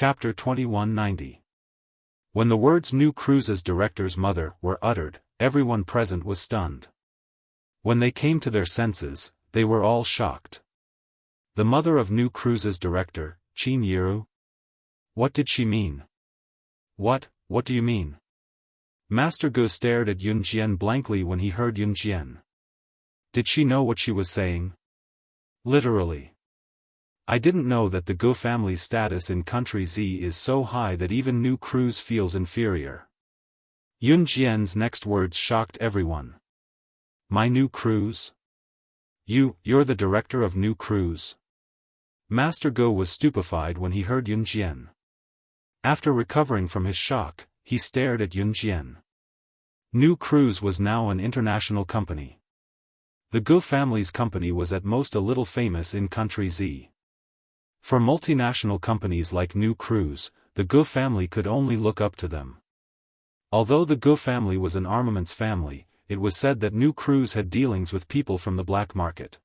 Chapter 2190. When the words New Cruise's director's mother were uttered, everyone present was stunned. When they came to their senses, they were all shocked. The mother of New Cruise's director, Qin Yiru? What did she mean? What do you mean? Master Gu stared at Yun Jian blankly when he heard Yun Jian. Did she know what she was saying? Literally. I didn't know that the Gu family's status in country Z is so high that even New Cruise feels inferior. Yun Jian's next words shocked everyone. My New Cruise? You're the director of New Cruise? Master Gu was stupefied when he heard Yun Jian. After recovering from his shock, he stared at Yun Jian. New Cruise was now an international company. The Gu family's company was at most a little famous in country Z. For multinational companies like New Cruise, the Gu family could only look up to them. Although the Gu family was an armaments family, it was said that New Cruise had dealings with people from the black market.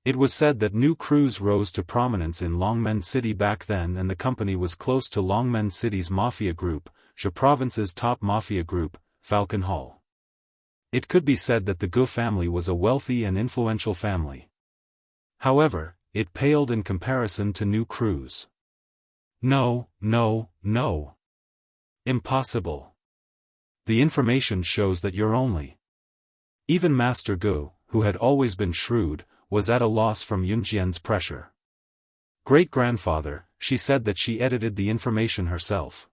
It was said that New Cruise rose to prominence in Longmen City back then, and the company was close to Longmen City's mafia group, Xia Province's top mafia group, Falcon Hall. It could be said that the Gu family was a wealthy and influential family. However, it paled in comparison to New Cruise. No. Impossible. The information shows that you're only. Even Master Gu, who had always been shrewd, was at a loss from Yun Jian's pressure. Great-grandfather, she said that she edited the information herself.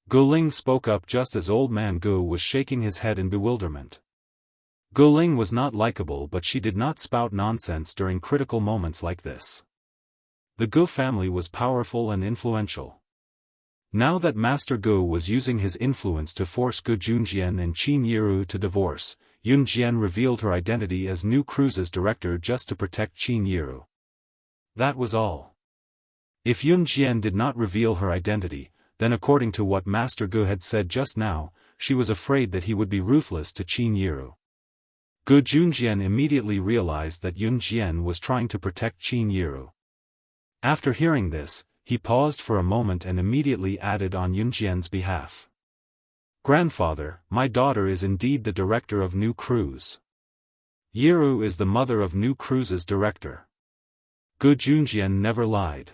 Gu Ling spoke up just as old man Gu was shaking his head in bewilderment. Gu Ling was not likable, but she did not spout nonsense during critical moments like this. The Gu family was powerful and influential. Now that Master Gu was using his influence to force Gu Junjian and Qin Yiru to divorce, Yun Jian revealed her identity as New Cruise's director just to protect Qin Yiru. That was all. If Yun Jian did not reveal her identity, then according to what Master Gu had said just now, she was afraid that he would be ruthless to Qin Yiru. Gu Junjian immediately realized that Yun Jian was trying to protect Qin Yiru. After hearing this, he paused for a moment and immediately added on Yun Jian's behalf. Grandfather, my daughter is indeed the director of New Cruise. Yiru is the mother of New Cruise's director. Gu Junjian never lied.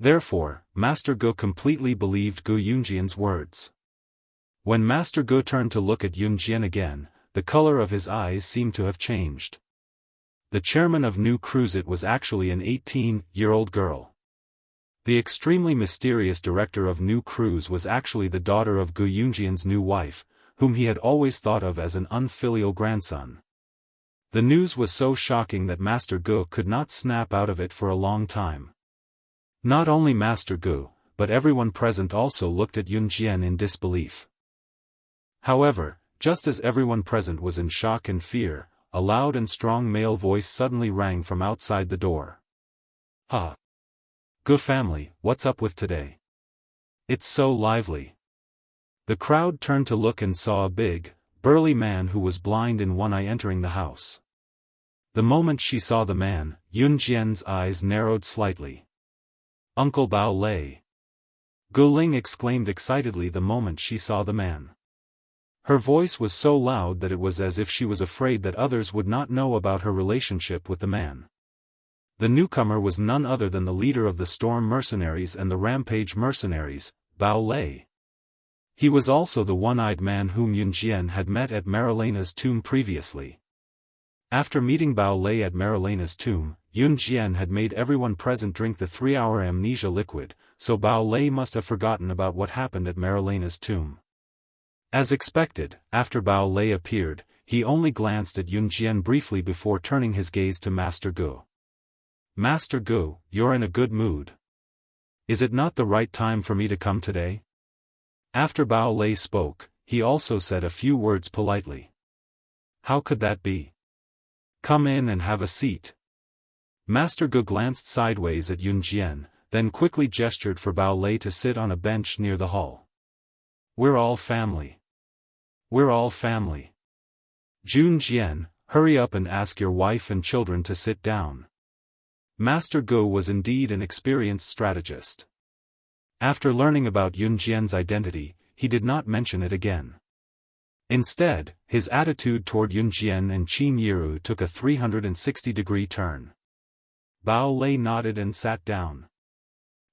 Therefore, Master Gu completely believed Gu Junjian's words. When Master Gu turned to look at Yun Jian again, the color of his eyes seemed to have changed. The chairman of New Cruise, it was actually an 18-year-old girl. The extremely mysterious director of New Cruise was actually the daughter of Gu Junjian's new wife, whom he had always thought of as an unfilial grandson. The news was so shocking that Master Gu could not snap out of it for a long time. Not only Master Gu, but everyone present also looked at Yun Jian in disbelief. However, just as everyone present was in shock and fear, a loud and strong male voice suddenly rang from outside the door. "Ha! Gu family, what's up with today? It's so lively." The crowd turned to look and saw a big, burly man who was blind in one eye entering the house. The moment she saw the man, Yun Jian's eyes narrowed slightly. "Uncle Bao Lei!" Gu Ling exclaimed excitedly the moment she saw the man. Her voice was so loud that it was as if she was afraid that others would not know about her relationship with the man. The newcomer was none other than the leader of the Storm Mercenaries and the Rampage Mercenaries, Bao Lei. He was also the one-eyed man whom Yun Jian had met at Marilena's tomb previously. After meeting Bao Lei at Marilena's tomb, Yun Jian had made everyone present drink the 3-hour amnesia liquid, so Bao Lei must have forgotten about what happened at Marilena's tomb. As expected, after Bao Lei appeared, he only glanced at Yun Jian briefly before turning his gaze to Master Gu. "Master Gu, you're in a good mood. Is it not the right time for me to come today?" After Bao Lei spoke, he also said a few words politely. "How could that be? Come in and have a seat." Master Gu glanced sideways at Yun Jian, then quickly gestured for Bao Lei to sit on a bench near the hall. "We're all family. We're all family. Jun Jian, hurry up and ask your wife and children to sit down." Master Gu was indeed an experienced strategist. After learning about Yunjian's identity, he did not mention it again. Instead, his attitude toward Yunjian and Qin Yiru took a 360-degree turn. Bao Lei nodded and sat down.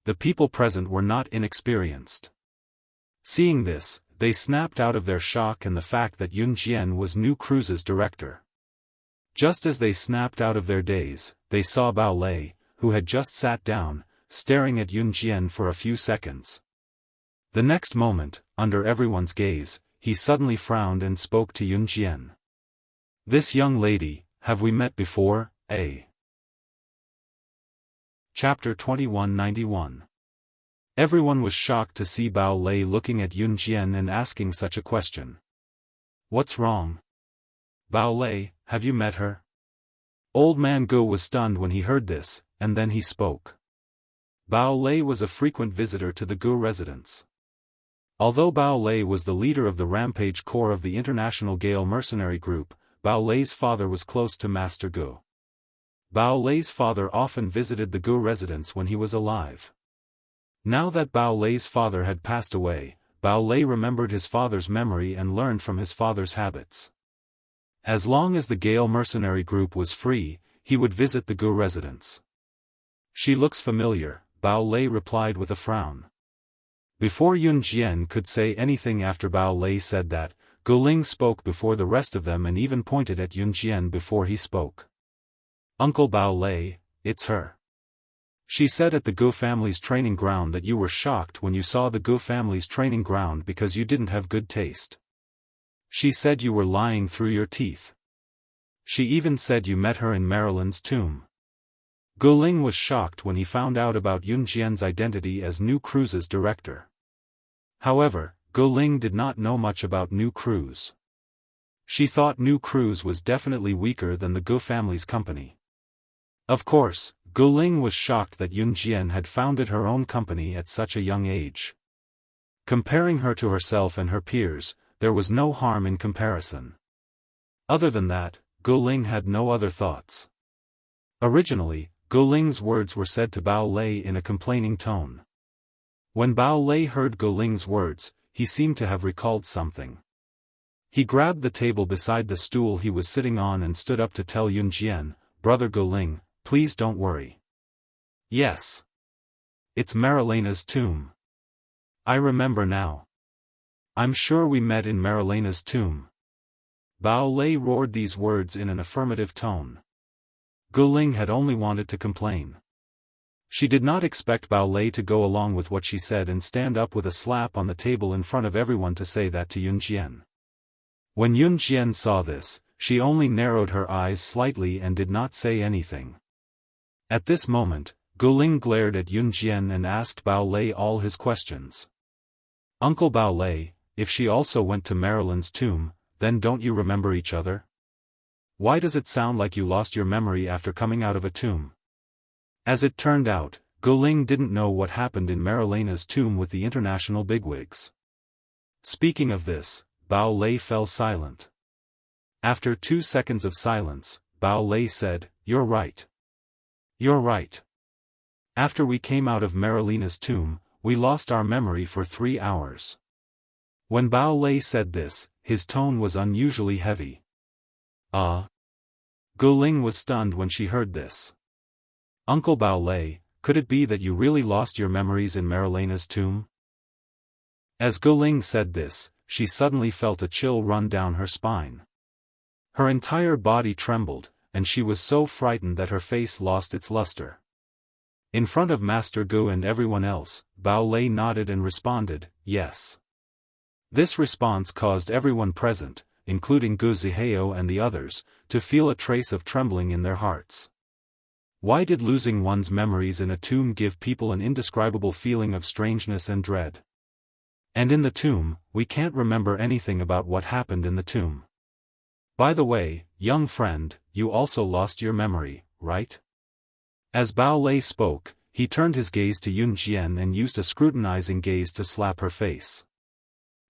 The people present were not inexperienced. Seeing this, they snapped out of their shock and the fact that Yunjian was New Cruise's director. Just as they snapped out of their daze, they saw Bao Lei, who had just sat down, staring at Yunjian for a few seconds. The next moment, under everyone's gaze, he suddenly frowned and spoke to Yunjian. "This young lady, have we met before, eh?" Chapter 2191. Everyone was shocked to see Bao Lei looking at Yunjian and asking such a question. "What's wrong? Bao Lei, have you met her?" Old man Gu was stunned when he heard this, and then he spoke. Bao Lei was a frequent visitor to the Gu residence. Although Bao Lei was the leader of the Rampage Corps of the International Gale Mercenary Group, Bao Lei's father was close to Master Gu. Bao Lei's father often visited the Gu residence when he was alive. Now that Bao Lei's father had passed away, Bao Lei remembered his father's memory and learned from his father's habits. As long as the Gale Mercenary Group was free, he would visit the Gu residence. "She looks familiar," Bao Lei replied with a frown. Before Yunjian could say anything after Bao Lei said that, Guling spoke before the rest of them and even pointed at Yunjian before he spoke. "Uncle Bao Lei, it's her. She said at the Gu family's training ground that you were shocked when you saw the Gu family's training ground because you didn't have good taste. She said you were lying through your teeth. She even said you met her in Marilyn's tomb." Guling was shocked when he found out about Yunjian's identity as New Cruise's director. However, Guling did not know much about New Cruise. She thought New Cruise was definitely weaker than the Gu family's company. Of course, Guling was shocked that Yunjian had founded her own company at such a young age. Comparing her to herself and her peers, there was no harm in comparison. Other than that, Guling had no other thoughts. Originally, Guling's words were said to Bao Lei in a complaining tone. When Bao Lei heard Guling's words, he seemed to have recalled something. He grabbed the table beside the stool he was sitting on and stood up to tell Yunjian, "Brother Guling, please don't worry. Yes. It's Marilena's tomb. I remember now. I'm sure we met in Marilena's tomb." Bao Lei roared these words in an affirmative tone. Guling had only wanted to complain. She did not expect Bao Lei to go along with what she said and stand up with a slap on the table in front of everyone to say that to Yunjian. When Yunjian saw this, she only narrowed her eyes slightly and did not say anything. At this moment, Guling glared at Yunjian and asked Bao Lei all his questions. "Uncle Bao Lei, if she also went to Marilyn's tomb, then don't you remember each other? Why does it sound like you lost your memory after coming out of a tomb?" As it turned out, Guling didn't know what happened in Marilena's tomb with the international bigwigs. Speaking of this, Bao Lei fell silent. After 2 seconds of silence, Bao Lei said, "You're right. You're right. After we came out of Marilena's tomb, we lost our memory for 3 hours." When Bao Lei said this, his tone was unusually heavy. Guling was stunned when she heard this. "Uncle Bao Lei, could it be that you really lost your memories in Marilena's tomb?" As Guling said this, she suddenly felt a chill run down her spine. Her entire body trembled, and she was so frightened that her face lost its luster. In front of Master Gu and everyone else, Bao Lei nodded and responded, "Yes." This response caused everyone present, including Gu Zihao and the others, to feel a trace of trembling in their hearts. Why did losing one's memories in a tomb give people an indescribable feeling of strangeness and dread? And in the tomb, we can't remember anything about what happened in the tomb. By the way, young friend, you also lost your memory, right? As Bao Lei spoke, he turned his gaze to Yunjian and used a scrutinizing gaze to slap her face.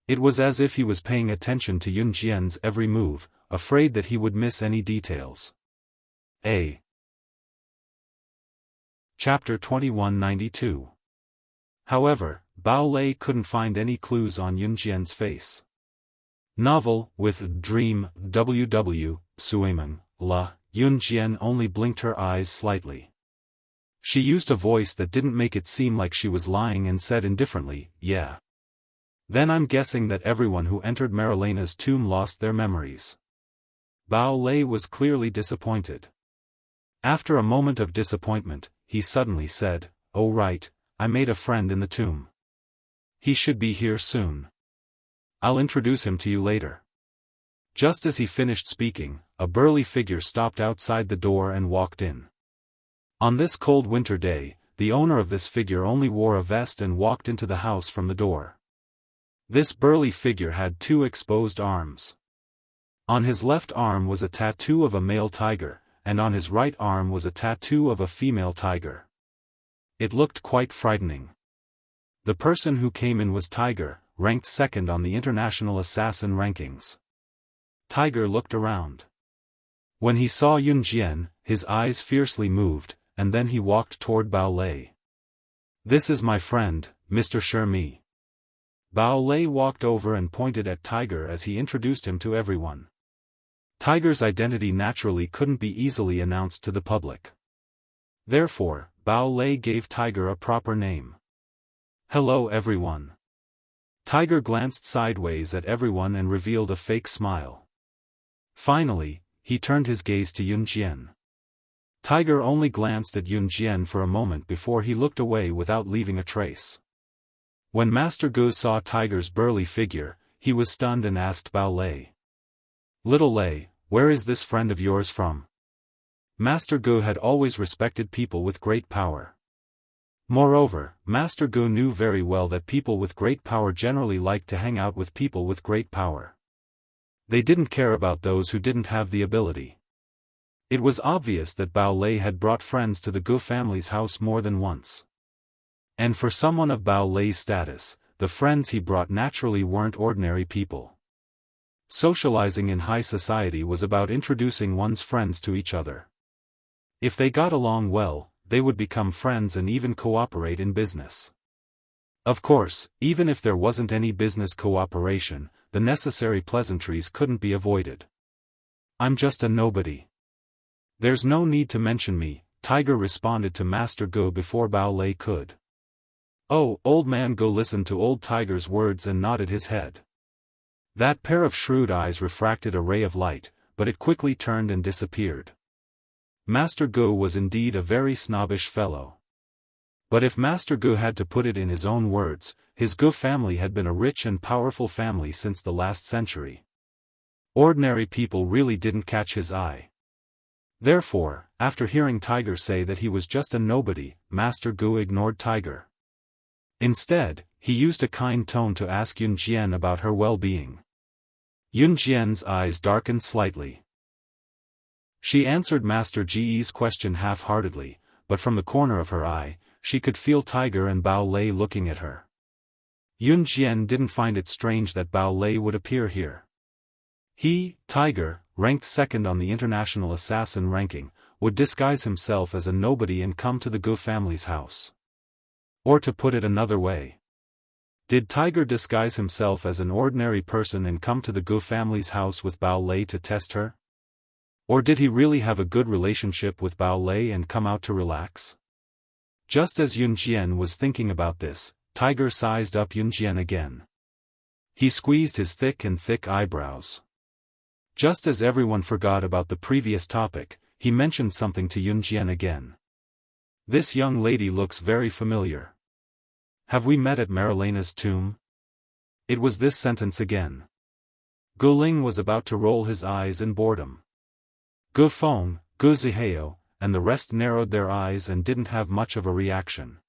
It was as if he was paying attention to Yunjian's every move, afraid that he would miss any details. Chapter 2192. However, Bao Lei couldn't find any clues on Yunjian's face. Novel, with dream, WW, Suimeng, La, Yunjian only blinked her eyes slightly. She used a voice that didn't make it seem like she was lying and said indifferently, yeah. Then I'm guessing that everyone who entered Marilena's tomb lost their memories. Bao Lei was clearly disappointed. After a moment of disappointment, he suddenly said, "Oh right, I made a friend in the tomb. He should be here soon. I'll introduce him to you later." Just as he finished speaking, a burly figure stopped outside the door and walked in. On this cold winter day, the owner of this figure only wore a vest and walked into the house from the door. This burly figure had 2 exposed arms. On his left arm was a tattoo of a male tiger, and on his right arm was a tattoo of a female tiger. It looked quite frightening. The person who came in was Tiger, ranked 2nd on the international assassin rankings. Tiger looked around. When he saw Yunjian, his eyes fiercely moved, and then he walked toward Bao Lei. "This is my friend, Mr. Shermi." Bao Lei walked over and pointed at Tiger as he introduced him to everyone. Tiger's identity naturally couldn't be easily announced to the public. Therefore, Bao Lei gave Tiger a proper name. "Hello everyone." Tiger glanced sideways at everyone and revealed a fake smile. Finally, he turned his gaze to Yunjian. Tiger only glanced at Yunjian for a moment before he looked away without leaving a trace. When Master Gu saw Tiger's burly figure, he was stunned and asked Bao Lei, "Little Lei, where is this friend of yours from?" Master Gu had always respected people with great power. Moreover, Master Gu knew very well that people with great power generally liked to hang out with people with great power. They didn't care about those who didn't have the ability. It was obvious that Bao Lei had brought friends to the Gu family's house more than once. And for someone of Bao Lei's status, the friends he brought naturally weren't ordinary people. Socializing in high society was about introducing one's friends to each other. If they got along well, they would become friends and even cooperate in business. Of course, even if there wasn't any business cooperation, the necessary pleasantries couldn't be avoided. "I'm just a nobody. There's no need to mention me," Tiger responded to Master Gu before Bao Lei could. Oh, old man Gu listened to old Tiger's words and nodded his head. That pair of shrewd eyes refracted a ray of light, but it quickly turned and disappeared. Master Gu was indeed a very snobbish fellow. But if Master Gu had to put it in his own words, his Gu family had been a rich and powerful family since the last century. Ordinary people really didn't catch his eye. Therefore, after hearing Tiger say that he was just a nobody, Master Gu ignored Tiger. Instead, he used a kind tone to ask Yunjian about her well-being. Yunjian's eyes darkened slightly. She answered Master Ge's question half-heartedly, but from the corner of her eye, she could feel Tiger and Bao Lei looking at her. Yunjian didn't find it strange that Bao Lei would appear here. He, Tiger, ranked 2nd on the international assassin ranking, would disguise himself as a nobody and come to the Gu family's house. Or to put it another way. Did Tiger disguise himself as an ordinary person and come to the Gu family's house with Bao Lei to test her? Or did he really have a good relationship with Bao Lei and come out to relax? Just as Yunjian was thinking about this, Tiger sized up Yunjian again. He squeezed his thick eyebrows. Just as everyone forgot about the previous topic, he mentioned something to Yunjian again. "This young lady looks very familiar. Have we met at Marilena's tomb?" It was this sentence again. Gu Ling was about to roll his eyes in boredom. Gu Feng, Gu Zihao, and the rest narrowed their eyes and didn't have much of a reaction.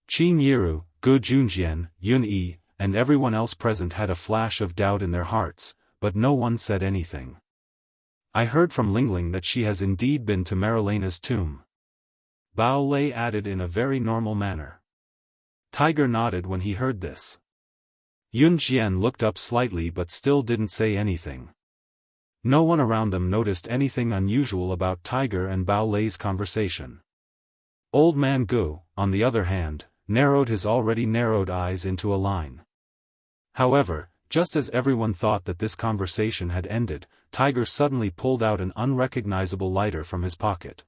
Qin Yiru, Gu Junjian, Yun Yi, and everyone else present had a flash of doubt in their hearts, but no one said anything. "I heard from Lingling that she has indeed been to Marilena's tomb," Bao Lei added in a very normal manner. Tiger nodded when he heard this. Yunjian looked up slightly but still didn't say anything. No one around them noticed anything unusual about Tiger and Bao Lei's conversation. Old man Gu, on the other hand, narrowed his already narrowed eyes into a line. However, just as everyone thought that this conversation had ended, Tiger suddenly pulled out an unrecognizable lighter from his pocket.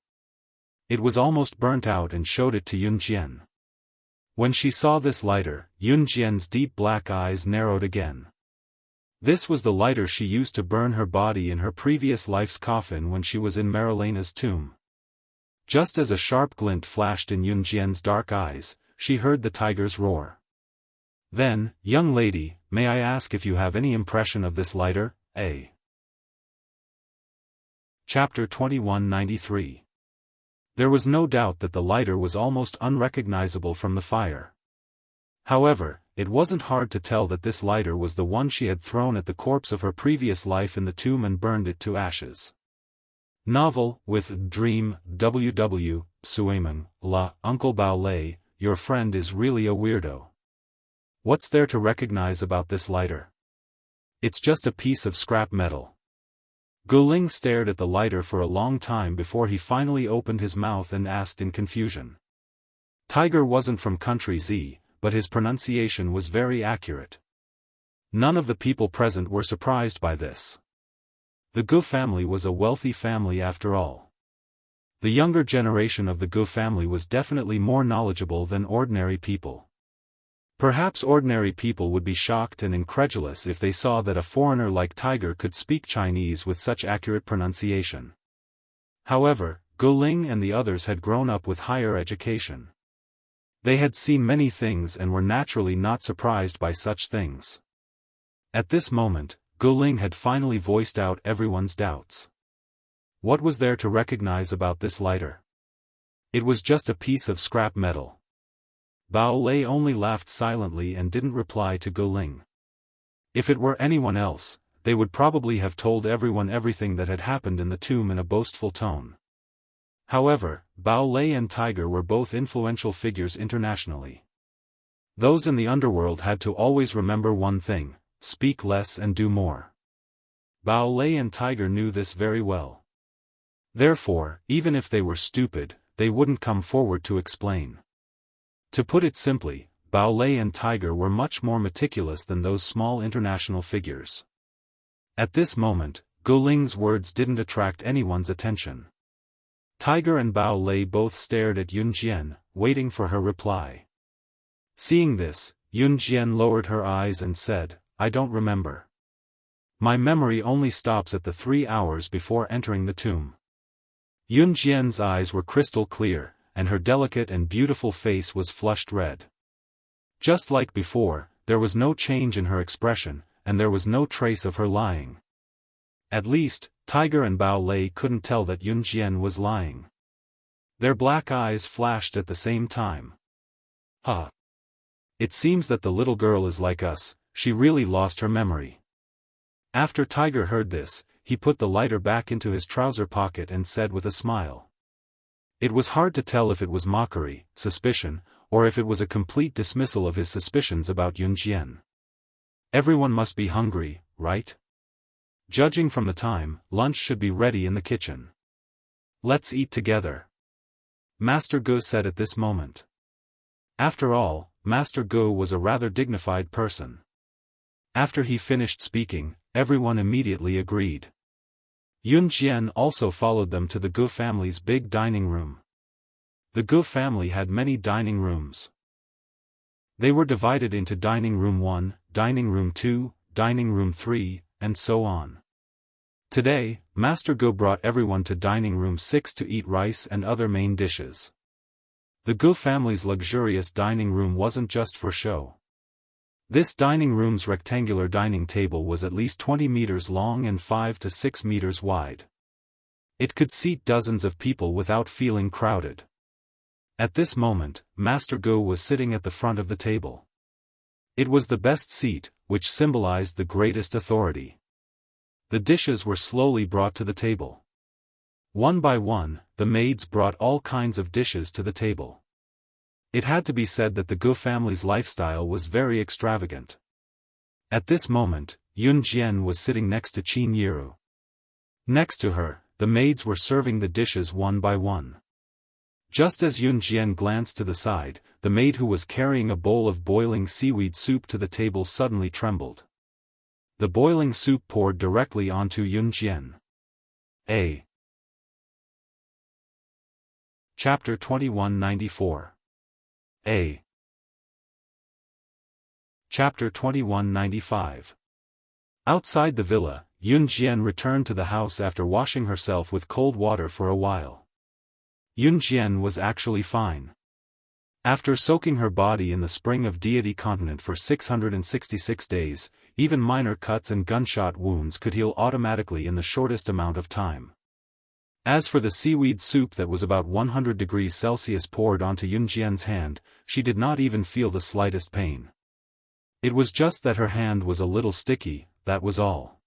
It was almost burnt out and showed it to Yun Jian. When she saw this lighter, Yun Jian's deep black eyes narrowed again. This was the lighter she used to burn her body in her previous life's coffin when she was in Marilena's tomb. Just as a sharp glint flashed in Yun Jian's dark eyes, she heard the tiger's roar. Then, young lady, may I ask if you have any impression of this lighter, eh? Chapter 2193. There was no doubt that the lighter was almost unrecognizable from the fire. However, it wasn't hard to tell that this lighter was the one she had thrown at the corpse of her previous life in the tomb and burned it to ashes. Novel, with Dream, W.W., Suimeng, La, Uncle Bao Lei, your friend is really a weirdo. What's there to recognize about this lighter? It's just a piece of scrap metal. Guling stared at the lighter for a long time before he finally opened his mouth and asked in confusion. Tiger wasn't from country Z, but his pronunciation was very accurate. None of the people present were surprised by this. The Gu family was a wealthy family after all. The younger generation of the Gu family was definitely more knowledgeable than ordinary people. Perhaps ordinary people would be shocked and incredulous if they saw that a foreigner like Tiger could speak Chinese with such accurate pronunciation. However, Guling and the others had grown up with higher education. They had seen many things and were naturally not surprised by such things. At this moment, Guling had finally voiced out everyone's doubts. What was there to recognize about this lighter? It was just a piece of scrap metal. Bao Lei only laughed silently and didn't reply to Guling. If it were anyone else, they would probably have told everyone everything that had happened in the tomb in a boastful tone. However, Bao Lei and Tiger were both influential figures internationally. Those in the underworld had to always remember one thing: speak less and do more. Bao Lei and Tiger knew this very well. Therefore, even if they were stupid, they wouldn't come forward to explain. To put it simply, Bao Lei and Tiger were much more meticulous than those small international figures. At this moment, Guling's words didn't attract anyone's attention. Tiger and Bao Lei both stared at Yun Jian, waiting for her reply. Seeing this, Yun Jian lowered her eyes and said, I don't remember. My memory only stops at the 3 hours before entering the tomb. Yun Jian's eyes were crystal clear, and her delicate and beautiful face was flushed red. Just like before, there was no change in her expression, and there was no trace of her lying. At least, Tiger and Bao Lei couldn't tell that Yun Jian was lying. Their black eyes flashed at the same time. Huh. It seems that the little girl is like us, she really lost her memory. After Tiger heard this, he put the lighter back into his trouser pocket and said with a smile. It was hard to tell if it was mockery, suspicion, or if it was a complete dismissal of his suspicions about Yun Jian. Everyone must be hungry, right? Judging from the time, lunch should be ready in the kitchen. Let's eat together. Master Gu said at this moment. After all, Master Gu was a rather dignified person. After he finished speaking, everyone immediately agreed. Yun Jian also followed them to the Gu family's big dining room. The Gu family had many dining rooms. They were divided into Dining Room 1, Dining Room 2, Dining Room 3, and so on. Today, Master Gu brought everyone to Dining Room 6 to eat rice and other main dishes. The Gu family's luxurious dining room wasn't just for show. This dining room's rectangular dining table was at least 20 meters long and 5 to 6 meters wide. It could seat dozens of people without feeling crowded. At this moment, Master Gu was sitting at the front of the table. It was the best seat, which symbolized the greatest authority. The dishes were slowly brought to the table. One by one, the maids brought all kinds of dishes to the table. It had to be said that the Gu family's lifestyle was very extravagant. At this moment, Yun Jian was sitting next to Qin Yiru. Next to her, the maids were serving the dishes one by one. Just as Yun Jian glanced to the side, the maid who was carrying a bowl of boiling seaweed soup to the table suddenly trembled. The boiling soup poured directly onto Yun Jian. Chapter 2194. Chapter 2195. Outside the villa, Yun Jian returned to the house after washing herself with cold water for a while. Yun Jian was actually fine. After soaking her body in the spring of deity continent for 666 days, even minor cuts and gunshot wounds could heal automatically in the shortest amount of time. As for the seaweed soup that was about 100 degrees Celsius poured onto Yun Jian's hand, she did not even feel the slightest pain. It was just that her hand was a little sticky, that was all.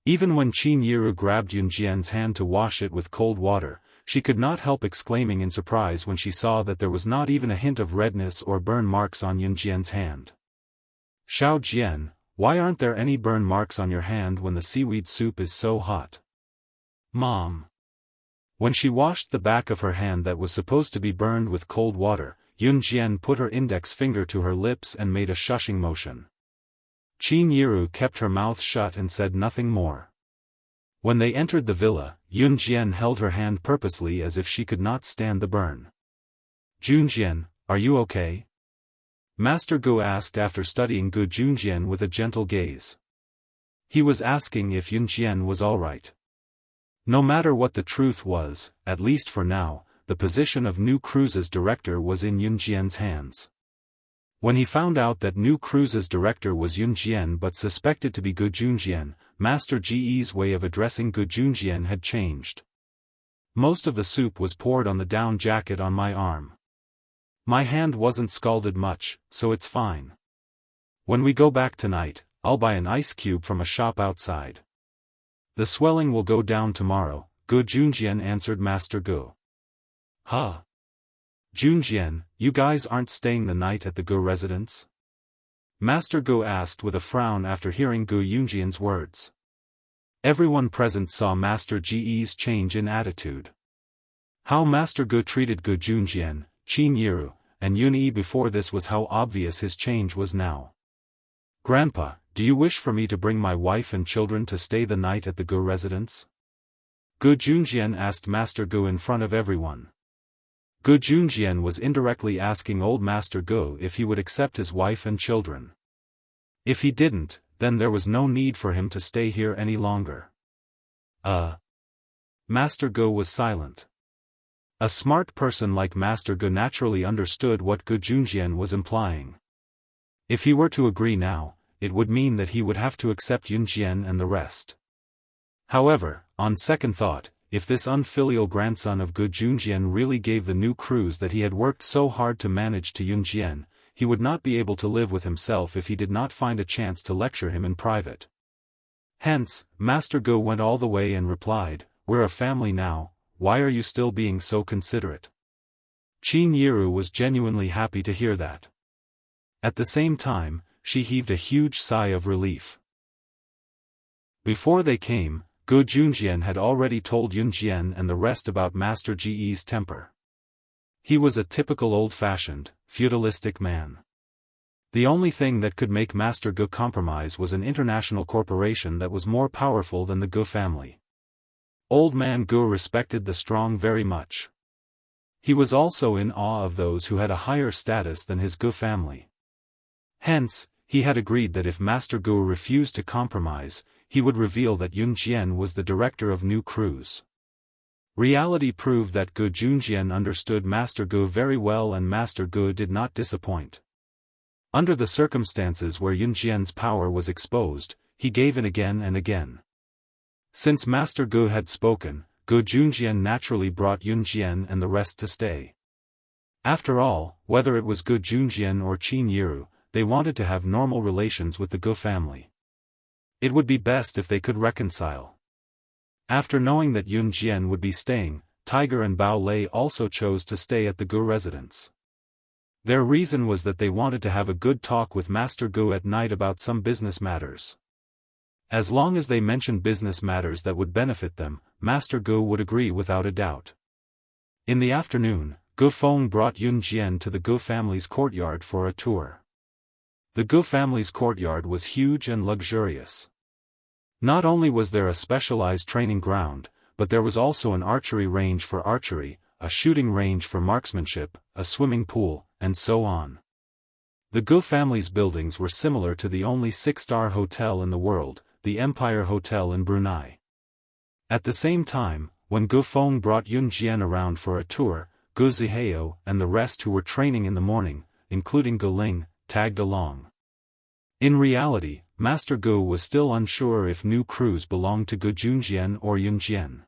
Even when Qin Yiru grabbed Yun Jian's hand to wash it with cold water, she could not help exclaiming in surprise when she saw that there was not even a hint of redness or burn marks on Yun Jian's hand. "Xiao Jian, why aren't there any burn marks on your hand when the seaweed soup is so hot?" "Mom." When she washed the back of her hand that was supposed to be burned with cold water, Yun Jian put her index finger to her lips and made a shushing motion. Qin Yiru kept her mouth shut and said nothing more. When they entered the villa, Yun Jian held her hand purposely as if she could not stand the burn. "Junjian, are you okay?" Master Gu asked after studying Gu Junjian with a gentle gaze. He was asking if Yun Jian was alright. No matter what the truth was, at least for now, the position of New Cruise's director was in Yun Jian's hands. When he found out that New Cruise's director was Yun Jian but suspected to be Gu Junjian, Master Ge's way of addressing Gu Junjian had changed. "Most of the soup was poured on the down jacket on my arm. My hand wasn't scalded much, so it's fine. When we go back tonight, I'll buy an ice cube from a shop outside. The swelling will go down tomorrow," Gu Junjian answered Master Gu. "Huh? Junjian, you guys aren't staying the night at the Gu residence?" Master Gu asked with a frown after hearing Gu Junjian's words. Everyone present saw Master Ge's change in attitude. How Master Gu treated Gu Junjian, Qin Yiru, and Yun Yi before this was how obvious his change was now. "Grandpa, do you wish for me to bring my wife and children to stay the night at the Gu residence?" Gu Junjian asked Master Gu in front of everyone. Gu Junjian was indirectly asking old Master Gu if he would accept his wife and children. If he didn't, then there was no need for him to stay here any longer. Master Gu was silent. A smart person like Master Gu naturally understood what Gu Junjian was implying. If he were to agree now, it would mean that he would have to accept Yun Jian and the rest. However, on second thought, if this unfilial grandson of Gu Junjian really gave the New Cruise that he had worked so hard to manage to Yun Jian, he would not be able to live with himself if he did not find a chance to lecture him in private. Hence, Master Gu went all the way and replied, "We're a family now, why are you still being so considerate?" Qin Yiru was genuinely happy to hear that. At the same time, she heaved a huge sigh of relief. Before they came, Gu Junjian had already told Yun Jian and the rest about Master Ge's temper. He was a typical old-fashioned, feudalistic man. The only thing that could make Master Gu compromise was an international corporation that was more powerful than the Gu family. Old man Gu respected the strong very much. He was also in awe of those who had a higher status than his Gu family. Hence, he had agreed that if Master Gu refused to compromise, he would reveal that Yun Jian was the director of New Cruise. Reality proved that Gu Junjian understood Master Gu very well and Master Gu did not disappoint. Under the circumstances where Yun Jian's power was exposed, he gave in again and again. Since Master Gu had spoken, Gu Junjian naturally brought Yun Jian and the rest to stay. After all, whether it was Gu Junjian or Qin Yiru, they wanted to have normal relations with the Gu family. It would be best if they could reconcile. After knowing that Yun Jian would be staying, Tiger and Bao Lei also chose to stay at the Gu residence. Their reason was that they wanted to have a good talk with Master Gu at night about some business matters. As long as they mentioned business matters that would benefit them, Master Gu would agree without a doubt. In the afternoon, Gu Feng brought Yun Jian to the Gu family's courtyard for a tour. The Gu family's courtyard was huge and luxurious. Not only was there a specialized training ground, but there was also an archery range for archery, a shooting range for marksmanship, a swimming pool, and so on. The Gu family's buildings were similar to the only six-star hotel in the world, the Empire Hotel in Brunei. At the same time, when Gu Feng brought Yun Jian around for a tour, Gu Zihao and the rest who were training in the morning, including Gu Ling, tagged along. In reality, Master Gu was still unsure if new crews belonged to Gu Junjian or Yun Jian.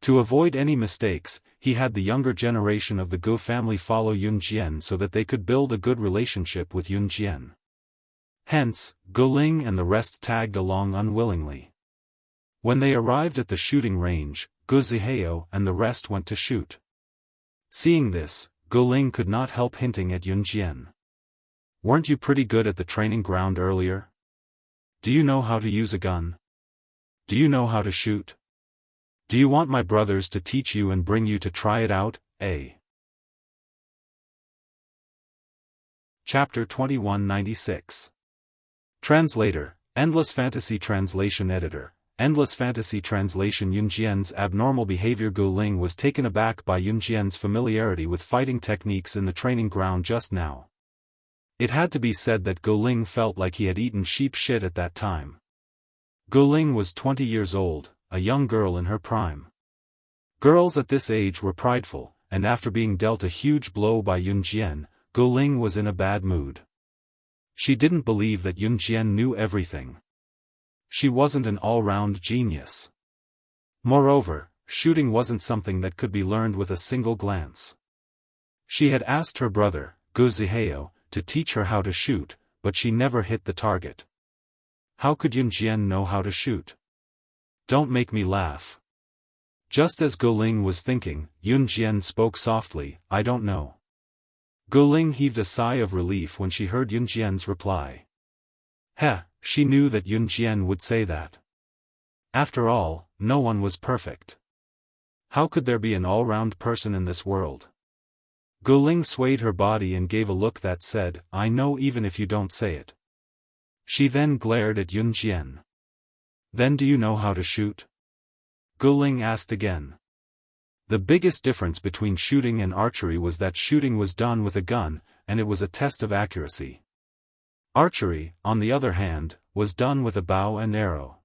To avoid any mistakes, he had the younger generation of the Gu family follow Yun Jian so that they could build a good relationship with Yun Jian. Hence, Gu Ling and the rest tagged along unwillingly. When they arrived at the shooting range, Gu Zihao and the rest went to shoot. Seeing this, Gu Ling could not help hinting at Yun Jian. "Weren't you pretty good at the training ground earlier? Do you know how to use a gun? Do you know how to shoot? Do you want my brothers to teach you and bring you to try it out, eh?" Chapter 2196. Translator, Endless Fantasy Translation Editor, Endless Fantasy Translation. Yun Jian's abnormal behavior. Gu Ling was taken aback by Yun Jian's familiarity with fighting techniques in the training ground just now. It had to be said that Gu Ling felt like he had eaten sheep shit at that time. Gu Ling was 20 years old, a young girl in her prime. Girls at this age were prideful, and after being dealt a huge blow by Yun Jian, Gu Ling was in a bad mood. She didn't believe that Yun Jian knew everything. She wasn't an all-round genius. Moreover, shooting wasn't something that could be learned with a single glance. She had asked her brother, Gu Zihao, to teach her how to shoot, but she never hit the target. How could Yun Jian know how to shoot? Don't make me laugh. Just as Gu Ling was thinking, Yun Jian spoke softly, "I don't know." Gu Ling heaved a sigh of relief when she heard Yun Jian's reply. Heh, she knew that Yun Jian would say that. After all, no one was perfect. How could there be an all-round person in this world? Gu Ling swayed her body and gave a look that said, "I know even if you don't say it." She then glared at Yun Jian. "Then do you know how to shoot?" Gu Ling asked again. The biggest difference between shooting and archery was that shooting was done with a gun, and it was a test of accuracy. Archery, on the other hand, was done with a bow and arrow.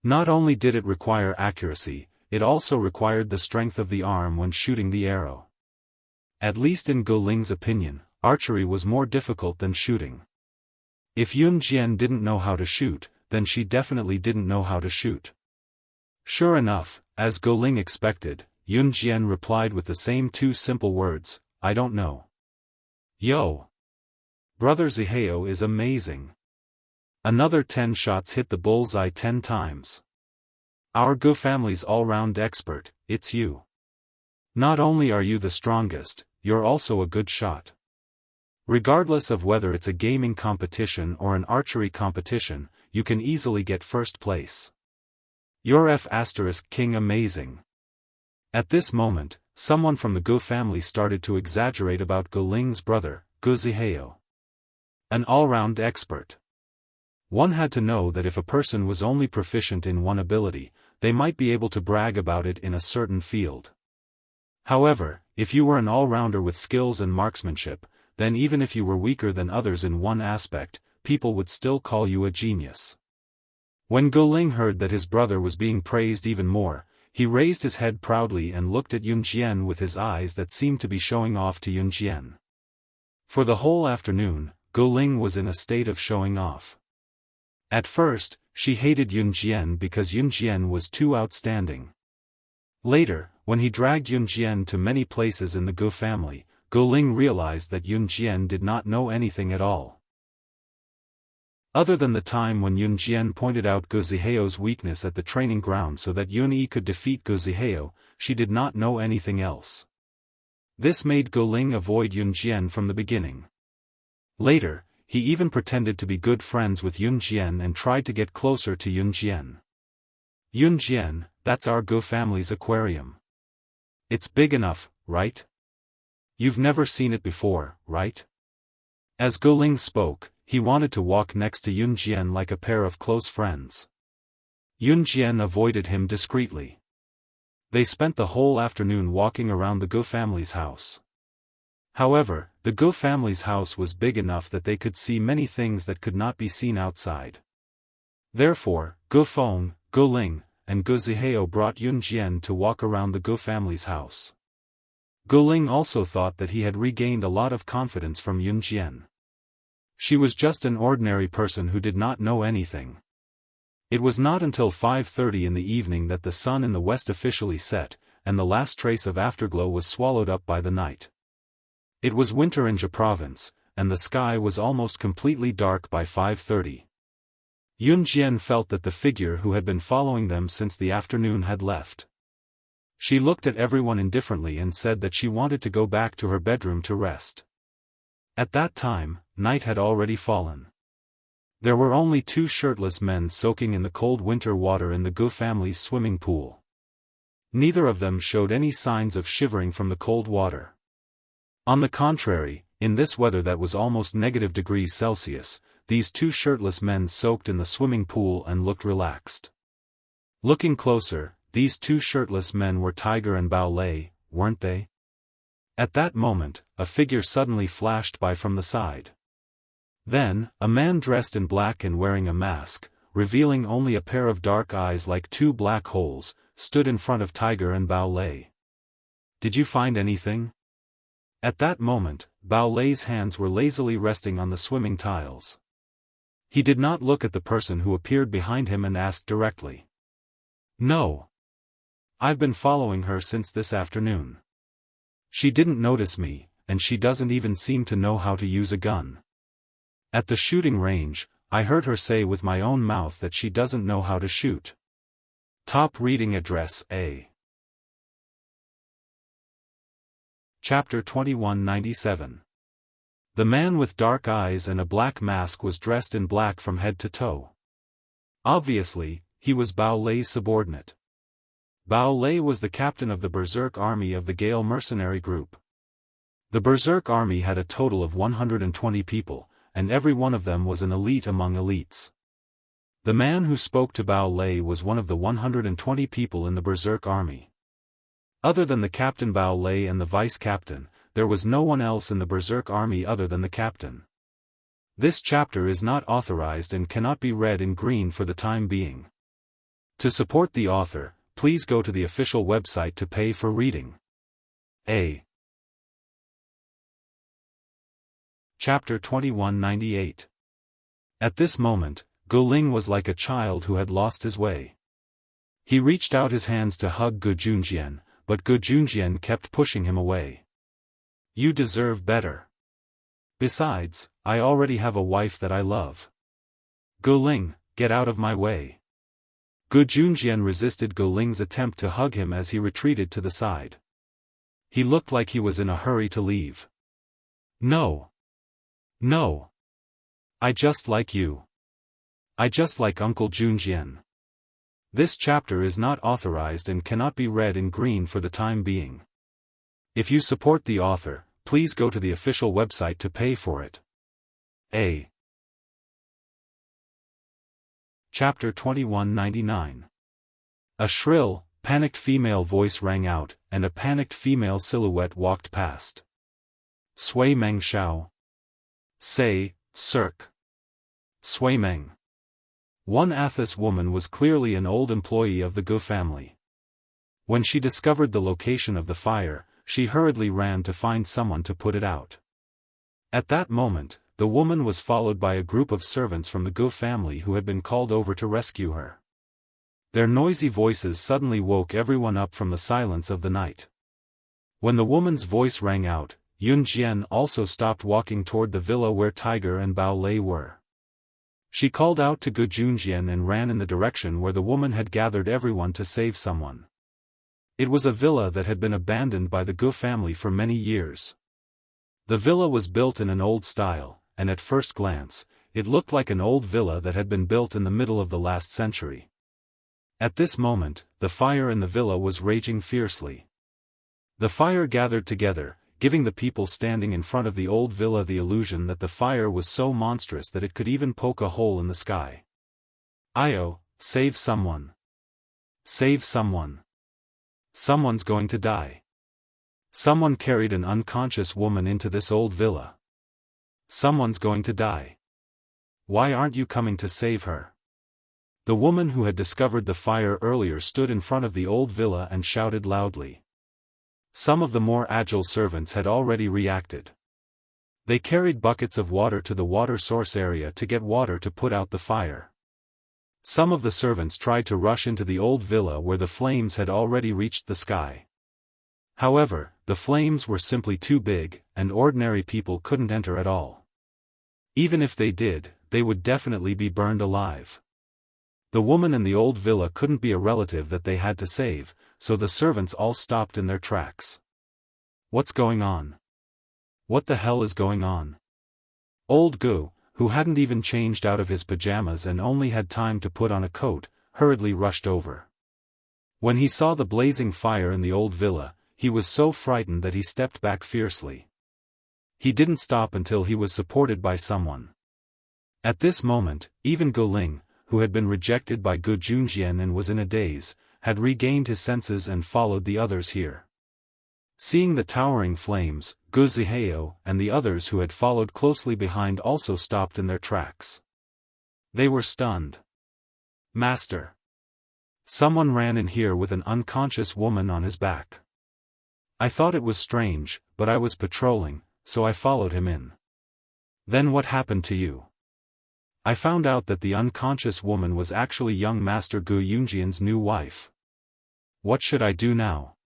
Not only did it require accuracy, it also required the strength of the arm when shooting the arrow. At least in Gu Ling's opinion, archery was more difficult than shooting. If Yun Jian didn't know how to shoot, then she definitely didn't know how to shoot. Sure enough, as Gu Ling expected, Yun Jian replied with the same two simple words, "I don't know." Yo! Brother Zihao is amazing. Another 10 shots hit the bullseye 10 times. Our Gu family's all-round expert, it's you. Not only are you the strongest, you're also a good shot. Regardless of whether it's a gaming competition or an archery competition, you can easily get first place. You're F***king amazing. At this moment, someone from the Gu family started to exaggerate about Gu Ling's brother, Gu Zihao. An all-round expert. One had to know that if a person was only proficient in one ability, they might be able to brag about it in a certain field. However, if you were an all-rounder with skills and marksmanship, then even if you were weaker than others in one aspect, people would still call you a genius. When Gu Ling heard that his brother was being praised even more, he raised his head proudly and looked at Yun Jian with his eyes that seemed to be showing off to Yun Jian. For the whole afternoon, Gu Ling was in a state of showing off. At first, she hated Yun Jian because Yun Jian was too outstanding. Later, when he dragged Yun Jian to many places in the Gu family, Gu Ling realized that Yun Jian did not know anything at all. Other than the time when Yun Jian pointed out Gu Zihao's weakness at the training ground so that Yun Yi could defeat Gu Zihao, she did not know anything else. This made Gu Ling avoid Yun Jian from the beginning. Later, he even pretended to be good friends with Yun Jian and tried to get closer to Yun Jian. "Yun Jian, that's our Gu family's aquarium. It's big enough, right? You've never seen it before, right? As Guling spoke, he wanted to walk next to Yun Jian like a pair of close friends. Yun Jian avoided him discreetly. They spent the whole afternoon walking around the Gu family's house. However, the Gu family's house was big enough that they could see many things that could not be seen outside. Therefore, Gu Feng, Gu Ling, and Gu Zihao brought Yun Jian to walk around the Gu family's house. Gu Ling also thought that he had regained a lot of confidence from Yun Jian. She was just an ordinary person who did not know anything. It was not until 5:30 in the evening that the sun in the west officially set, and the last trace of afterglow was swallowed up by the night. It was winter in Jia province, and the sky was almost completely dark by 5:30. Yun Jian felt that the figure who had been following them since the afternoon had left. She looked at everyone indifferently and said that she wanted to go back to her bedroom to rest. At that time, night had already fallen. There were only 2 shirtless men soaking in the cold winter water in the Gu family's swimming pool. Neither of them showed any signs of shivering from the cold water. On the contrary, in this weather that was almost -°C, these 2 shirtless men soaked in the swimming pool and looked relaxed. Looking closer, these 2 shirtless men were Tiger and Bao Lei, weren't they? At that moment, a figure suddenly flashed by from the side. Then, a man dressed in black and wearing a mask, revealing only a pair of dark eyes like 2 black holes, stood in front of Tiger and Bao Lei. Did you find anything? At that moment, Bao Lei's hands were lazily resting on the swimming tiles. He did not look at the person who appeared behind him and asked directly. No. I've been following her since this afternoon. She didn't notice me, and she doesn't even seem to know how to use a gun. At the shooting range, I heard her say with my own mouth that she doesn't know how to shoot. Top reading address A. Chapter 2197. The man with dark eyes and a black mask was dressed in black from head to toe. Obviously, he was Bao Lei's subordinate. Bao Lei was the captain of the Berserk army of the Gale mercenary group. The Berserk army had a total of 120 people, and every one of them was an elite among elites. The man who spoke to Bao Lei was one of the 120 people in the Berserk army. Other than the captain Bao Lei and the vice-captain, there was no one else in the Berserk army other than the captain. This chapter is not authorized and cannot be read in green for the time being. To support the author, please go to the official website to pay for reading. A. Chapter 2198. At this moment, Gu Ling was like a child who had lost his way. He reached out his hands to hug Gu Junjian, but Gu Junjian kept pushing him away. You deserve better. Besides, I already have a wife that I love. Gu Ling, get out of my way. Gu Junjian resisted Gu Ling's attempt to hug him as he retreated to the side. He looked like he was in a hurry to leave. No. No. I just like you. I just like Uncle Junjian. This chapter is not authorized and cannot be read in green for the time being. If you support the author, please go to the official website to pay for it. A. Chapter 2199. A shrill, panicked female voice rang out, and a panicked female silhouette walked past. Sui Meng Xiao. Say, Cirque. Sui Meng. One Athos woman was clearly an old employee of the Gu family. When she discovered the location of the fire, she hurriedly ran to find someone to put it out. At that moment, the woman was followed by a group of servants from the Gu family who had been called over to rescue her. Their noisy voices suddenly woke everyone up from the silence of the night. When the woman's voice rang out, Yun Jian also stopped walking toward the villa where Tiger and Bao Lei were. She called out to Gu Junjian and ran in the direction where the woman had gathered everyone to save someone. It was a villa that had been abandoned by the Gu family for many years. The villa was built in an old style, and at first glance, it looked like an old villa that had been built in the middle of the last century. At this moment, the fire in the villa was raging fiercely. The fire gathered together, giving the people standing in front of the old villa the illusion that the fire was so monstrous that it could even poke a hole in the sky. Io, save someone. Save someone. Someone's going to die. Someone carried an unconscious woman into this old villa. Someone's going to die. Why aren't you coming to save her? The woman who had discovered the fire earlier stood in front of the old villa and shouted loudly. Some of the more agile servants had already reacted. They carried buckets of water to the water source area to get water to put out the fire. Some of the servants tried to rush into the old villa where the flames had already reached the sky. However, the flames were simply too big, and ordinary people couldn't enter at all. Even if they did, they would definitely be burned alive. The woman in the old villa couldn't be a relative that they had to save, so the servants all stopped in their tracks. What's going on? What the hell is going on? Old Gu, who hadn't even changed out of his pajamas and only had time to put on a coat, hurriedly rushed over. When he saw the blazing fire in the old villa, he was so frightened that he stepped back fiercely. He didn't stop until he was supported by someone. At this moment, even Gu Ling, who had been rejected by Gu Junjian and was in a daze, had regained his senses and followed the others here. Seeing the towering flames, Gu Zihao and the others who had followed closely behind also stopped in their tracks. They were stunned. Master! Someone ran in here with an unconscious woman on his back. I thought it was strange, but I was patrolling, so I followed him in. Then what happened to you? I found out that the unconscious woman was actually young Master Gu Yunjian's new wife. What should I do now?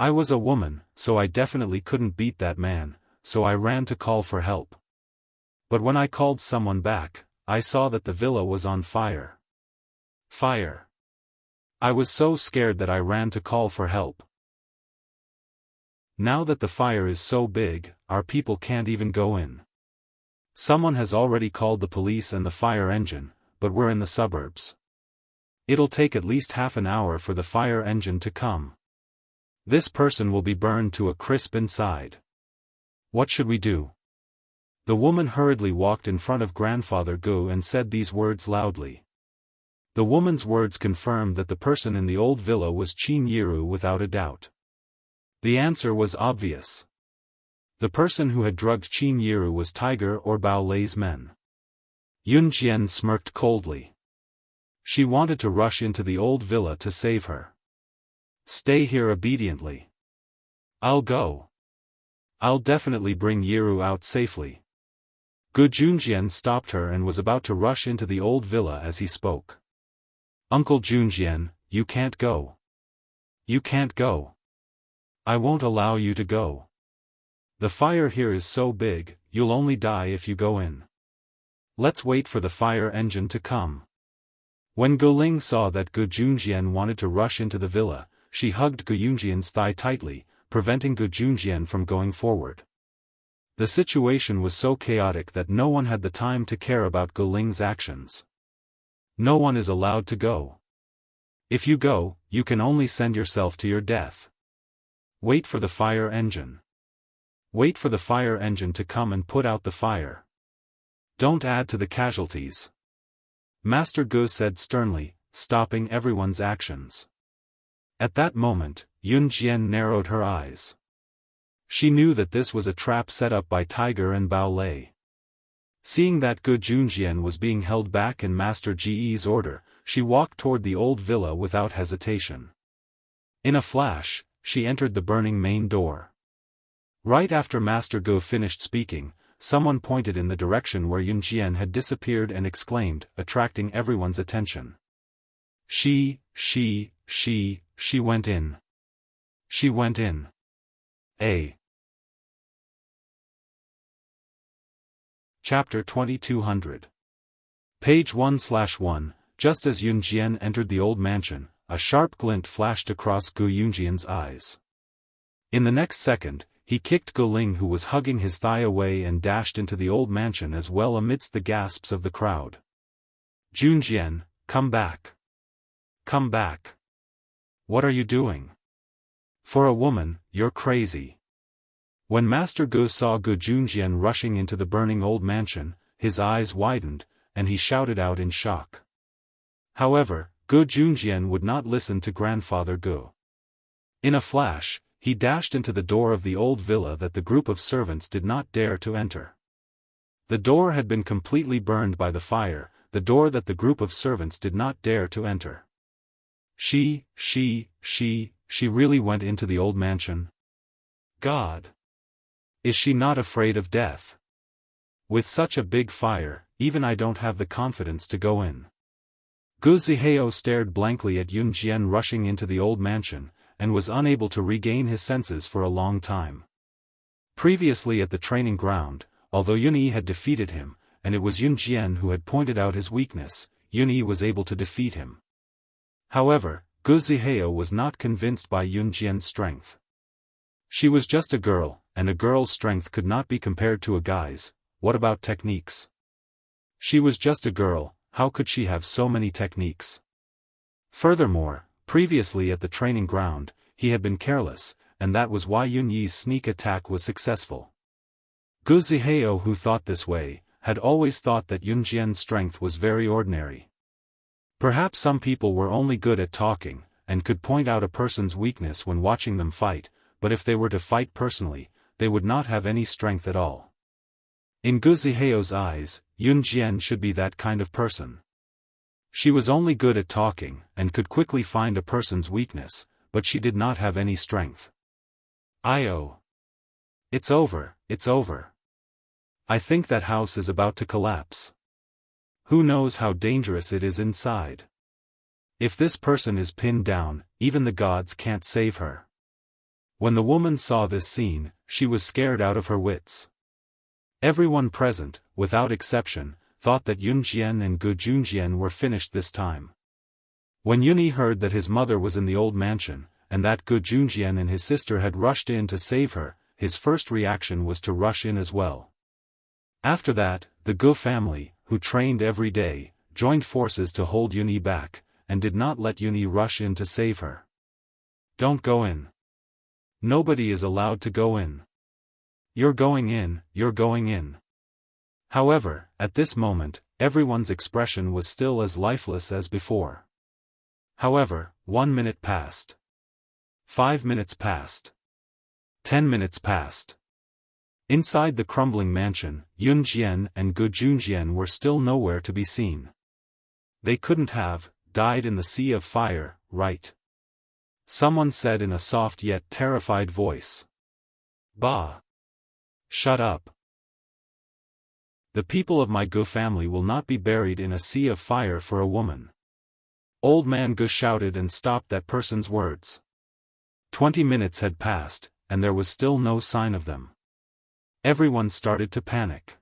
I was a woman, so I definitely couldn't beat that man, so I ran to call for help. But when I called someone back, I saw that the villa was on fire. Fire! I was so scared that I ran to call for help. Now that the fire is so big, our people can't even go in. Someone has already called the police and the fire engine, but we're in the suburbs. It'll take at least half an hour for the fire engine to come. This person will be burned to a crisp inside. What should we do? The woman hurriedly walked in front of Grandfather Gu and said these words loudly. The woman's words confirmed that the person in the old villa was Qin Yiru without a doubt. The answer was obvious. The person who had drugged Qin Yiru was Tiger or Bao Lei's men. Yun Jian smirked coldly. She wanted to rush into the old villa to save her. Stay here obediently. I'll go. I'll definitely bring Yiru out safely. Gu Junjian stopped her and was about to rush into the old villa as he spoke. Uncle Junjian, you can't go. You can't go. I won't allow you to go. The fire here is so big, you'll only die if you go in. Let's wait for the fire engine to come. When Gu Ling saw that Gu Junjian wanted to rush into the villa, she hugged Gu Yunjian's thigh tightly, preventing Gu Junjian from going forward. The situation was so chaotic that no one had the time to care about Gu Ling's actions. No one is allowed to go. If you go, you can only send yourself to your death. Wait for the fire engine. Wait for the fire engine to come and put out the fire. Don't add to the casualties. Master Gu said sternly, stopping everyone's actions. At that moment, Yun Jian narrowed her eyes. She knew that this was a trap set up by Tiger and Bao Lei. Seeing that Gu Junjian was being held back in Master Ji's order, she walked toward the old villa without hesitation. In a flash, she entered the burning main door. Right after Master Gu finished speaking, someone pointed in the direction where Yun Jian had disappeared and exclaimed, attracting everyone's attention. She went in. She went in. Chapter 2200. Page 1/1. Just as Yun Jian entered the old mansion, a sharp glint flashed across Gu Yunjian's eyes. In the next second, he kicked Gu Ling who was hugging his thigh away and dashed into the old mansion as well amidst the gasps of the crowd. Junjian, come back. Come back. What are you doing? For a woman, you're crazy. When Master Gu saw Gu Junjian rushing into the burning old mansion, his eyes widened, and he shouted out in shock. However, Gu Junjian would not listen to Grandfather Gu. In a flash, he dashed into the door of the old villa that the group of servants did not dare to enter. The door had been completely burned by the fire, the door that the group of servants did not dare to enter. She really went into the old mansion? God! Is she not afraid of death? With such a big fire, even I don't have the confidence to go in. Gu Zihao stared blankly at Yun Jian rushing into the old mansion, and was unable to regain his senses for a long time. Previously at the training ground, although Yun Yi had defeated him, and it was Yun Jian who had pointed out his weakness, Yun Yi was able to defeat him. However, Gu Zihao was not convinced by Yun Jian's strength. She was just a girl, and a girl's strength could not be compared to a guy's. What about techniques? She was just a girl, how could she have so many techniques? Furthermore, previously at the training ground, he had been careless, and that was why Yun Yi's sneak attack was successful. Gu Zihao, who thought this way, had always thought that Yun Jian's strength was very ordinary. Perhaps some people were only good at talking, and could point out a person's weakness when watching them fight, but if they were to fight personally, they would not have any strength at all. In Gu Zihao's eyes, Yun Jian should be that kind of person. She was only good at talking, and could quickly find a person's weakness, but she did not have any strength. "Io. It's over, it's over. I think that house is about to collapse. Who knows how dangerous it is inside? If this person is pinned down, even the gods can't save her." When the woman saw this scene, she was scared out of her wits. Everyone present, without exception, thought that Yun Jian and Gu Junjian were finished this time. When Yun Yi heard that his mother was in the old mansion, and that Gu Junjian and his sister had rushed in to save her, his first reaction was to rush in as well. After that, the Gu family, who trained every day, joined forces to hold Yun Yi back, and did not let Yun Yi rush in to save her. "Don't go in. Nobody is allowed to go in. You're going in, you're going in." However, at this moment, everyone's expression was still as lifeless as before. However, 1 minute passed. 5 minutes passed. 10 minutes passed. Inside the crumbling mansion, Yun Jian and Gu Junjian were still nowhere to be seen. They couldn't have died in the sea of fire, right? Someone said in a soft yet terrified voice. "Bah! Shut up. The people of my Gu family will not be buried in a sea of fire for a woman." Old man Gu shouted and stopped that person's words. 20 minutes had passed, and there was still no sign of them. Everyone started to panic.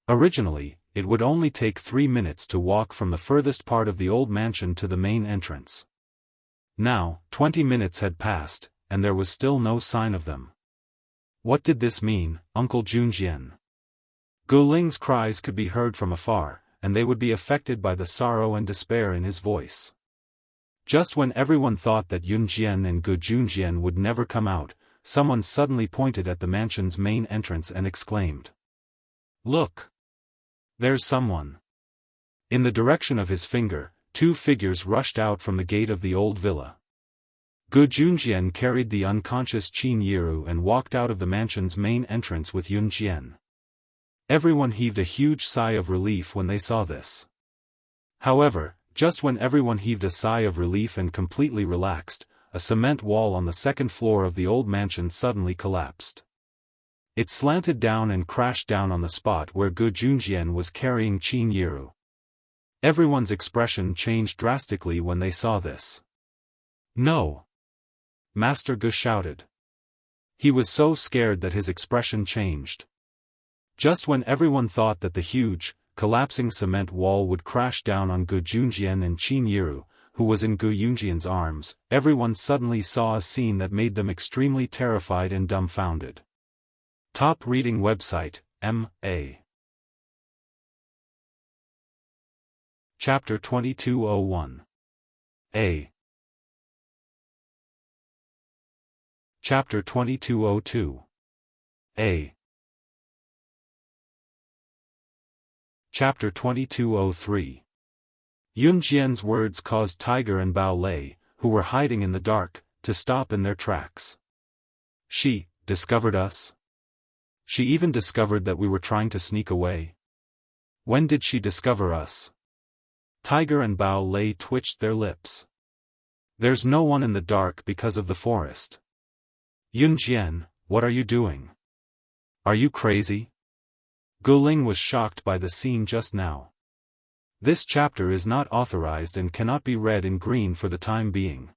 Originally, it would only take 3 minutes to walk from the furthest part of the old mansion to the main entrance. Now, 20 minutes had passed, and there was still no sign of them. What did this mean, Uncle Junjian? Gu Ling's cries could be heard from afar, and they would be affected by the sorrow and despair in his voice. Just when everyone thought that Yun Jian and Gu Junjian would never come out, someone suddenly pointed at the mansion's main entrance and exclaimed. "Look! There's someone." In the direction of his finger, 2 figures rushed out from the gate of the old villa. Gu Junjian carried the unconscious Qin Yiru and walked out of the mansion's main entrance with Yun Jian. Everyone heaved a huge sigh of relief when they saw this. However, just when everyone heaved a sigh of relief and completely relaxed, a cement wall on the second floor of the old mansion suddenly collapsed. It slanted down and crashed down on the spot where Gu Junjian was carrying Qin Yiru. Everyone's expression changed drastically when they saw this. "No!" Master Gu shouted. He was so scared that his expression changed. Just when everyone thought that the huge, collapsing cement wall would crash down on Gu Junjian and Qin Yiru, who was in Gu Junjian's arms, everyone suddenly saw a scene that made them extremely terrified and dumbfounded. Top reading website, M.A. Chapter 2201. A. Chapter 2202. A. Chapter 2203. Yun Jian's words caused Tiger and Bao Lei, who were hiding in the dark, to stop in their tracks. She discovered us? She even discovered that we were trying to sneak away? When did she discover us? Tiger and Bao Lei twitched their lips. There's no one in the dark because of the forest. Yun Jian, what are you doing? Are you crazy? Guling was shocked by the scene just now. This chapter is not authorized and cannot be read in green for the time being.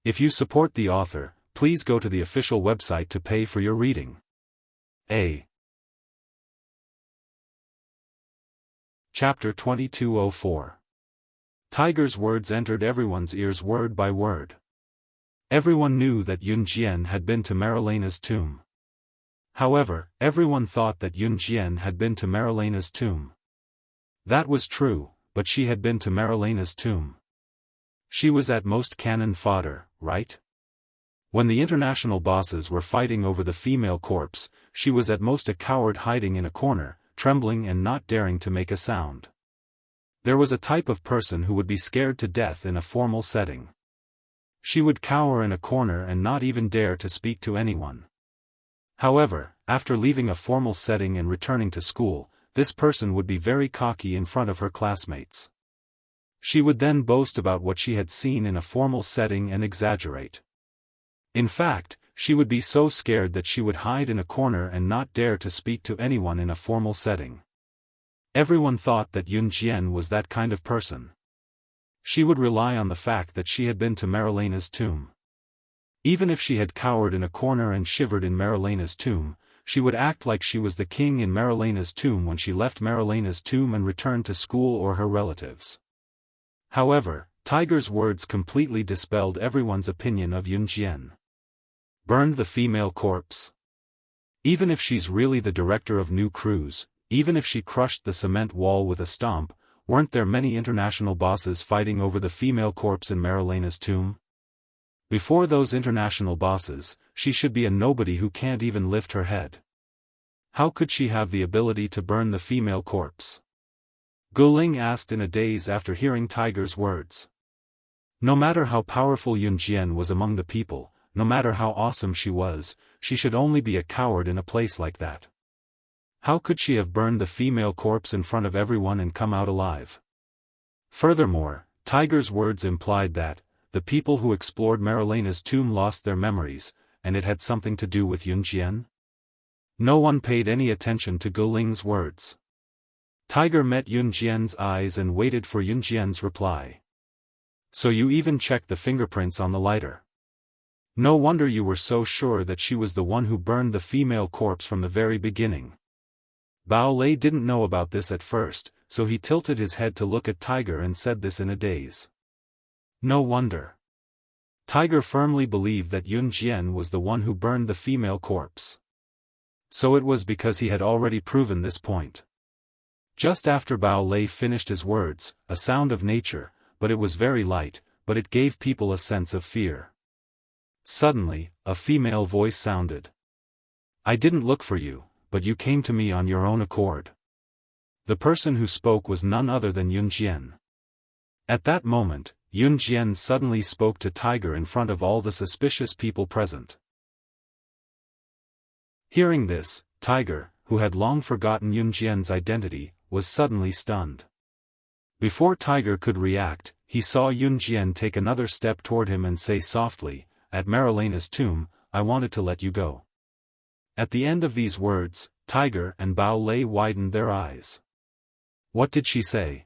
If you support the author, please go to the official website to pay for your reading. A. Chapter 2204. Tiger's words entered everyone's ears word by word. Everyone knew that Yun Jian had been to Marilena's tomb. However, everyone thought that Yun Jian had been to Marilena's tomb. That was true, but she had been to Marilena's tomb. She was at most cannon fodder, right? When the international bosses were fighting over the female corpse, she was at most a coward hiding in a corner, trembling and not daring to make a sound. There was a type of person who would be scared to death in a formal setting. She would cower in a corner and not even dare to speak to anyone. However, after leaving a formal setting and returning to school, this person would be very cocky in front of her classmates. She would then boast about what she had seen in a formal setting and exaggerate. In fact, she would be so scared that she would hide in a corner and not dare to speak to anyone in a formal setting. Everyone thought that Yun Jian was that kind of person. She would rely on the fact that she had been to Marilena's tomb. Even if she had cowered in a corner and shivered in Marilena's tomb, she would act like she was the king in Marilena's tomb when she left Marilena's tomb and returned to school or her relatives. However, Tiger's words completely dispelled everyone's opinion of Yun Jian. Burned the female corpse? Even if she's really the director of new crews, even if she crushed the cement wall with a stomp, weren't there many international bosses fighting over the female corpse in Marilena's tomb? Before those international bosses, she should be a nobody who can't even lift her head. How could she have the ability to burn the female corpse? Guling asked in a daze after hearing Tiger's words. No matter how powerful Yun Jian was among the people, no matter how awesome she was, she should only be a coward in a place like that. How could she have burned the female corpse in front of everyone and come out alive? Furthermore, Tiger's words implied that the people who explored Marilena's tomb lost their memories, and it had something to do with Yun Jian? No one paid any attention to Guling's words. Tiger met Yun Jian's eyes and waited for Yun Jian's reply. So you even checked the fingerprints on the lighter. No wonder you were so sure that she was the one who burned the female corpse from the very beginning. Bao Lei didn't know about this at first, so he tilted his head to look at Tiger and said this in a daze. No wonder. Tiger firmly believed that Yun Jian was the one who burned the female corpse. So it was because he had already proven this point. Just after Bao Lei finished his words, a sound of nature, but it was very light, but it gave people a sense of fear. Suddenly, a female voice sounded. I didn't look for you, but you came to me on your own accord. The person who spoke was none other than Yun Jian. At that moment, Yun Jian suddenly spoke to Tiger in front of all the suspicious people present. Hearing this, Tiger, who had long forgotten Yun Jian's identity, was suddenly stunned. Before Tiger could react, he saw Yun Jian take another step toward him and say softly, At Marilena's tomb, I wanted to let you go. At the end of these words, Tiger and Bao Lei widened their eyes. What did she say?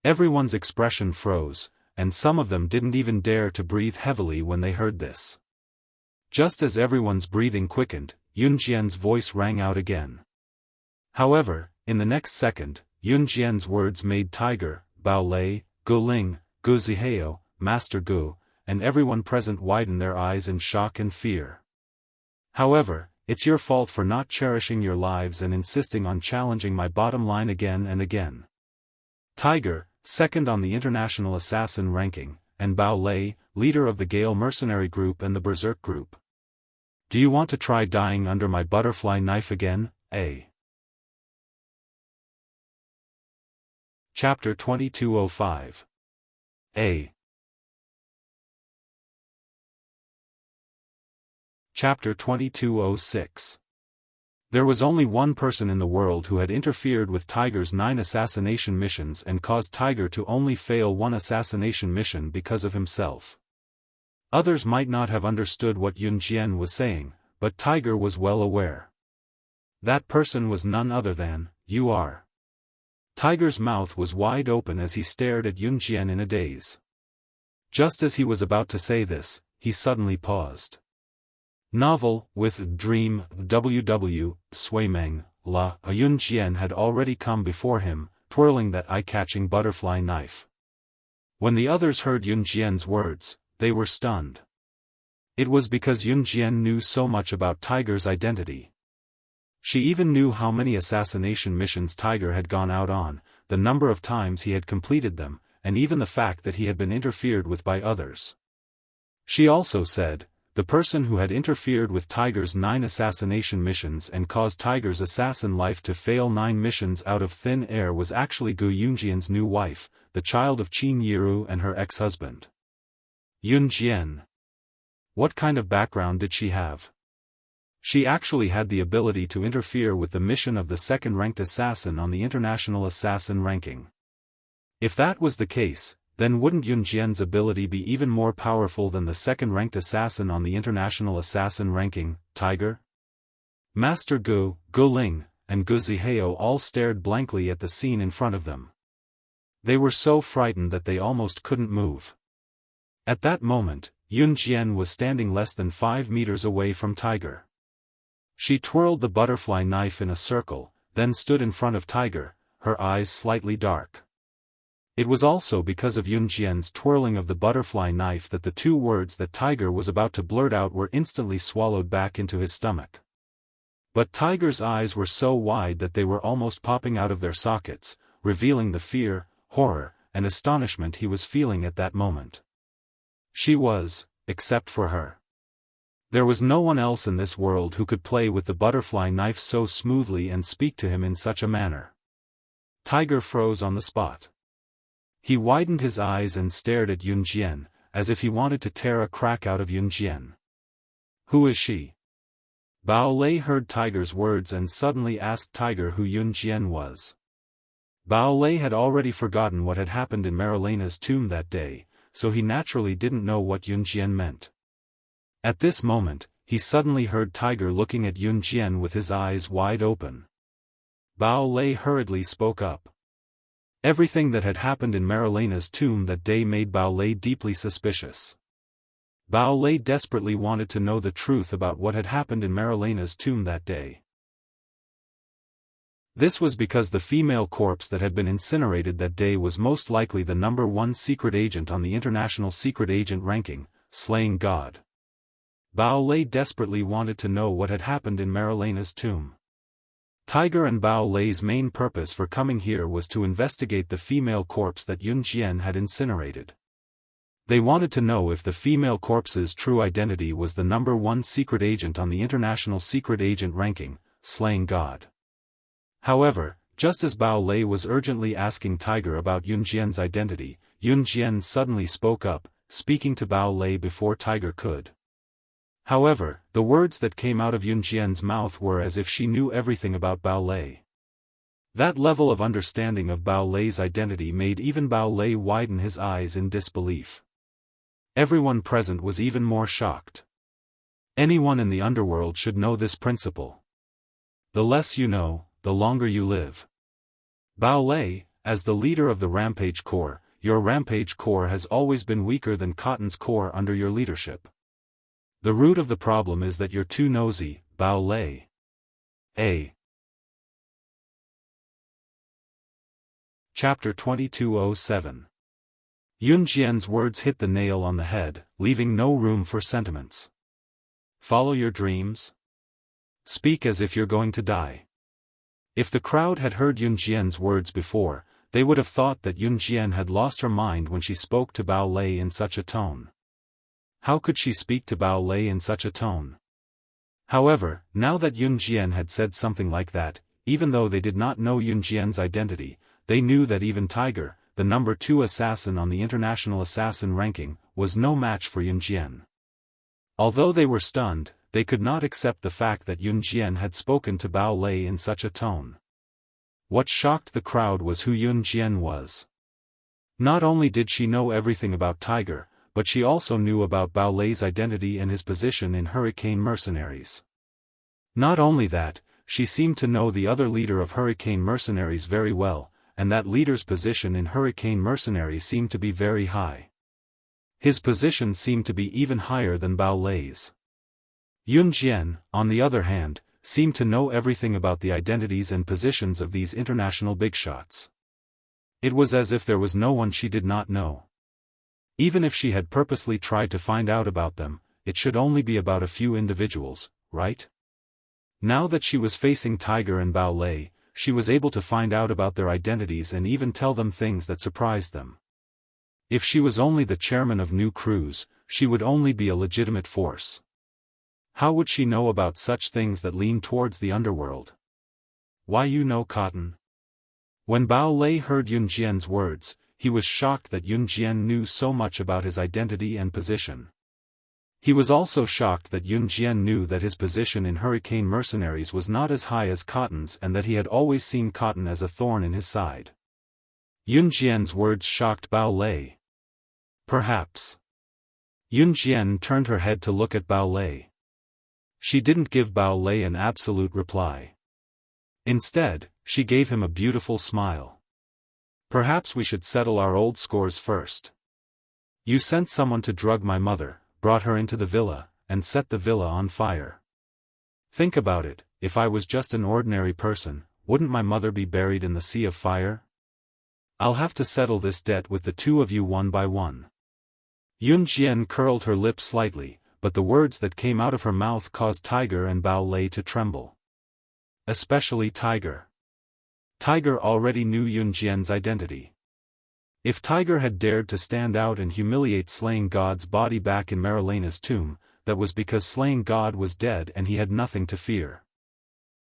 Everyone's expression froze, and some of them didn't even dare to breathe heavily when they heard this. Just as everyone's breathing quickened, Yun Jian's voice rang out again. However, in the next second, Yun Jian's words made Tiger, Bao Lei, Guling, Gu Zihao, Master Gu, and everyone present widen their eyes in shock and fear. However, it's your fault for not cherishing your lives and insisting on challenging my bottom line again and again. Tiger, second on the international assassin ranking, and Bao Lei, leader of the Gale mercenary group and the Berserk group. Do you want to try dying under my butterfly knife again, eh? Chapter 2205. A. Chapter 2206. There was only one person in the world who had interfered with Tiger's 9 assassination missions and caused Tiger to only fail 1 assassination mission because of himself. Others might not have understood what Yun Jian was saying, but Tiger was well aware. That person was none other than you are. Tiger's mouth was wide open as he stared at Yun Jian in a daze. Just as he was about to say this, he suddenly paused. Novel, with Dream, W.W., Sui-Meng, La, Yun Jian had already come before him, twirling that eye-catching butterfly knife. When the others heard Yun Jian's words, they were stunned. It was because Yun Jian knew so much about Tiger's identity. She even knew how many assassination missions Tiger had gone out on, the number of times he had completed them, and even the fact that he had been interfered with by others. She also said, the person who had interfered with Tiger's 9 assassination missions and caused Tiger's assassin life to fail 9 missions out of thin air was actually Gu Yunjian's new wife, the child of Qin Yiru and her ex-husband. Yun Jian. What kind of background did she have? She actually had the ability to interfere with the mission of the second-ranked assassin on the international assassin ranking. If that was the case, then wouldn't Yun Jian's ability be even more powerful than the second-ranked assassin on the international assassin ranking, Tiger? Master Gu, Gu Ling, and Gu Zihao all stared blankly at the scene in front of them. They were so frightened that they almost couldn't move. At that moment, Yun Jian was standing less than 5 meters away from Tiger. She twirled the butterfly knife in a circle, then stood in front of Tiger, her eyes slightly dark. It was also because of Yun Jian's twirling of the butterfly knife that the 2 words that Tiger was about to blurt out were instantly swallowed back into his stomach. But Tiger's eyes were so wide that they were almost popping out of their sockets, revealing the fear, horror, and astonishment he was feeling at that moment. She was, except for her. There was no one else in this world who could play with the butterfly knife so smoothly and speak to him in such a manner. Tiger froze on the spot. He widened his eyes and stared at Yun Jian, as if he wanted to tear a crack out of Yun Jian. Who is she? Bao Lei heard Tiger's words and suddenly asked Tiger who Yun Jian was. Bao Lei had already forgotten what had happened in Marilena's tomb that day, so he naturally didn't know what Yun Jian meant. At this moment, he suddenly heard Tiger looking at Yun Jian with his eyes wide open. Bao Lei hurriedly spoke up. Everything that had happened in Marilena's tomb that day made Bao Lei deeply suspicious. Bao Lei desperately wanted to know the truth about what had happened in Marilena's tomb that day. This was because the female corpse that had been incinerated that day was most likely the number 1 secret agent on the international secret agent ranking, slaying God. Bao Lei desperately wanted to know what had happened in Marilena's tomb. Tiger and Bao Lei's main purpose for coming here was to investigate the female corpse that Yun Jian had incinerated. They wanted to know if the female corpse's true identity was the number 1 secret agent on the international secret agent ranking, slaying God. However, just as Bao Lei was urgently asking Tiger about Yun Jian's identity, Yun Jian suddenly spoke up, speaking to Bao Lei before Tiger could. However, the words that came out of Yun Jian's mouth were as if she knew everything about Bao Lei. That level of understanding of Bao Lei's identity made even Bao Lei widen his eyes in disbelief. Everyone present was even more shocked. Anyone in the underworld should know this principle. The less you know, the longer you live. Bao Lei, as the leader of the Rampage Corps, your Rampage Corps has always been weaker than Cotton's Corps under your leadership. The root of the problem is that you're too nosy, Bao Lei. A. Chapter 2207. Yun Jian's words hit the nail on the head, leaving no room for sentiments. Follow your dreams? Speak as if you're going to die. If the crowd had heard Yun Jian's words before, they would have thought that Yun Jian had lost her mind when she spoke to Bao Lei in such a tone. How could she speak to Bao Lei in such a tone? However, now that Yun Jian had said something like that, even though they did not know Yun Jian's identity, they knew that even Tiger, the number 2 assassin on the international assassin ranking, was no match for Yun Jian. Although they were stunned, they could not accept the fact that Yun Jian had spoken to Bao Lei in such a tone. What shocked the crowd was who Yun Jian was. Not only did she know everything about Tiger, but she also knew about Bao Lei's identity and his position in Hurricane Mercenaries. Not only that, she seemed to know the other leader of Hurricane Mercenaries very well, and that leader's position in Hurricane Mercenaries seemed to be very high. His position seemed to be even higher than Bao Lei's. Yun Jian, on the other hand, seemed to know everything about the identities and positions of these international big shots. It was as if there was no one she did not know. Even if she had purposely tried to find out about them, it should only be about a few individuals, right? Now that she was facing Tiger and Bao Lei, she was able to find out about their identities and even tell them things that surprised them. If she was only the chairman of new crews, she would only be a legitimate force. How would she know about such things that lean towards the underworld? Why you know Cotton? When Bao Lei heard Yun Jian's words, he was shocked that Yun Jian knew so much about his identity and position. He was also shocked that Yun Jian knew that his position in Hurricane Mercenaries was not as high as Cotton's and that he had always seen Cotton as a thorn in his side. Yun Jian's words shocked Bao Lei. Perhaps. Yun Jian turned her head to look at Bao Lei. She didn't give Bao Lei an absolute reply. Instead, she gave him a beautiful smile. Perhaps we should settle our old scores first. You sent someone to drug my mother, brought her into the villa, and set the villa on fire. Think about it, if I was just an ordinary person, wouldn't my mother be buried in the sea of fire? I'll have to settle this debt with the two of you one by one. Yun Jian curled her lips slightly, but the words that came out of her mouth caused Tiger and Bao Lei to tremble. Especially Tiger. Tiger already knew Yun Jian's identity. If Tiger had dared to stand out and humiliate Slaying God's body back in Marilena's tomb, that was because Slaying God was dead and he had nothing to fear.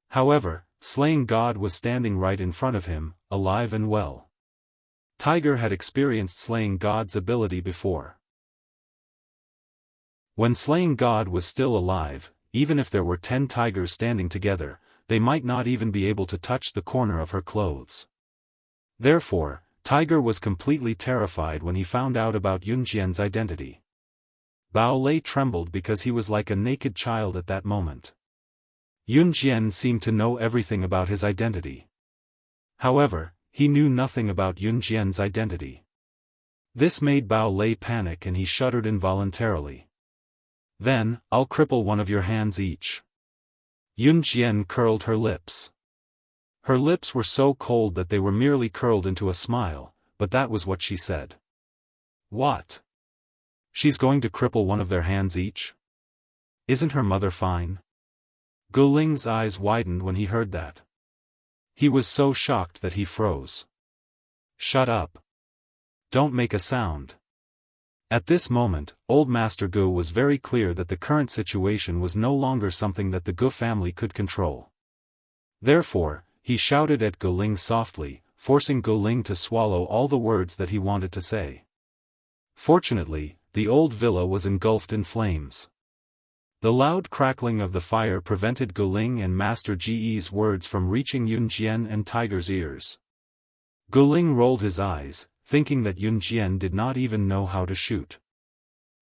However, Slaying God was standing right in front of him, alive and well. Tiger had experienced Slaying God's ability before. When Slaying God was still alive, even if there were 10 tigers standing together, they might not even be able to touch the corner of her clothes. Therefore, Tiger was completely terrified when he found out about Yun Jian's identity. Bao Lei trembled because he was like a naked child at that moment. Yun Jian seemed to know everything about his identity. However, he knew nothing about Yun Jian's identity. This made Bao Lei panic and he shuddered involuntarily. Then, I'll cripple one of your hands each. Yun Jian curled her lips. Her lips were so cold that they were merely curled into a smile, but that was what she said. What? She's going to cripple one of their hands each? Isn't her mother fine? Guling's eyes widened when he heard that. He was so shocked that he froze. Shut up. Don't make a sound. At this moment, Old Master Gu was very clear that the current situation was no longer something that the Gu family could control. Therefore, he shouted at Guling softly, forcing Guling to swallow all the words that he wanted to say. Fortunately, the old villa was engulfed in flames. The loud crackling of the fire prevented Guling and Master Ge's words from reaching Yun Jian and Tiger's ears. Guling rolled his eyes, thinking that Yun Jian did not even know how to shoot.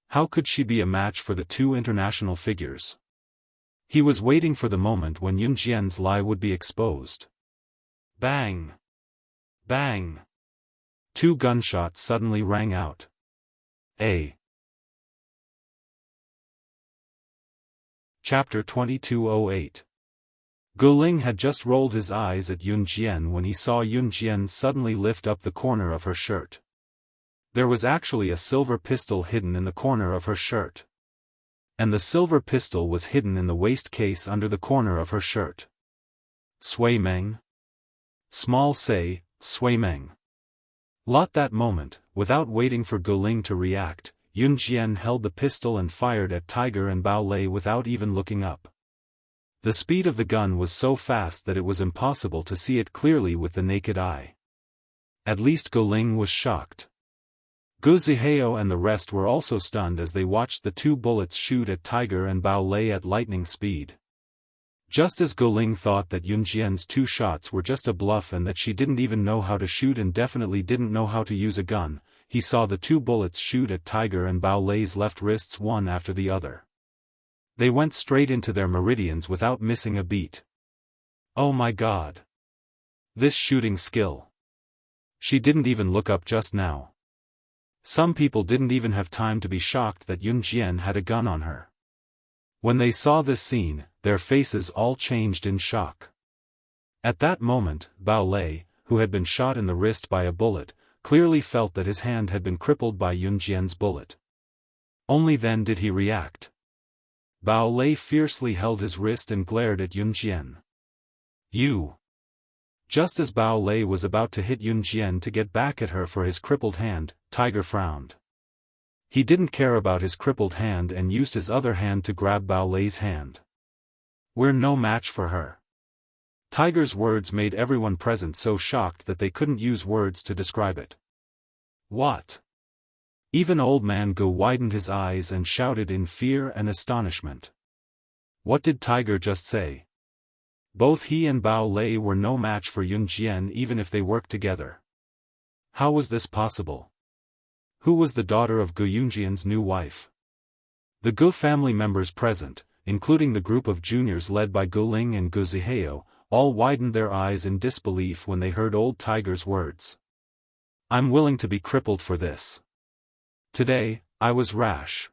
How could she be a match for the two international figures? He was waiting for the moment when Yun Jian's lie would be exposed. Bang! Bang! 2 gunshots suddenly rang out. Chapter 2208. Guling had just rolled his eyes at Yun Jian when he saw Yun Jian suddenly lift up the corner of her shirt. There was actually a silver pistol hidden in the corner of her shirt. And the silver pistol was hidden in the waist case under the corner of her shirt. Sui Meng? Small say, Sui Meng. Lot that moment, without waiting for Guling to react, Yun Jian held the pistol and fired at Tiger and Bao Lei without even looking up. The speed of the gun was so fast that it was impossible to see it clearly with the naked eye. At least Guling was shocked. Gu Zihao and the rest were also stunned as they watched the 2 bullets shoot at Tiger and Bao Lei at lightning speed. Just as Guling thought that Yunjian's 2 shots were just a bluff and that she didn't even know how to shoot and definitely didn't know how to use a gun, he saw the 2 bullets shoot at Tiger and Bao Lei's left wrists one after the other. They went straight into their meridians without missing a beat. Oh my God! This shooting skill! She didn't even look up just now. Some people didn't even have time to be shocked that Yunjian had a gun on her. When they saw this scene, their faces all changed in shock. At that moment, Bao Lei, who had been shot in the wrist by a bullet, clearly felt that his hand had been crippled by Yunjian's bullet. Only then did he react. Bao Lei fiercely held his wrist and glared at Yunjian. You! Just as Bao Lei was about to hit Yunjian to get back at her for his crippled hand, Tiger frowned. He didn't care about his crippled hand and used his other hand to grab Bao Lei's hand. We're no match for her. Tiger's words made everyone present so shocked that they couldn't use words to describe it. What? Even old man Gu widened his eyes and shouted in fear and astonishment. What did Tiger just say? Both he and Bao Lei were no match for Yunjian even if they worked together. How was this possible? Who was the daughter of Gu Yunjian's new wife? The Gu family members present, including the group of juniors led by Guling and Gu Zihao, all widened their eyes in disbelief when they heard old Tiger's words. I'm willing to be crippled for this. Today, I was rash.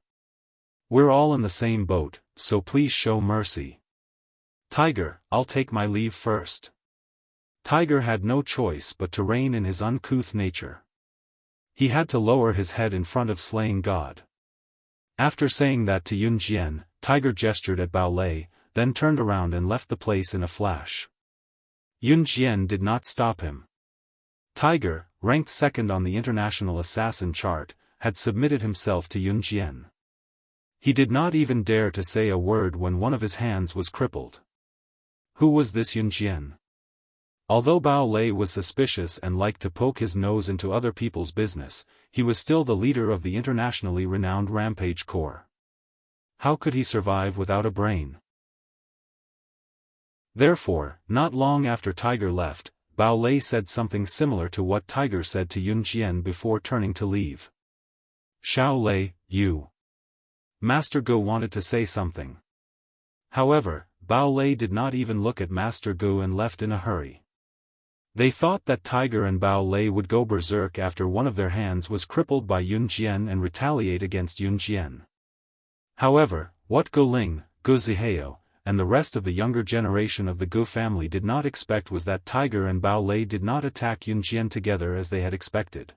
We're all in the same boat, so please show mercy. Tiger, I'll take my leave first. Tiger had no choice but to rein in his uncouth nature. He had to lower his head in front of slaying God. After saying that to Yunjian, Tiger gestured at Bao Lei, then turned around and left the place in a flash. Yunjian did not stop him. Tiger, ranked second on the international assassin chart, had submitted himself to Yunjian. He did not even dare to say a word when one of his hands was crippled. Who was this Yunjian? Although Bao Lei was suspicious and liked to poke his nose into other people's business, he was still the leader of the internationally renowned Rampage Corps. How could he survive without a brain? Therefore, not long after Tiger left, Bao Lei said something similar to what Tiger said to Yunjian before turning to leave. Xiao Lei, you. Master Gu wanted to say something. However, Bao Lei did not even look at Master Gu and left in a hurry. They thought that Tiger and Bao Lei would go berserk after one of their hands was crippled by Yunjian and retaliate against Yunjian. However, what Guling, Gu Zihao, and the rest of the younger generation of the Gu family did not expect was that Tiger and Bao Lei did not attack Yunjian together as they had expected.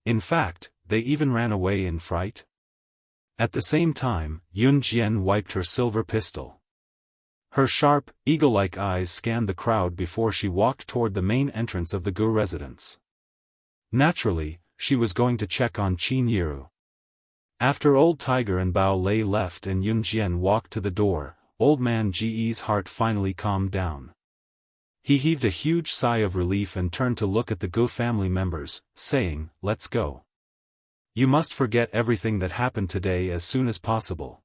In fact, they even ran away in fright. At the same time, Yunjian wiped her silver pistol. Her sharp, eagle-like eyes scanned the crowd before she walked toward the main entrance of the Gu residence. Naturally, she was going to check on Qin Yiru. After old Tiger and Bao Lei left and Yunjian walked to the door, old man Ji's heart finally calmed down. He heaved a huge sigh of relief and turned to look at the Gu family members, saying, "Let's go. You must forget everything that happened today as soon as possible.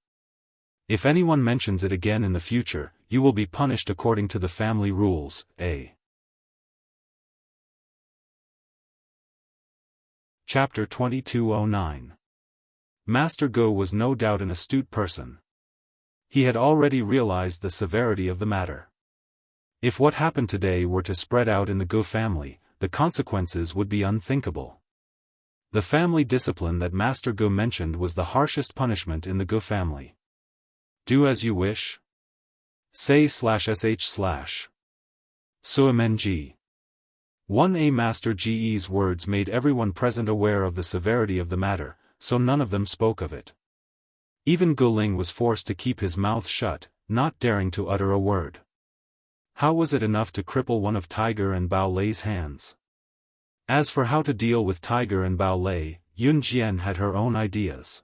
If anyone mentions it again in the future, you will be punished according to the family rules, eh?" Chapter 2209. Master Gu was no doubt an astute person. He had already realized the severity of the matter. If what happened today were to spread out in the Gu family, the consequences would be unthinkable. The family discipline that Master Gu mentioned was the harshest punishment in the Gu family. Do as you wish. Say/sh/. Suamenji. 1A Master Ge's words made everyone present aware of the severity of the matter, so none of them spoke of it. Even Guling was forced to keep his mouth shut, not daring to utter a word. How was it enough to cripple one of Tiger and Bao Lei's hands? As for how to deal with Tiger and Bao Lei, Yunjian had her own ideas.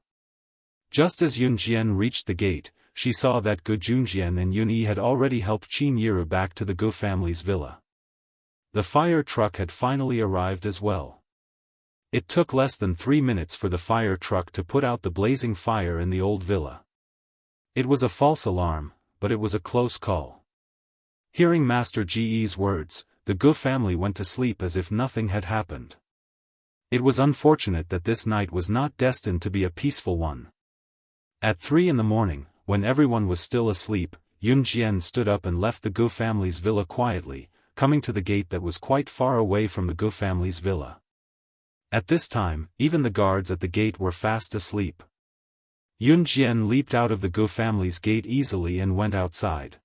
Just as Yunjian reached the gate, she saw that Gu Junjian and Yun Yi had already helped Qin Yiru back to the Gu family's villa. The fire truck had finally arrived as well. It took less than 3 minutes for the fire truck to put out the blazing fire in the old villa. It was a false alarm, but it was a close call. Hearing Master Ge's words, the Gu family went to sleep as if nothing had happened. It was unfortunate that this night was not destined to be a peaceful one. At 3 in the morning, when everyone was still asleep, Yun Jian stood up and left the Gu family's villa quietly, coming to the gate that was quite far away from the Gu family's villa. At this time, even the guards at the gate were fast asleep. Yun Jian leaped out of the Gu family's gate easily and went outside.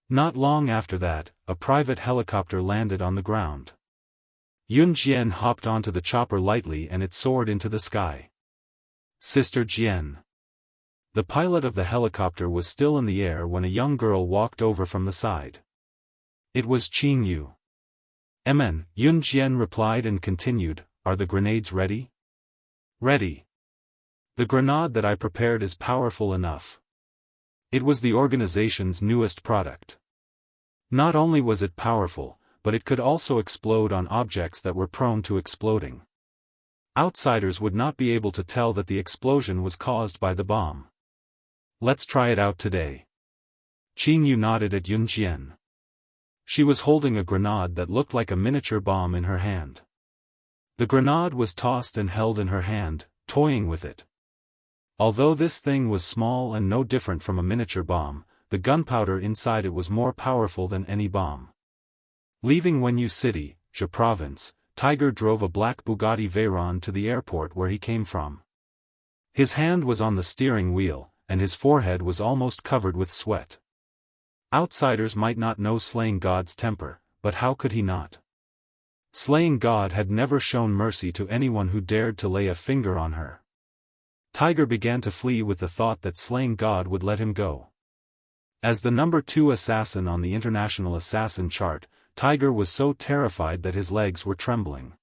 Not long after that, a private helicopter landed on the ground. Yun Jian hopped onto the chopper lightly and it soared into the sky. Sister Jian. The pilot of the helicopter was still in the air when a young girl walked over from the side. It was Qing Yu. Amen, Yun Jian replied and continued, "Are the grenades ready?" "Ready. The grenade that I prepared is powerful enough." It was the organization's newest product. Not only was it powerful, but it could also explode on objects that were prone to exploding. Outsiders would not be able to tell that the explosion was caused by the bomb. "Let's try it out today." Qing Yu nodded at Yun Jian. She was holding a grenade that looked like a miniature bomb in her hand. The grenade was tossed and held in her hand, toying with it. Although this thing was small and no different from a miniature bomb, the gunpowder inside it was more powerful than any bomb. Leaving Wenyu City, Zhe Province, Tiger drove a black Bugatti Veyron to the airport where he came from. His hand was on the steering wheel, and his forehead was almost covered with sweat. Outsiders might not know Slaying God's temper, but how could he not? Slaying God had never shown mercy to anyone who dared to lay a finger on her. Tiger began to flee with the thought that Slaying God would let him go. As the number 2 assassin on the international assassin chart, Tiger was so terrified that his legs were trembling.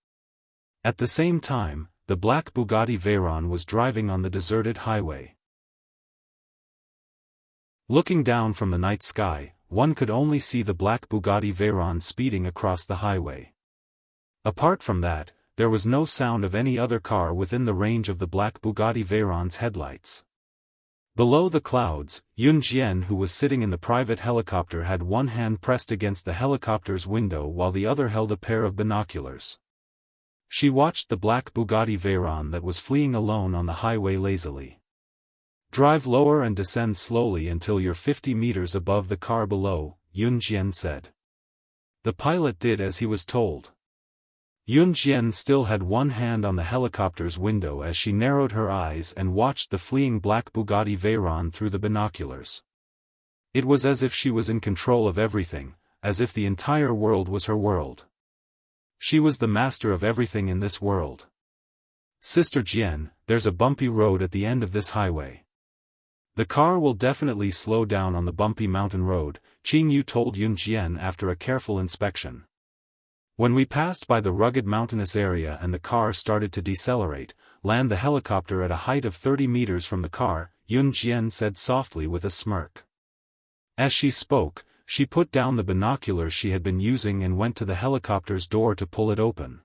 At the same time, the black Bugatti Veyron was driving on the deserted highway. Looking down from the night sky, one could only see the black Bugatti Veyron speeding across the highway. Apart from that, there was no sound of any other car within the range of the black Bugatti Veyron's headlights. Below the clouds, Yun Jian, who was sitting in the private helicopter, had one hand pressed against the helicopter's window while the other held a pair of binoculars. She watched the black Bugatti Veyron that was fleeing alone on the highway lazily. "Drive lower and descend slowly until you're 50 meters above the car below," Yun Jian said. The pilot did as he was told. Yun Jian still had one hand on the helicopter's window as she narrowed her eyes and watched the fleeing black Bugatti Veyron through the binoculars. It was as if she was in control of everything, as if the entire world was her world. She was the master of everything in this world. "Sister Jian, there's a bumpy road at the end of this highway. The car will definitely slow down on the bumpy mountain road," Qing Yu told Yun Jian after a careful inspection. "When we passed by the rugged mountainous area and the car started to decelerate, land the helicopter at a height of 30 meters from the car," Yun Jian said softly with a smirk. As she spoke, she put down the binoculars she had been using and went to the helicopter's door to pull it open.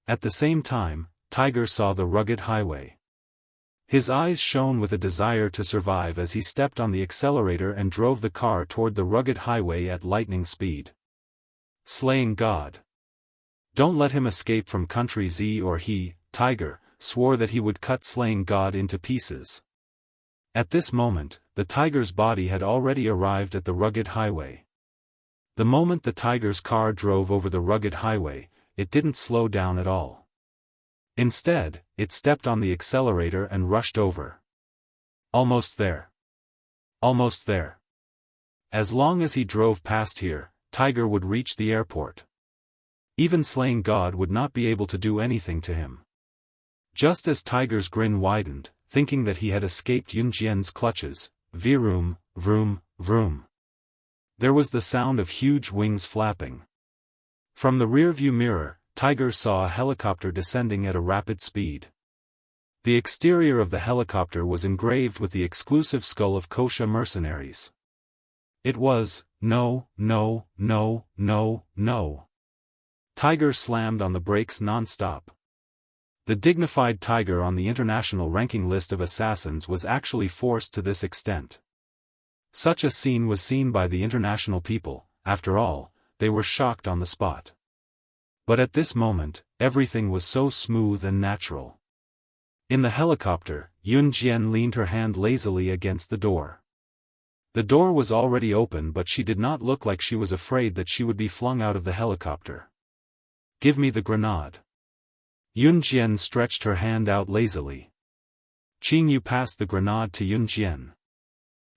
At the same time, Tiger saw the rugged highway. His eyes shone with a desire to survive as he stepped on the accelerator and drove the car toward the rugged highway at lightning speed. Slaying God. Don't let him escape from Country Z, or he, Tiger, swore that he would cut Slaying God into pieces. At this moment, the tiger's body had already arrived at the rugged highway. The moment the tiger's car drove over the rugged highway, it didn't slow down at all. Instead, it stepped on the accelerator and rushed over. Almost there. Almost there. As long as he drove past here, Tiger would reach the airport. Even Slaying God would not be able to do anything to him. Just as Tiger's grin widened, thinking that he had escaped Yun Jian's clutches, vroom, vroom, vroom. There was the sound of huge wings flapping. From the rearview mirror, Tiger saw a helicopter descending at a rapid speed. The exterior of the helicopter was engraved with the exclusive skull of Kosha mercenaries. It was, no, no, no, no, no. Tiger slammed on the brakes non-stop. The dignified Tiger on the international ranking list of assassins was actually forced to this extent. Such a scene was seen by the international people. After all, they were shocked on the spot. But at this moment, everything was so smooth and natural. In the helicopter, Yun Jian leaned her hand lazily against the door. The door was already open, but she did not look like she was afraid that she would be flung out of the helicopter. "Give me the grenade." Yun Jian stretched her hand out lazily. Qing Yu passed the grenade to Yun Jian.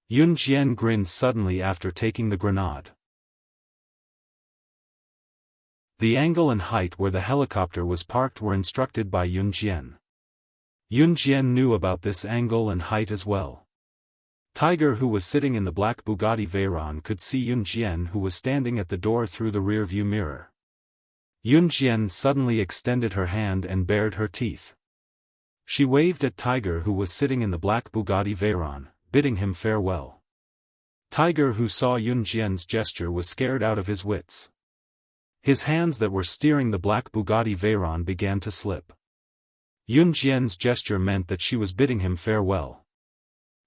Yun Jian grinned suddenly after taking the grenade. The angle and height where the helicopter was parked were instructed by Yun Jian. Yun Jian knew about this angle and height as well. Tiger, who was sitting in the black Bugatti Veyron, could see Yun Jian, who was standing at the door, through the rear-view mirror. Yun Jian suddenly extended her hand and bared her teeth. She waved at Tiger, who was sitting in the black Bugatti Veyron, bidding him farewell. Tiger, who saw Yun Jian's gesture, was scared out of his wits. His hands that were steering the black Bugatti Veyron began to slip. Yun Jian's gesture meant that she was bidding him farewell.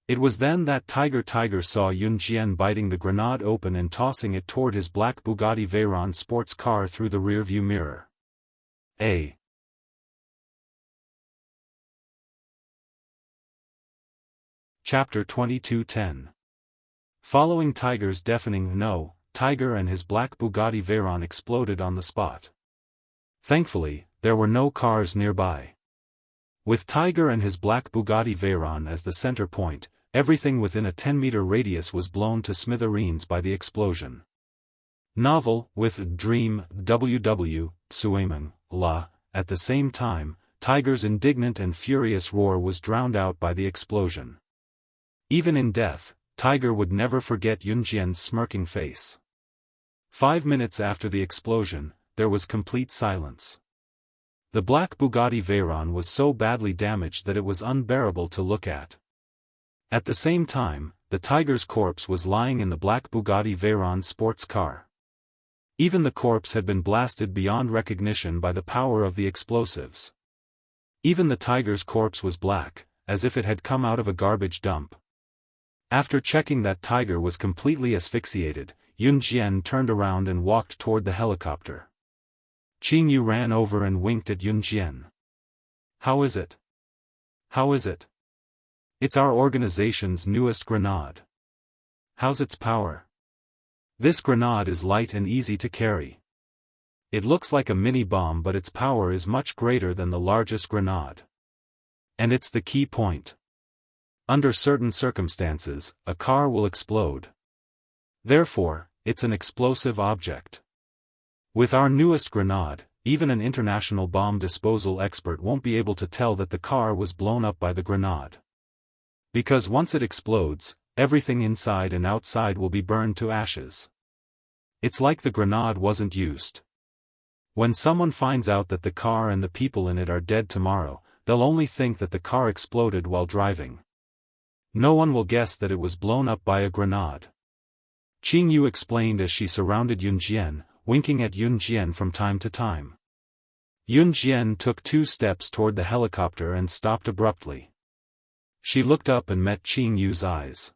It was then that Tiger saw Yun Jian biting the grenade open and tossing it toward his black Bugatti Veyron sports car through the rear-view mirror. Chapter 22:10. Following Tiger's deafening "no," Tiger and his black Bugatti Veyron exploded on the spot. Thankfully, there were no cars nearby. With Tiger and his black Bugatti Veyron as the center point, everything within a 10-meter radius was blown to smithereens by the explosion. Novel, with Dream, WW, Suaming, La. At the same time, Tiger's indignant and furious roar was drowned out by the explosion. Even in death, Tiger would never forget Yun Jian's smirking face. 5 minutes after the explosion, there was complete silence. The black Bugatti Veyron was so badly damaged that it was unbearable to look at. At the same time, the Tiger's corpse was lying in the black Bugatti Veyron sports car. Even the corpse had been blasted beyond recognition by the power of the explosives. Even the Tiger's corpse was black, as if it had come out of a garbage dump. After checking that Tiger was completely asphyxiated, Yun Jian turned around and walked toward the helicopter. Qing Yu ran over and winked at Yun Jian. "How is it? How is it?" "It's our organization's newest grenade." "How's its power?" "This grenade is light and easy to carry. It looks like a mini-bomb, but its power is much greater than the largest grenade. And it's the key point. Under certain circumstances, a car will explode. Therefore, it's an explosive object. With our newest grenade, even an international bomb disposal expert won't be able to tell that the car was blown up by the grenade. Because once it explodes, everything inside and outside will be burned to ashes. It's like the grenade wasn't used. When someone finds out that the car and the people in it are dead tomorrow, they'll only think that the car exploded while driving. No one will guess that it was blown up by a grenade." Qing Yu explained as she surrounded Yun Jian, winking at Yun Jian from time to time. Yun Jian took 2 steps toward the helicopter and stopped abruptly. She looked up and met Qing Yu's eyes.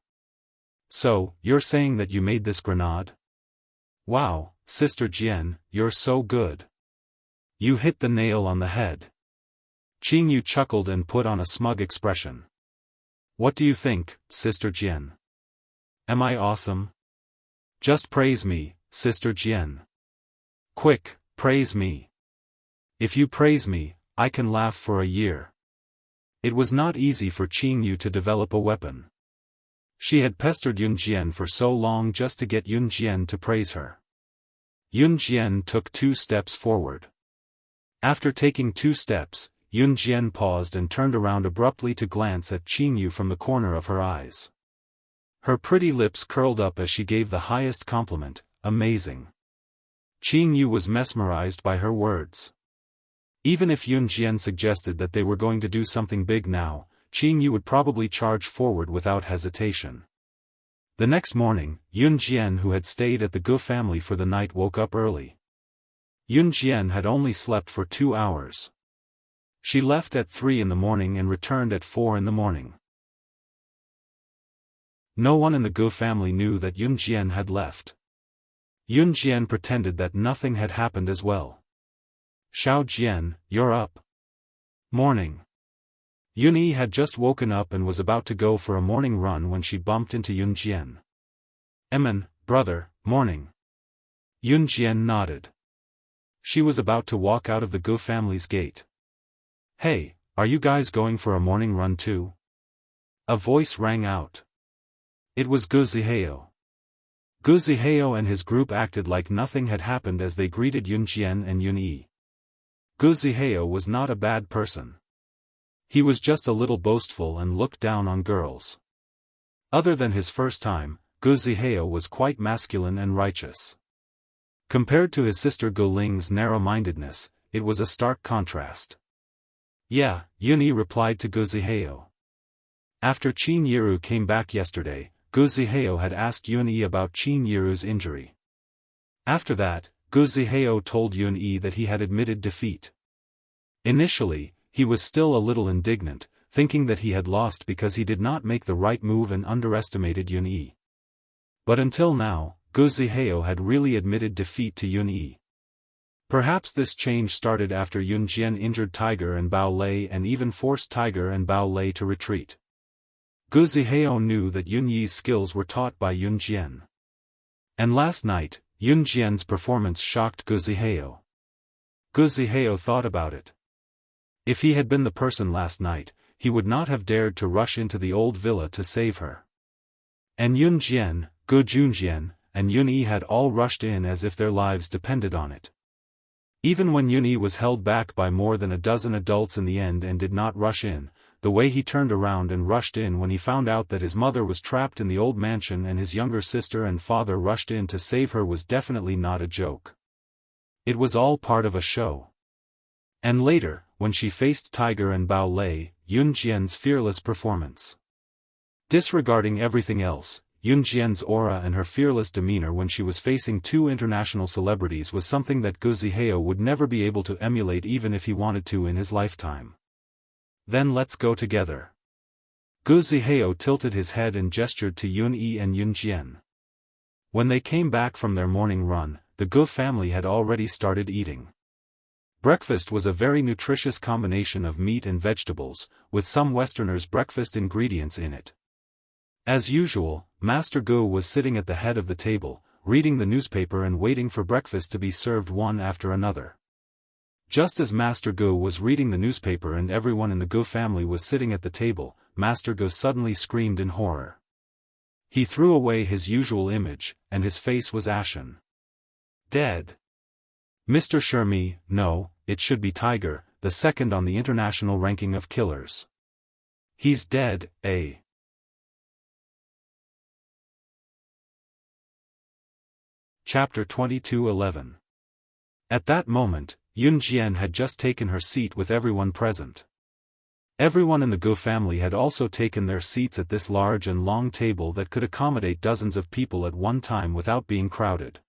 "So, you're saying that you made this grenade? Wow, Sister Jian, you're so good. You hit the nail on the head." Qing Yu chuckled and put on a smug expression. "What do you think, Sister Jian? Am I awesome? Just praise me, Sister Jian. Quick, praise me. If you praise me, I can laugh for a year." It was not easy for Qing Yu to develop a weapon. She had pestered Yun Jian for so long just to get Yun Jian to praise her. Yun Jian took 2 steps forward. After taking 2 steps, Yun Jian paused and turned around abruptly to glance at Qing Yu from the corner of her eyes. Her pretty lips curled up as she gave the highest compliment, "Amazing." Qing Yu was mesmerized by her words. Even if Yun Jian suggested that they were going to do something big now, Qin Yu would probably charge forward without hesitation. The next morning, Yun Jian, who had stayed at the Gu family for the night, woke up early. Yun Jian had only slept for 2 hours. She left at 3 in the morning and returned at 4 in the morning. No one in the Gu family knew that Yun Jian had left. Yun Jian pretended that nothing had happened as well. "Xiao Jian, you're up." Morning. Yun Yi had just woken up and was about to go for a morning run when she bumped into Yun Jian. "Emin, brother, morning." Yun Jian nodded. She was about to walk out of the Gu family's gate. "Hey, are you guys going for a morning run too?" A voice rang out. It was Gu Zihao. Gu Zihao and his group acted like nothing had happened as they greeted Yun Jian and Yun Yi. Gu Zihao was not a bad person. He was just a little boastful and looked down on girls. Other than his first time, Gu Zihao was quite masculine and righteous. Compared to his sister Gu Ling's narrow-mindedness, it was a stark contrast. "Yeah," Yun Yi replied to Gu Zihao. After Qin Yiru came back yesterday, Gu Zihao had asked Yun Yi about Qin Yiru's injury. After that, Gu Zihao told Yun Yi that he had admitted defeat. Initially, he was still a little indignant, thinking that he had lost because he did not make the right move and underestimated Yun Yi. But until now, Gu Zihao had really admitted defeat to Yun Yi. Perhaps this change started after Yun Jian injured Tiger and Bao Lei and even forced Tiger and Bao Lei to retreat. Gu Zihao knew that Yun Yi's skills were taught by Yun Jian. And last night, Yun Jian's performance shocked Gu Zihao. Gu Zihao thought about it. If he had been the person last night, he would not have dared to rush into the old villa to save her. And Yun Jian, Gu Junjian, and Yun Yi had all rushed in as if their lives depended on it. Even when Yun Yi was held back by more than a dozen adults in the end and did not rush in, the way he turned around and rushed in when he found out that his mother was trapped in the old mansion and his younger sister and father rushed in to save her was definitely not a joke. It was all part of a show. And later, when she faced Tiger and Bao Lei, Yun Jian's fearless performance. Disregarding everything else, Yun Jian's aura and her fearless demeanor when she was facing 2 international celebrities was something that Gu Zihao would never be able to emulate even if he wanted to in his lifetime. "Then let's go together." Gu Zihao tilted his head and gestured to Yun Yi and Yun Jian. When they came back from their morning run, the Gu family had already started eating. Breakfast was a very nutritious combination of meat and vegetables, with some Westerners' breakfast ingredients in it. As usual, Master Gu was sitting at the head of the table, reading the newspaper and waiting for breakfast to be served one after another. Just as Master Gu was reading the newspaper and everyone in the Gu family was sitting at the table, Master Gu suddenly screamed in horror. He threw away his usual image, and his face was ashen. "Dead." "Mr. Shermi, no, it should be Tiger, the second on the international ranking of killers. He's dead, eh?" Chapter 22:11. At that moment, Yun Jian had just taken her seat with everyone present. Everyone in the Gu family had also taken their seats at this large and long table that could accommodate dozens of people at one time without being crowded.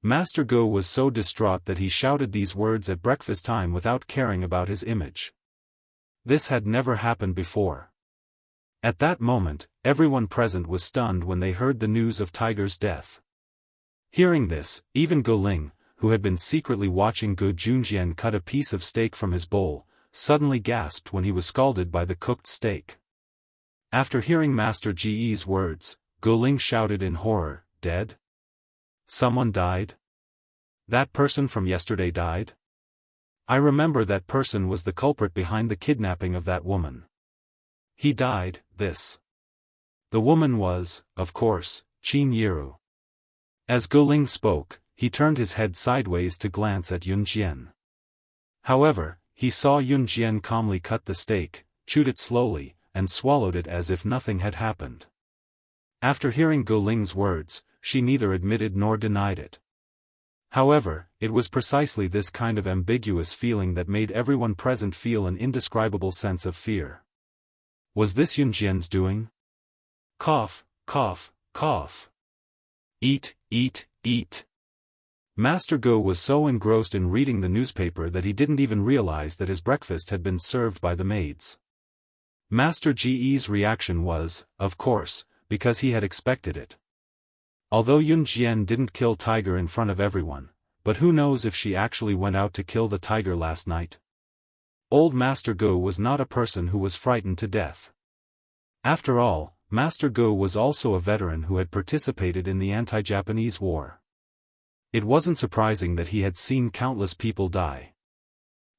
Master Gu was so distraught that he shouted these words at breakfast time without caring about his image. This had never happened before. At that moment, everyone present was stunned when they heard the news of Tiger's death. Hearing this, even Gu Ling, who had been secretly watching Gu Junjian cut a piece of steak from his bowl, suddenly gasped when he was scalded by the cooked steak. After hearing Master Ji's words, Gu Ling shouted in horror, "Dead? Someone died? That person from yesterday died? I remember that person was the culprit behind the kidnapping of that woman. He died, this." The woman was, of course, Qin Yiru. As Gu Ling spoke, he turned his head sideways to glance at Yun Jian. However, he saw Yun Jian calmly cut the steak, chewed it slowly, and swallowed it as if nothing had happened. After hearing Gu Ling's words, she neither admitted nor denied it. However, it was precisely this kind of ambiguous feeling that made everyone present feel an indescribable sense of fear. Was this Yunjian's doing? Cough, cough, cough. Eat, eat, eat. Master Go was so engrossed in reading the newspaper that he didn't even realize that his breakfast had been served by the maids. Master Ge's reaction was, of course, because he had expected it. Although Yunjian didn't kill Tiger in front of everyone, but who knows if she actually went out to kill the tiger last night? Old Master Go was not a person who was frightened to death. After all, Master Go was also a veteran who had participated in the anti-Japanese war. It wasn't surprising that he had seen countless people die.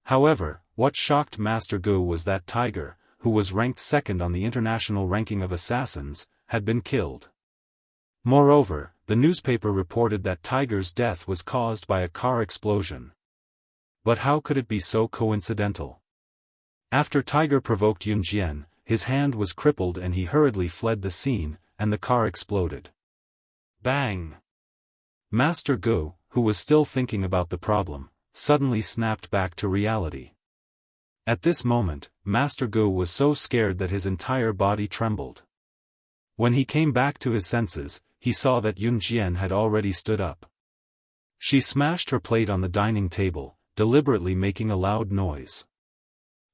However, what shocked Master Go was that Tiger, who was ranked second on the international ranking of assassins, had been killed. Moreover, the newspaper reported that Tiger's death was caused by a car explosion. But how could it be so coincidental? After Tiger provoked Yunjian, his hand was crippled and he hurriedly fled the scene, and the car exploded. Bang! Master Go, who was still thinking about the problem, suddenly snapped back to reality. At this moment, Master Go was so scared that his entire body trembled. When he came back to his senses, he saw that Yunjian had already stood up. She smashed her plate on the dining table, deliberately making a loud noise.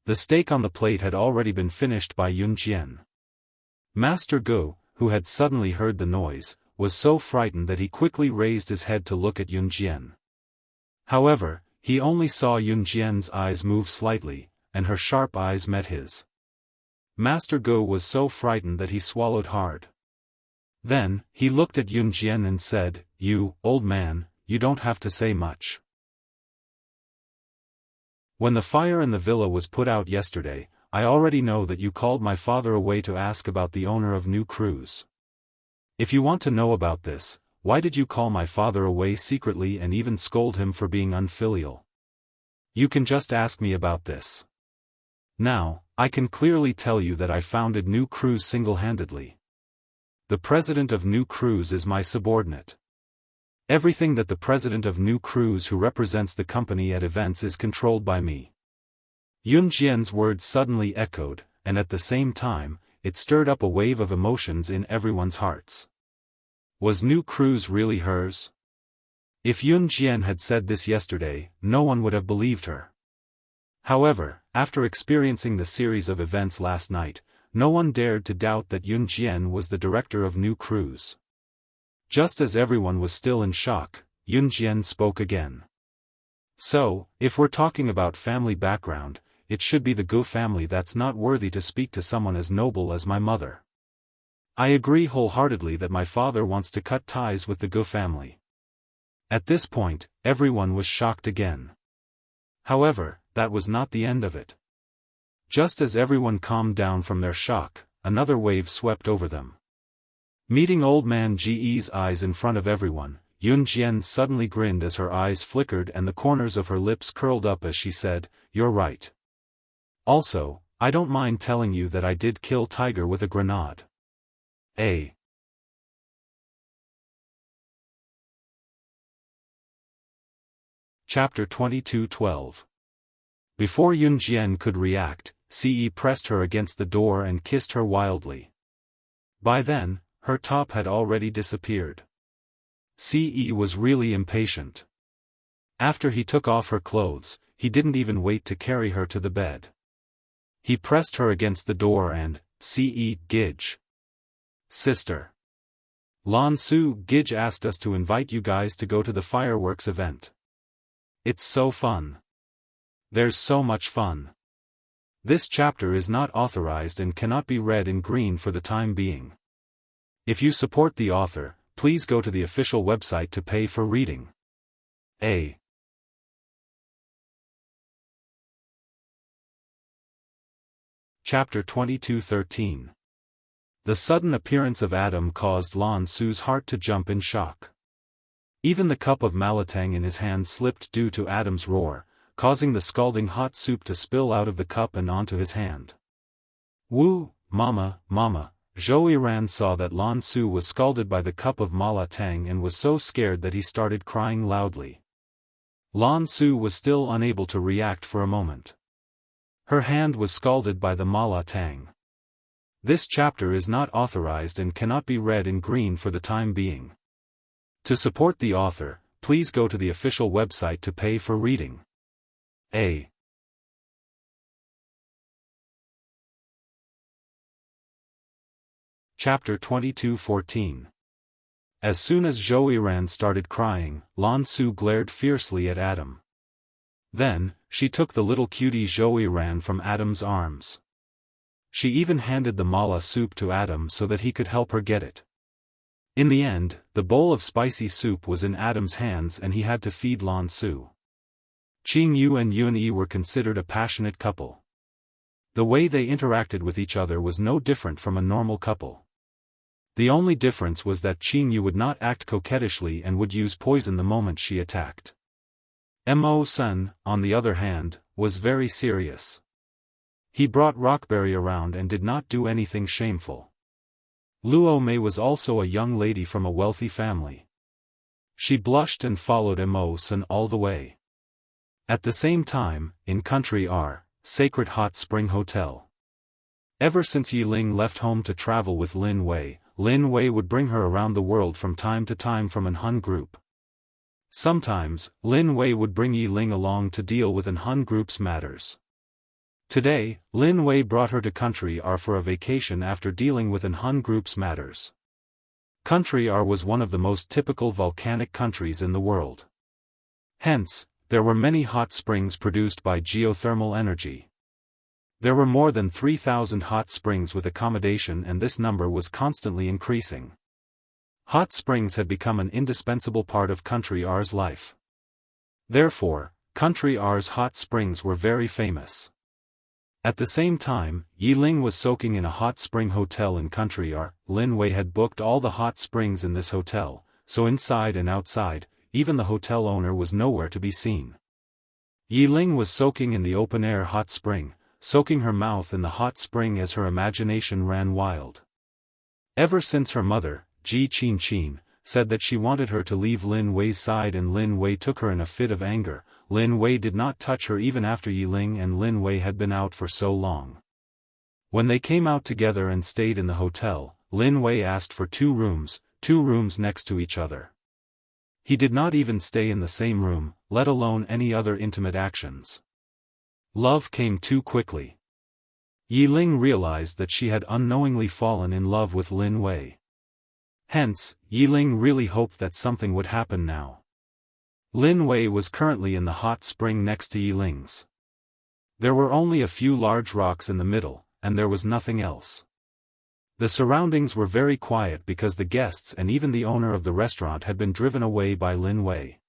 The steak on the plate had already been finished by Yunjian. Master Go, who had suddenly heard the noise, was so frightened that he quickly raised his head to look at Yunjian. However, he only saw Yunjian's eyes move slightly, and her sharp eyes met his. Master Go was so frightened that he swallowed hard. Then, he looked at Yunjian and said, "You, old man, you don't have to say much. When the fire in the villa was put out yesterday, I already know that you called my father away to ask about the owner of New Cruise. If you want to know about this, why did you call my father away secretly and even scold him for being unfilial? You can just ask me about this. Now, I can clearly tell you that I founded New Cruise single-handedly. The president of New Cruise is my subordinate. Everything that the president of New Cruise who represents the company at events is controlled by me." Yunjian's words suddenly echoed, and at the same time, it stirred up a wave of emotions in everyone's hearts. Was New Cruise really hers? If Yunjian had said this yesterday, no one would have believed her. However, after experiencing the series of events last night, no one dared to doubt that Yunjian was the director of New Cruise. Just as everyone was still in shock, Yunjian spoke again. "So, if we're talking about family background, it should be the Go family that's not worthy to speak to someone as noble as my mother. I agree wholeheartedly that my father wants to cut ties with the Go family." At this point, everyone was shocked again. However, that was not the end of it. Just as everyone calmed down from their shock, another wave swept over them. Meeting Old Man Ge's eyes in front of everyone, Yunjian suddenly grinned as her eyes flickered and the corners of her lips curled up as she said, "You're right. Also, I don't mind telling you that I did kill Tiger with a grenade. Chapter 22:12. Before Yunjian could react, Ce pressed her against the door and kissed her wildly. By then, her top had already disappeared. Ce was really impatient. After he took off her clothes, he didn't even wait to carry her to the bed. He pressed her against the door and, "Ce, Gidge. Sister. Lan Su Gidge asked us to invite you guys to go to the fireworks event. It's so fun. There's so much fun." This chapter is not authorized and cannot be read in green for the time being. If you support the author, please go to the official website to pay for reading. Chapter 22:13. The sudden appearance of Adam caused Lan Su's heart to jump in shock. Even the cup of malatang in his hand slipped due to Adam's roar, causing the scalding hot soup to spill out of the cup and onto his hand. "Woo, mama, mama." Zhou Ran saw that Lan Su was scalded by the cup of malatang and was so scared that he started crying loudly. Lan Su was still unable to react for a moment. Her hand was scalded by the mala tang. This chapter is not authorized and cannot be read in green for the time being. To support the author, please go to the official website to pay for reading. A. Chapter 22:14. As soon as Zhou Yiran started crying, Lan Su glared fiercely at Adam. Then, she took the little cutie Zhou Yiran from Adam's arms. She even handed the mala soup to Adam so that he could help her get it. In the end, the bowl of spicy soup was in Adam's hands and he had to feed Lan Su. Qing Yu and Yun Yi were considered a passionate couple. The way they interacted with each other was no different from a normal couple. The only difference was that Qing Yu would not act coquettishly and would use poison the moment she attacked. Mo Sun, on the other hand, was very serious. He brought Rockberry around and did not do anything shameful. Luo Mei was also a young lady from a wealthy family. She blushed and followed Mo Sun all the way. At the same time, in Country R, Sacred Hot Spring Hotel. Ever since Yi Ling left home to travel with Lin Wei would bring her around the world from time to time from an Hun group. Sometimes, Lin Wei would bring Yi Ling along to deal with an Hun group's matters. Today, Lin Wei brought her to Country R for a vacation after dealing with an Han group's matters. Country R was one of the most typical volcanic countries in the world. Hence, there were many hot springs produced by geothermal energy. There were more than 3,000 hot springs with accommodation and this number was constantly increasing. Hot springs had become an indispensable part of Country R's life. Therefore, Country R's hot springs were very famous. At the same time, Yi Ling was soaking in a hot spring hotel in Country R. Lin Wei had booked all the hot springs in this hotel, so inside and outside, even the hotel owner was nowhere to be seen. Yi Ling was soaking in the open-air hot spring, soaking her mouth in the hot spring as her imagination ran wild. Ever since her mother, Ji Qin, said that she wanted her to leave Lin Wei's side and Lin Wei took her in a fit of anger, Lin Wei did not touch her even after Yi Ling and Lin Wei had been out for so long. When they came out together and stayed in the hotel, Lin Wei asked for 2 rooms next to each other. He did not even stay in the same room, let alone any other intimate actions. Love came too quickly. Yi Ling realized that she had unknowingly fallen in love with Lin Wei. Hence, Yi Ling really hoped that something would happen now. Lin Wei was currently in the hot spring next to Yi Ling's. There were only a few large rocks in the middle, and there was nothing else. The surroundings were very quiet because the guests and even the owner of the restaurant had been driven away by Lin Wei.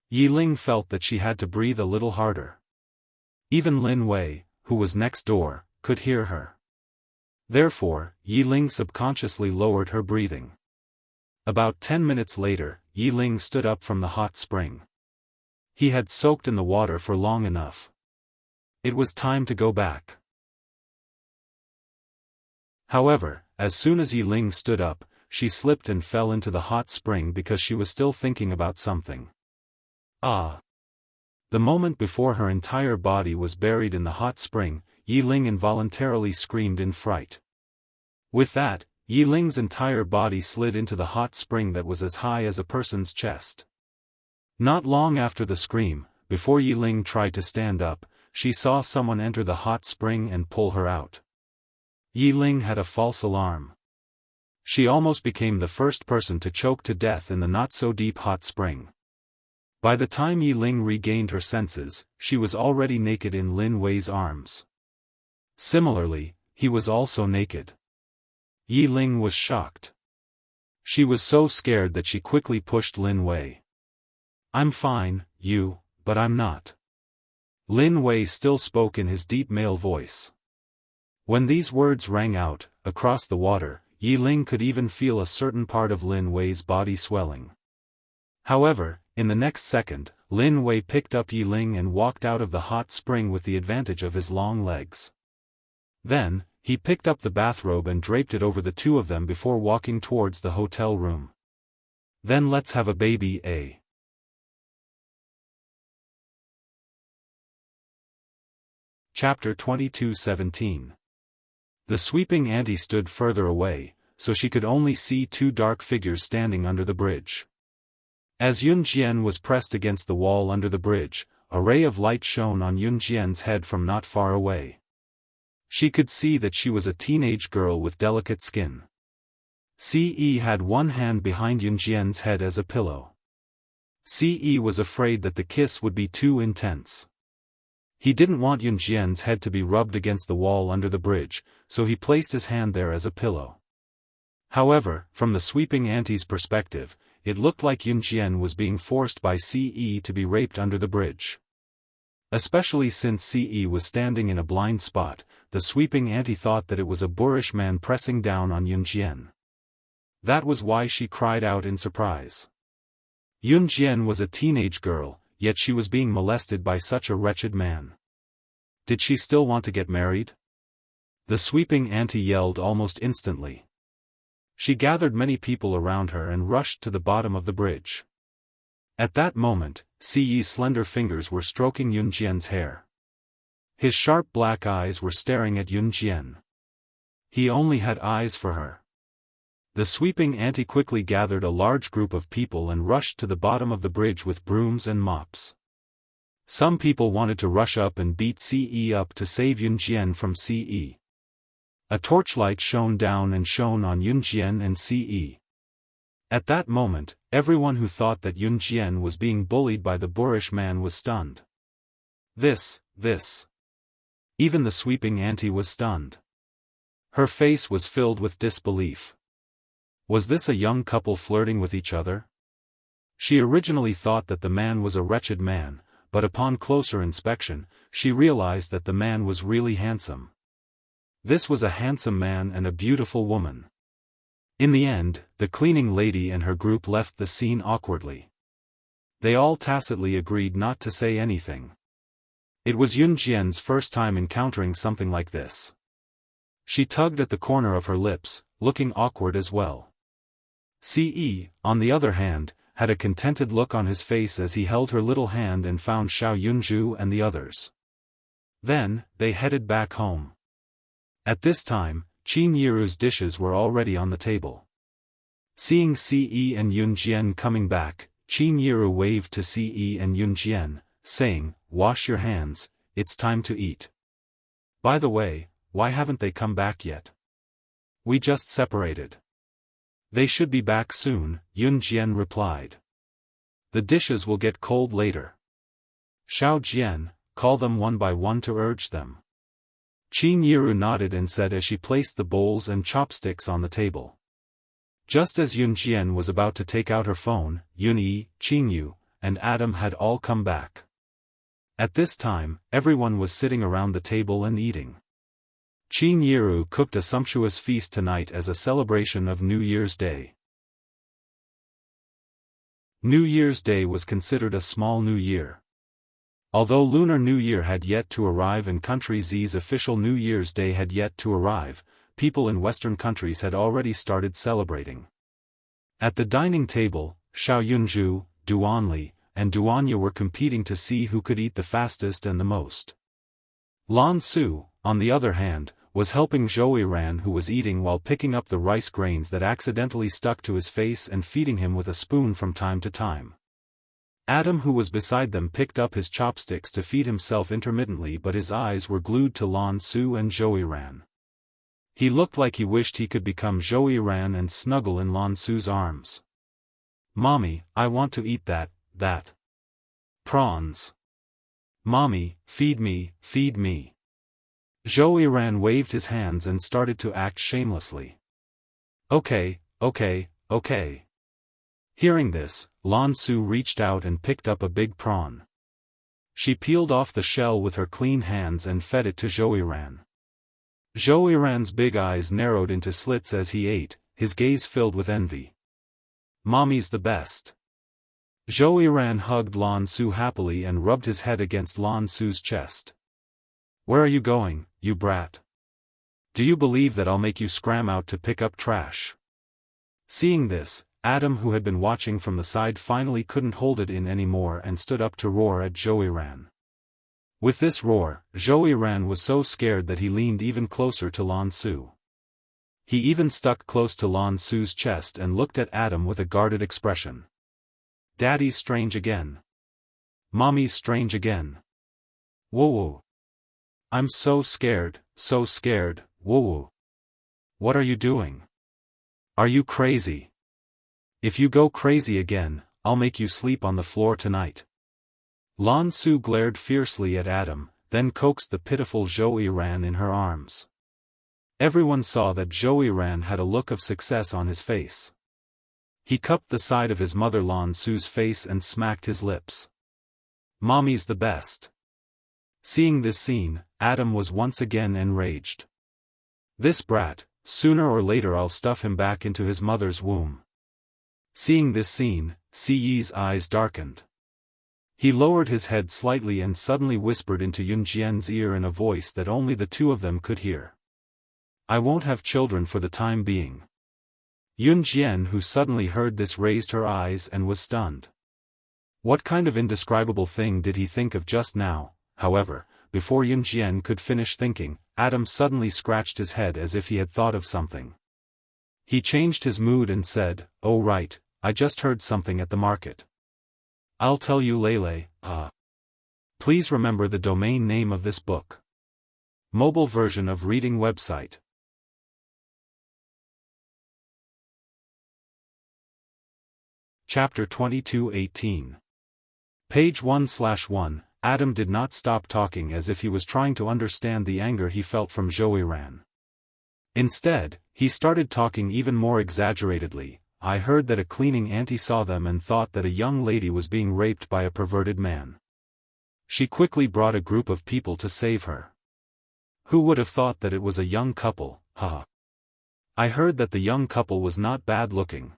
Yi Ling felt that she had to breathe a little harder. Even Lin Wei, who was next door, could hear her. Therefore, Yi Ling subconsciously lowered her breathing. About 10 minutes later, Yi Ling stood up from the hot spring. He had soaked in the water for long enough. It was time to go back. However, as soon as Yi Ling stood up, she slipped and fell into the hot spring because she was still thinking about something. Ah! The moment before her entire body was buried in the hot spring, Yi Ling involuntarily screamed in fright. With that, Yi Ling's entire body slid into the hot spring that was as high as a person's chest. Not long after the scream, before Yi Ling tried to stand up, she saw someone enter the hot spring and pull her out. Yi Ling had a false alarm. She almost became the first person to choke to death in the not-so-deep hot spring. By the time Yi Ling regained her senses, she was already naked in Lin Wei's arms. Similarly, he was also naked. Yi Ling was shocked. She was so scared that she quickly pushed Lin Wei. "I'm fine, but I'm not." Lin Wei still spoke in his deep male voice. When these words rang out, across the water, Yi Ling could even feel a certain part of Lin Wei's body swelling. However, in the next second, Lin Wei picked up Yi Ling and walked out of the hot spring with the advantage of his long legs. Then, he picked up the bathrobe and draped it over the two of them before walking towards the hotel room. "Then let's have a baby, eh?" Chapter 22:17. The sweeping auntie stood further away, so she could only see two dark figures standing under the bridge. As Yun Jian was pressed against the wall under the bridge, a ray of light shone on Yun Jian's head from not far away. She could see that she was a teenage girl with delicate skin. Ce had one hand behind Yun Jian's head as a pillow. Ce was afraid that the kiss would be too intense. He didn't want Yun Jian's head to be rubbed against the wall under the bridge, so he placed his hand there as a pillow. However, from the sweeping auntie's perspective, it looked like Yun Jian was being forced by Ce to be raped under the bridge. Especially since Ce was standing in a blind spot, the sweeping auntie thought that it was a boorish man pressing down on Yun Jian. That was why she cried out in surprise. Yun Jian was a teenage girl, yet she was being molested by such a wretched man. Did she still want to get married? The sweeping auntie yelled almost instantly. She gathered many people around her and rushed to the bottom of the bridge. At that moment, Ce's slender fingers were stroking Yun Jian's hair. His sharp black eyes were staring at Yun Jian. He only had eyes for her. The sweeping auntie quickly gathered a large group of people and rushed to the bottom of the bridge with brooms and mops. Some people wanted to rush up and beat Ce up to save Yun Jian from Ce. A torchlight shone down and shone on Yun Jian and Ce. At that moment, everyone who thought that Yun Jian was being bullied by the boorish man was stunned. This. Even the sweeping auntie was stunned. Her face was filled with disbelief. Was this a young couple flirting with each other? She originally thought that the man was a wretched man, but upon closer inspection, she realized that the man was really handsome. This was a handsome man and a beautiful woman. In the end, the cleaning lady and her group left the scene awkwardly. They all tacitly agreed not to say anything. It was Yun Jian's first time encountering something like this. She tugged at the corner of her lips, looking awkward as well. Ce, on the other hand, had a contented look on his face as he held her little hand and found Xiao Yunju and the others. Then, they headed back home. At this time, Qin Yiru's dishes were already on the table. Seeing Ce and Yun Jian coming back, Qin Yiru waved to Ce and Yun Jian, saying, "Wash your hands, it's time to eat." By the way, why haven't they come back yet? We just separated. They should be back soon, Yun Jian replied. The dishes will get cold later. Xiao Jian, call them one by one to urge them. Qin Yiru nodded and said as she placed the bowls and chopsticks on the table. Just as Yun Jian was about to take out her phone, Yun Yi, Qin Yu, and Adam had all come back. At this time, everyone was sitting around the table and eating. Qin Yiru cooked a sumptuous feast tonight as a celebration of New Year's Day. New Year's Day was considered a small new year. Although Lunar New Year had yet to arrive and Country Z's official New Year's Day had yet to arrive, people in Western countries had already started celebrating. At the dining table, Xiao Yunju, Duanli, and Duanya were competing to see who could eat the fastest and the most. Lan Su, on the other hand, was helping Zhou Ran, who was eating while picking up the rice grains that accidentally stuck to his face and feeding him with a spoon from time to time. Adam, who was beside them, picked up his chopsticks to feed himself intermittently, but his eyes were glued to Lan Su and Zhou Ran. He looked like he wished he could become Zhou Ran and snuggle in Lan Su's arms. "Mommy, I want to eat that. Prawns. Mommy, feed me, feed me." Zhou Ran waved his hands and started to act shamelessly. Okay. Hearing this, Lan Su reached out and picked up a big prawn. She peeled off the shell with her clean hands and fed it to Zhou Ran. Zhou Ran's big eyes narrowed into slits as he ate, his gaze filled with envy. "Mommy's the best." Zhou Ran hugged Lan Su happily and rubbed his head against Lan Su's chest. "Where are you going, you brat? Do you believe that I'll make you scram out to pick up trash?" Seeing this, Adam, who had been watching from the side, finally couldn't hold it in anymore and stood up to roar at Zhou Ran. With this roar, Xiaofan was so scared that he leaned even closer to Lan Su. He even stuck close to Lan Su's chest and looked at Adam with a guarded expression. Daddy's strange again. Mommy's strange again. Woo-woo. I'm so scared, woo-woo. What are you doing? Are you crazy? If you go crazy again, I'll make you sleep on the floor tonight. Lan Su glared fiercely at Adam, then coaxed the pitiful Xiaofan in her arms. Everyone saw that Xiaofan had a look of success on his face. He cupped the side of his mother Lan Su's face and smacked his lips. Mommy's the best. Seeing this scene, Adam was once again enraged. This brat, sooner or later I'll stuff him back into his mother's womb. Seeing this scene, Ci's eyes darkened. He lowered his head slightly and suddenly whispered into Yunjian's ear in a voice that only the two of them could hear. I won't have children for the time being. Yunjian, who suddenly heard this, raised her eyes and was stunned. What kind of indescribable thing did he think of just now? However, before Yunjian could finish thinking, Adam suddenly scratched his head as if he had thought of something. He changed his mood and said, "Oh right, I just heard something at the market. I'll tell you Lele, Please remember the domain name of this book. Mobile version of reading website. Chapter 22:18. Page 1/1. Adam did not stop talking as if he was trying to understand the anger he felt from Xiaofan. Instead, he started talking even more exaggeratedly. I heard that a cleaning auntie saw them and thought that a young lady was being raped by a perverted man. She quickly brought a group of people to save her. Who would have thought that it was a young couple, I heard that the young couple was not bad looking.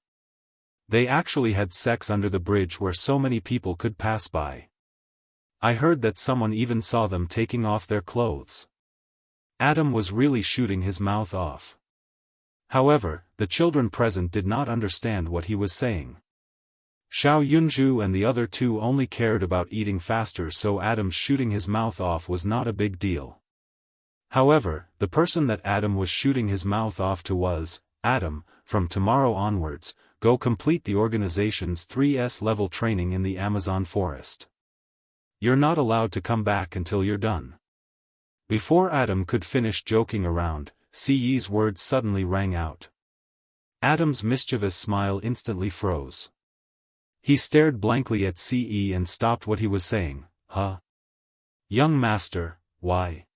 They actually had sex under the bridge where so many people could pass by. I heard that someone even saw them taking off their clothes. Adam was really shooting his mouth off. However, the children present did not understand what he was saying. Xiao Yunju and the other two only cared about eating faster, so Adam's shooting his mouth off was not a big deal. However, the person that Adam was shooting his mouth off to was, Adam, from tomorrow onwards, go complete the organization's 3S level training in the Amazon forest. You're not allowed to come back until you're done. Before Adam could finish joking around, Ci's words suddenly rang out. Adam's mischievous smile instantly froze. He stared blankly at Ce and stopped what he was saying. Young master, why?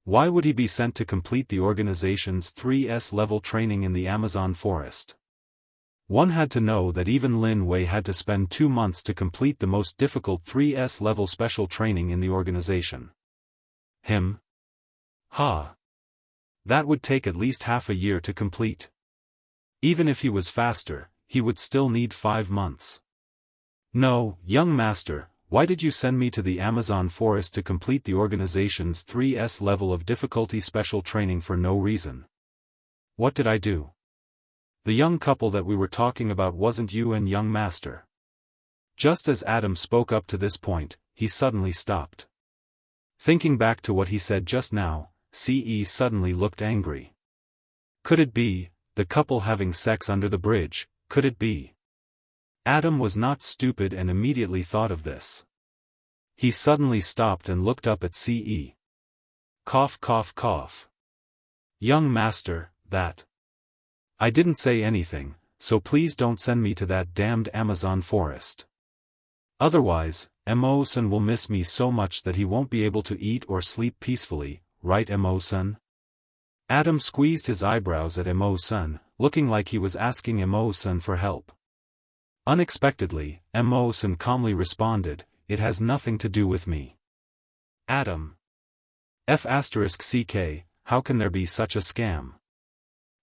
Why would he be sent to complete the organization's 3S level training in the Amazon forest? One had to know that even Lin Wei had to spend 2 months to complete the most difficult 3S level special training in the organization. Him? That would take at least half a year to complete. Even if he was faster, he would still need 5 months. No, young master, why did you send me to the Amazon forest to complete the organization's 3S level of difficulty special training for no reason? What did I do? The young couple that we were talking about wasn't you and young master. Just as Adam spoke up to this point, he suddenly stopped. Thinking back to what he said just now, Ce suddenly looked angry. Could it be, the couple having sex under the bridge, could it be? Adam was not stupid and immediately thought of this. He suddenly stopped and looked up at Ce. Cough cough cough. Young master, that. I didn't say anything, so please don't send me to that damned Amazon forest. Otherwise, Mo-san will miss me so much that he won't be able to eat or sleep peacefully, right Mo-san? Adam squeezed his eyebrows at Mo-san, looking like he was asking Mo-san for help. Unexpectedly, Mo-san calmly responded, it has nothing to do with me. Adam. F***ck, how can there be such a scam?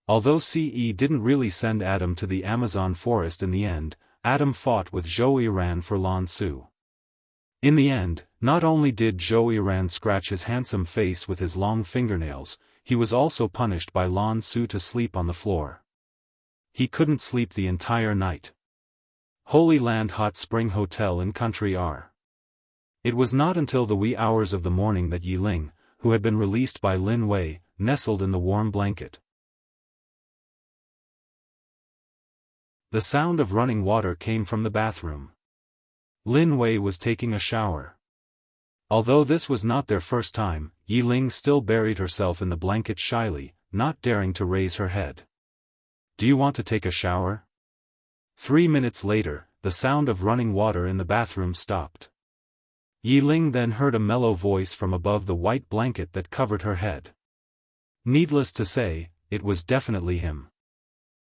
Although Ce didn't really send Adam to the Amazon forest in the end, Adam fought with Xiaofan for Lan Su. In the end, not only did Xiaofan scratch his handsome face with his long fingernails, he was also punished by Lan Su to sleep on the floor. He couldn't sleep the entire night. Holy Land Hot Spring Hotel in Country R. It was not until the wee hours of the morning that Yi Ling, who had been released by Lin Wei, nestled in the warm blanket. The sound of running water came from the bathroom. Lin Wei was taking a shower. Although this was not their first time, Yi Ling still buried herself in the blanket shyly, not daring to raise her head. "Do you want to take a shower?" 3 minutes later, the sound of running water in the bathroom stopped. Yi Ling then heard a mellow voice from above the white blanket that covered her head. Needless to say, it was definitely him.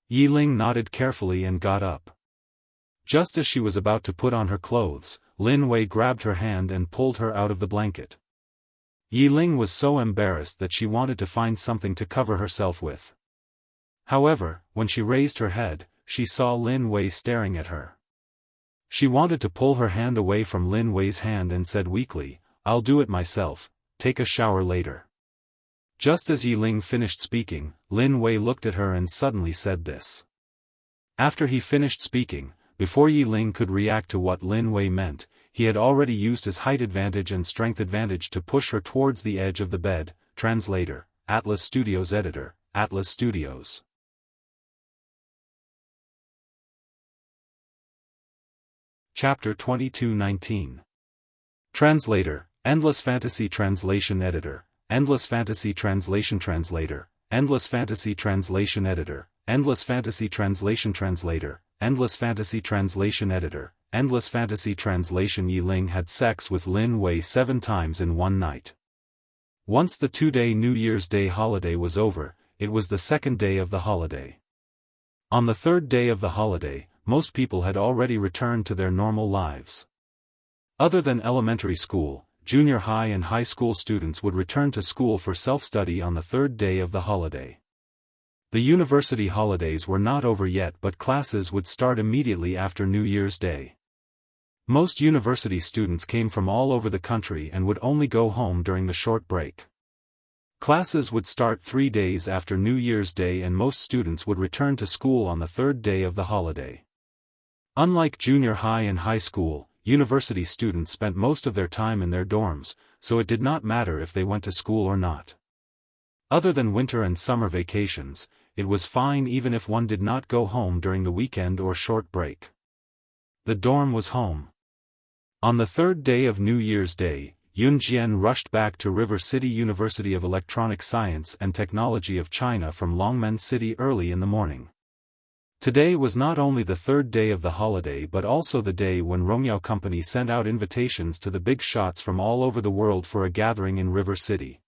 Yi Ling nodded carefully and got up. Just as she was about to put on her clothes, Lin Wei grabbed her hand and pulled her out of the blanket. Yi Ling was so embarrassed that she wanted to find something to cover herself with. However, when she raised her head, she saw Lin Wei staring at her. She wanted to pull her hand away from Lin Wei's hand and said weakly, "I'll do it myself, take a shower later." Just as Yi Ling finished speaking, Lin Wei looked at her and suddenly said this. After he finished speaking, before Yi Ling could react to what Lin Wei meant, he had already used his height advantage and strength advantage to push her towards the edge of the bed. Translator, Atlas Studios Editor, Atlas Studios. Chapter 22:19. Translator, Endless Fantasy Translation Editor, Endless Fantasy Translation Translator, Endless Fantasy Translation Editor, Endless Fantasy Translation Translator, Endless Fantasy Translation Editor, Endless Fantasy Translation. Yi Ling had sex with Lin Wei 7 times in one night. Once the 2-day New Year's Day holiday was over, it was the second day of the holiday. On the third day of the holiday, most people had already returned to their normal lives. Other than elementary school, junior high and high school students would return to school for self-study on the third day of the holiday. The university holidays were not over yet, but classes would start immediately after New Year's Day. Most university students came from all over the country and would only go home during the short break. Classes would start 3 days after New Year's Day and most students would return to school on the third day of the holiday. Unlike junior high and high school, university students spent most of their time in their dorms, so it did not matter if they went to school or not. Other than winter and summer vacations, it was fine even if one did not go home during the weekend or short break. The dorm was home. On the third day of New Year's Day, Yun Jian rushed back to River City University of Electronic Science and Technology of China from Longmen City early in the morning. Today was not only the third day of the holiday but also the day when Rongyao Company sent out invitations to the big shots from all over the world for a gathering in River City.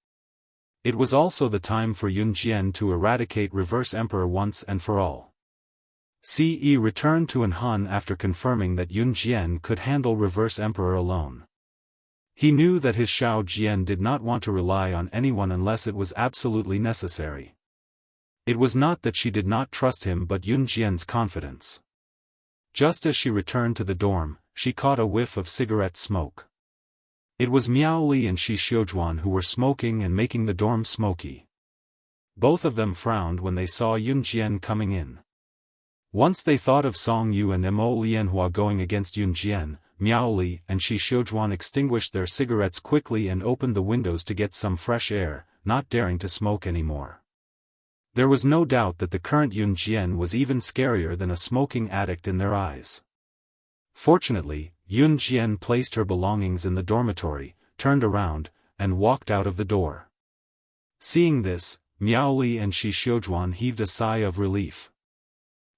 It was also the time for Yun Jian to eradicate Reverse Emperor once and for all. Ce returned to Anhan after confirming that Yun Jian could handle Reverse Emperor alone. He knew that his Xiao Jian did not want to rely on anyone unless it was absolutely necessary. It was not that she did not trust him but Yun Jian's confidence. Just as she returned to the dorm, she caught a whiff of cigarette smoke. It was Miao Li and Shi Xiujuan who were smoking and making the dorm smoky. Both of them frowned when they saw Yun Jian coming in. Once they thought of Song Yu and Mo Lianhua going against Yun Jian, Miao Li and Shi Xiujuan extinguished their cigarettes quickly and opened the windows to get some fresh air, not daring to smoke anymore. There was no doubt that the current Yun Jian was even scarier than a smoking addict in their eyes. Fortunately, Yun Jian placed her belongings in the dormitory, turned around, and walked out of the door. Seeing this, Miao Li and Shi Xiujuan heaved a sigh of relief.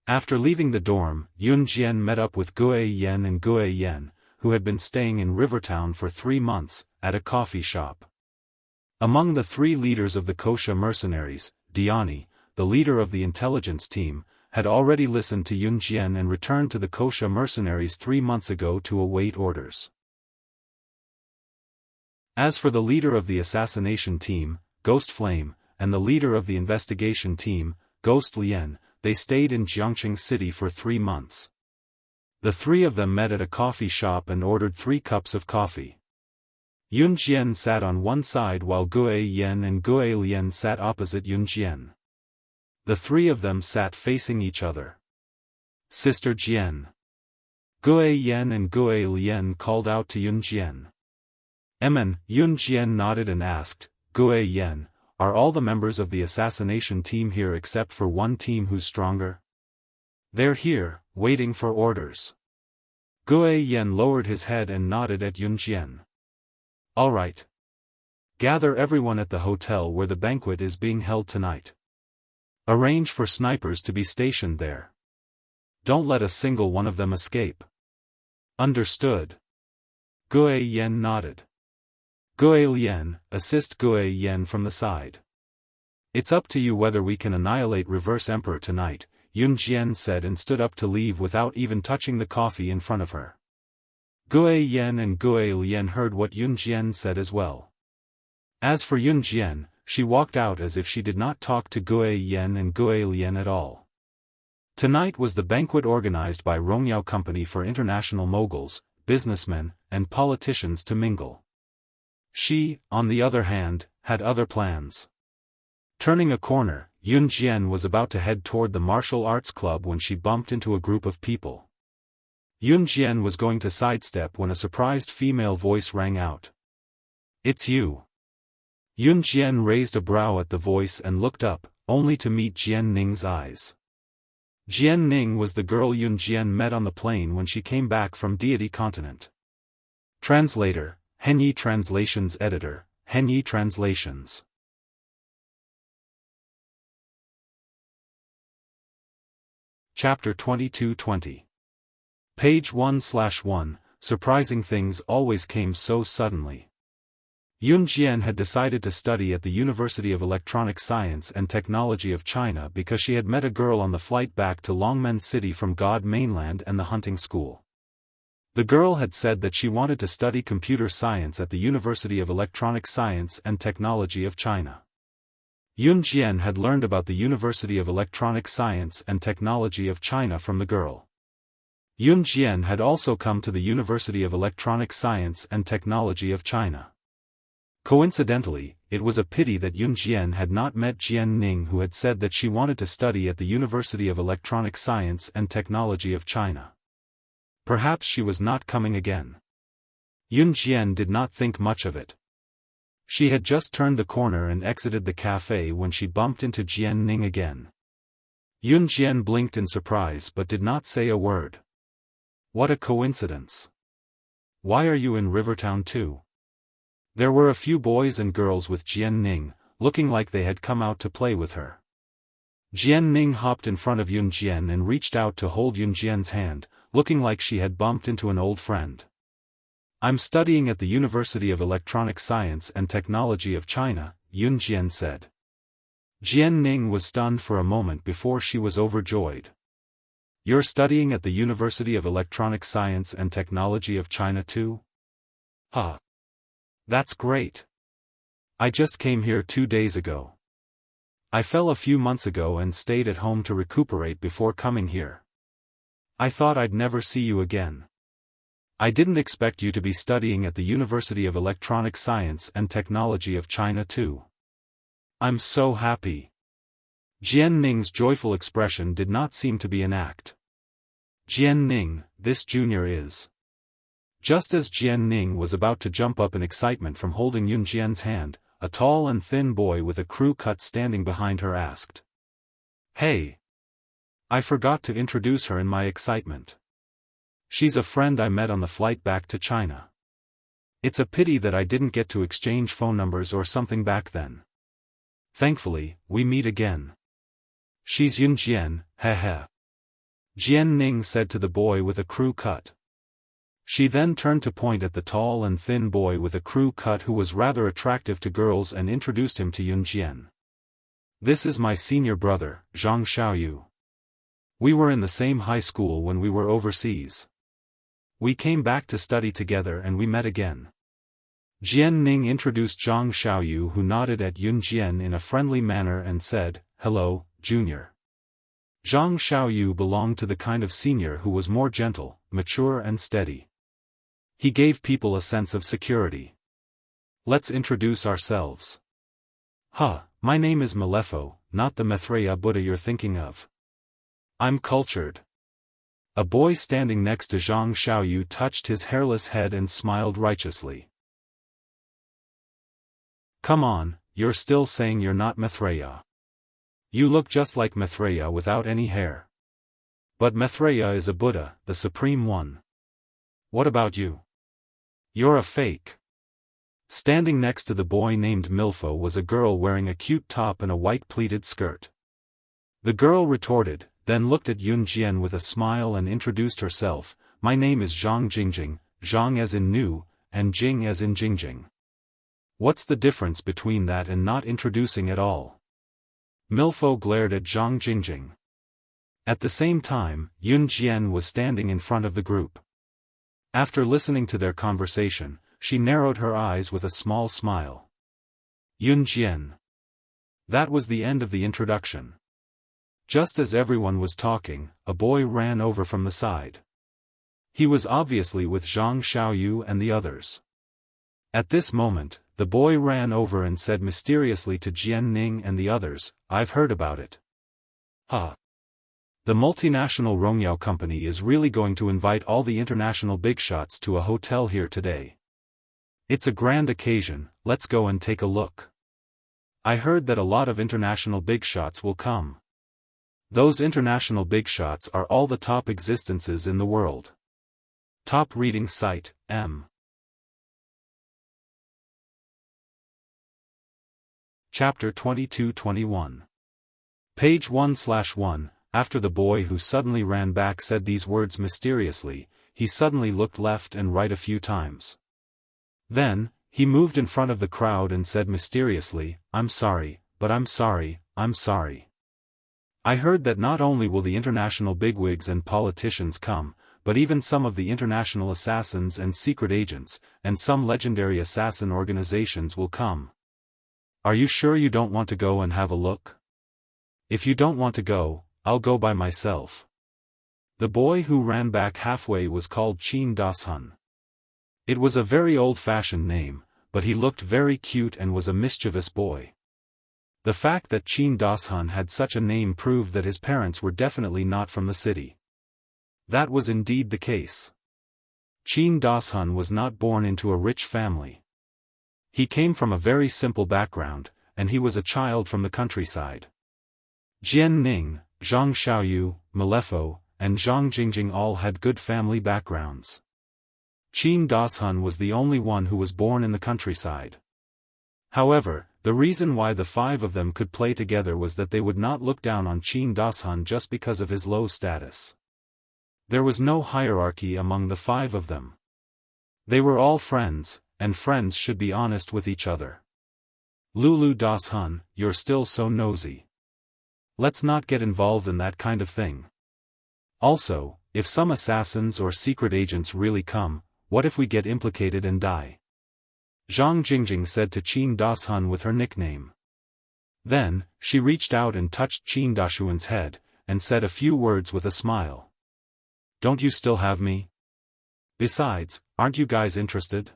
After leaving the dorm, Yun Jian met up with Gue Yen and Gue Yen, who had been staying in Rivertown for 3 months, at a coffee shop. Among the 3 leaders of the Kosha mercenaries, Diani, the leader of the intelligence team, had already listened to Yun Jian and returned to the Kosha mercenaries 3 months ago to await orders. As for the leader of the assassination team, Ghost Flame, and the leader of the investigation team, Ghost Lien, they stayed in Jiangqing City for 3 months. The 3 of them met at a coffee shop and ordered 3 cups of coffee. Yun Jian sat on one side while Gue Yen and Gue Lien sat opposite Yun Jian. The 3 of them sat facing each other. "Sister Jian." Gue Yen and Gue Lien called out to Yun Jian. Yun Jian nodded and asked, Gue Yen, are all the members of the assassination team here except for one team who's stronger? They're here, waiting for orders. Gue Yen lowered his head and nodded at Yun Jian. All right. Gather everyone at the hotel where the banquet is being held tonight. Arrange for snipers to be stationed there. Don't let a single one of them escape. Understood. Gue Yen nodded. Gue Yen, assist Gue Yen from the side. It's up to you whether we can annihilate Reverse Emperor tonight, Yun Jian said and stood up to leave without even touching the coffee in front of her. Gue Yen and Gue Yen heard what Yun Jian said as well. As for Yun Jian, she walked out as if she did not talk to Gue Yen and Gue Yen at all. Tonight was the banquet organized by Rongyao Company for international moguls, businessmen, and politicians to mingle. She, on the other hand, had other plans. Turning a corner, Yun Jian was about to head toward the martial arts club when she bumped into a group of people. Yun Jian was going to sidestep when a surprised female voice rang out. It's you. Yun Jian raised a brow at the voice and looked up, only to meet Jian Ning's eyes. Jian Ning was the girl Yun Jian met on the plane when she came back from Deity Continent. Translator, Henyi Translations Editor, Henyi Translations. Chapter 2220. Page 1/1, Surprising things always came so suddenly. Yun Jian had decided to study at the University of Electronic Science and Technology of China because she had met a girl on the flight back to Longmen City from God Mainland and the hunting school. The girl had said that she wanted to study computer science at the University of Electronic Science and Technology of China. Yun Jian had learned about the University of Electronic Science and Technology of China from the girl. Yun Jian had also come to the University of Electronic Science and Technology of China. Coincidentally, it was a pity that Yun Jian had not met Jian Ning, who had said that she wanted to study at the University of Electronic Science and Technology of China. Perhaps she was not coming again. Yun Jian did not think much of it. She had just turned the corner and exited the cafe when she bumped into Jian Ning again. Yun Jian blinked in surprise but did not say a word. What a coincidence. Why are you in Rivertown too? There were a few boys and girls with Jian Ning, looking like they had come out to play with her. Jian Ning hopped in front of Yun Jian and reached out to hold Yun Jian's hand, looking like she had bumped into an old friend. I'm studying at the University of Electronic Science and Technology of China, Yun Jian said. Jian Ning was stunned for a moment before she was overjoyed. You're studying at the University of Electronic Science and Technology of China too? Huh. That's great. I just came here 2 days ago. I fell a few months ago and stayed at home to recuperate before coming here. I thought I'd never see you again. I didn't expect you to be studying at the University of Electronic Science and Technology of China too. I'm so happy. Jian Ning's joyful expression did not seem to be an act. Jian Ning, this junior is. Just as Jian Ning was about to jump up in excitement from holding Yun Jian's hand, a tall and thin boy with a crew cut standing behind her asked. Hey! I forgot to introduce her in my excitement. She's a friend I met on the flight back to China. It's a pity that I didn't get to exchange phone numbers or something back then. Thankfully, we meet again. She's Yun Jian, heh. Jian Ning said to the boy with a crew cut. She then turned to point at the tall and thin boy with a crew cut who was rather attractive to girls and introduced him to Yun Jian. This is my senior brother, Zhang Xiaoyu. We were in the same high school when we were overseas. We came back to study together and we met again. Jian Ning introduced Zhang Xiaoyu, who nodded at Yun Jian in a friendly manner and said, Hello, junior. Zhang Xiaoyu belonged to the kind of senior who was more gentle, mature and steady. He gave people a sense of security. Let's introduce ourselves. My name is Malefo, not the Maitreya Buddha you're thinking of. I'm cultured. A boy standing next to Zhang Xiaoyu touched his hairless head and smiled righteously. Come on, you're still saying you're not Maitreya. You look just like Maitreya without any hair. But Maitreya is a Buddha, the Supreme One. What about you? You're a fake. Standing next to the boy named Milfo was a girl wearing a cute top and a white pleated skirt. The girl retorted, then looked at Yun Jian with a smile and introduced herself. My name is Zhang Jingjing, Zhang as in new, and Jing as in Jingjing. What's the difference between that and not introducing at all? Milfo glared at Zhang Jingjing. At the same time, Yun Jian was standing in front of the group. After listening to their conversation, she narrowed her eyes with a small smile. Yun Jian. That was the end of the introduction. Just as everyone was talking, a boy ran over from the side. He was obviously with Zhang Xiaoyu and the others. At this moment, the boy ran over and said mysteriously to Jian Ning and the others, I've heard about it. Huh. The multinational Rongyao company is really going to invite all the international big shots to a hotel here today. It's a grand occasion, let's go and take a look. I heard that a lot of international big shots will come. Those international big shots are all the top existences in the world. Top reading site, M. Chapter 22-21. Page 1/1. After the boy who suddenly ran back said these words mysteriously, he suddenly looked left and right a few times. Then, he moved in front of the crowd and said mysteriously, I'm sorry, but I'm sorry, I'm sorry. I heard that not only will the international bigwigs and politicians come, but even some of the international assassins and secret agents, and some legendary assassin organizations will come. Are you sure you don't want to go and have a look? If you don't want to go, I'll go by myself. The boy who ran back halfway was called Qin Dashun. It was a very old-fashioned name, but he looked very cute and was a mischievous boy. The fact that Qin Dashun had such a name proved that his parents were definitely not from the city. That was indeed the case. Qin Dashun was not born into a rich family. He came from a very simple background, and he was a child from the countryside. Jian Ning, Zhang Xiaoyu, Milfo, and Zhang Jingjing all had good family backgrounds. Qin Dashun was the only one who was born in the countryside. However, the reason why the five of them could play together was that they would not look down on Qin Dashun just because of his low status. There was no hierarchy among the five of them. They were all friends, and friends should be honest with each other. Lulu Dashun, you're still so nosy. Let's not get involved in that kind of thing. Also, if some assassins or secret agents really come, what if we get implicated and die? Zhang Jingjing said to Qin Dashun with her nickname. Then, she reached out and touched Qin Dashun's head, and said a few words with a smile. Don't you still have me? Besides, aren't you guys interested?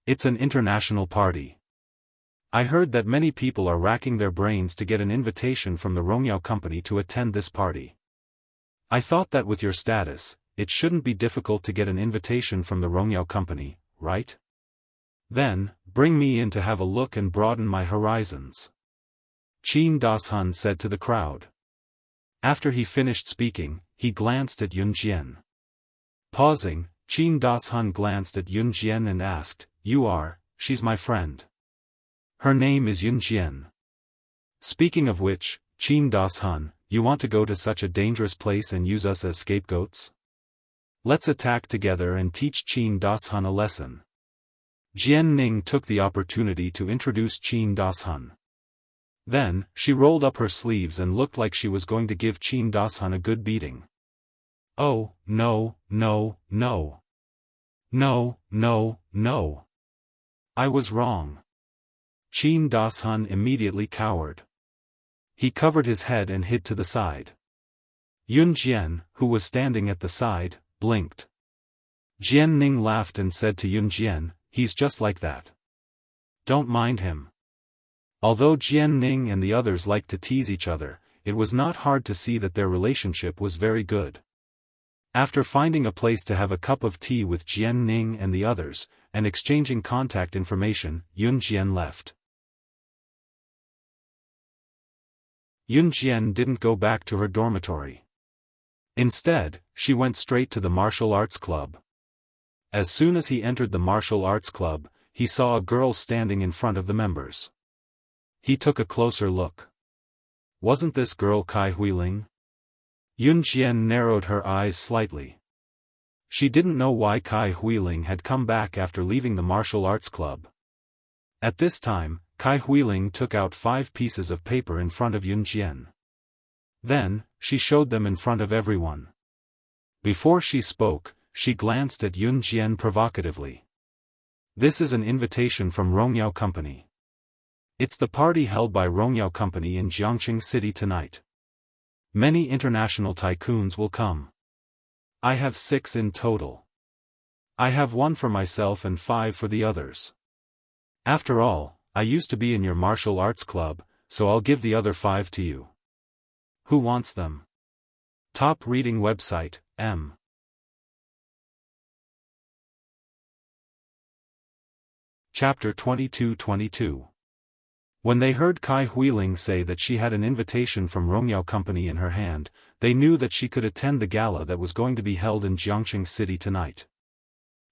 It's an international party. I heard that many people are racking their brains to get an invitation from the Rongyao company to attend this party. I thought that with your status, it shouldn't be difficult to get an invitation from the Rongyao company, right? Then, bring me in to have a look and broaden my horizons. Qin Dashun said to the crowd. After he finished speaking, he glanced at Yun Jian. Pausing, Qin Dashun glanced at Yun Jian and asked, she's my friend. Her name is Yun Jian. Speaking of which, Qin Dashun, you want to go to such a dangerous place and use us as scapegoats? Let's attack together and teach Qin Dashun a lesson. Jian Ning took the opportunity to introduce Qin Dashun. Then, she rolled up her sleeves and looked like she was going to give Qin Dashun a good beating. Oh, no, no, no. No, no, no. I was wrong. Qin Dashun immediately cowered. He covered his head and hid to the side. Yun Jian, who was standing at the side, blinked. Jian Ning laughed and said to Yun Jian, he's just like that. Don't mind him. Although Jian Ning and the others liked to tease each other, it was not hard to see that their relationship was very good. After finding a place to have a cup of tea with Jian Ning and the others, and exchanging contact information, Yun Jian left. Yun Jian didn't go back to her dormitory. Instead, she went straight to the martial arts club. As soon as he entered the martial arts club, he saw a girl standing in front of the members. He took a closer look. Wasn't this girl Kai Huiling? Yun Jian narrowed her eyes slightly. She didn't know why Kai Huiling had come back after leaving the martial arts club. At this time, Kai Huiling took out 5 pieces of paper in front of Yun Jian. Then, she showed them in front of everyone. Before she spoke, she glanced at Yun Jian provocatively. This is an invitation from Rongyao Company. It's the party held by Rongyao Company in Jiangxing City tonight. Many international tycoons will come. I have 6 in total. I have 1 for myself and 5 for the others. After all, I used to be in your martial arts club, so I'll give the other 5 to you. Who wants them? Top reading website, M. Chapter 22-22. When they heard Kai Huiling say that she had an invitation from Rongyao Company in her hand, they knew that she could attend the gala that was going to be held in Jiangxing City tonight.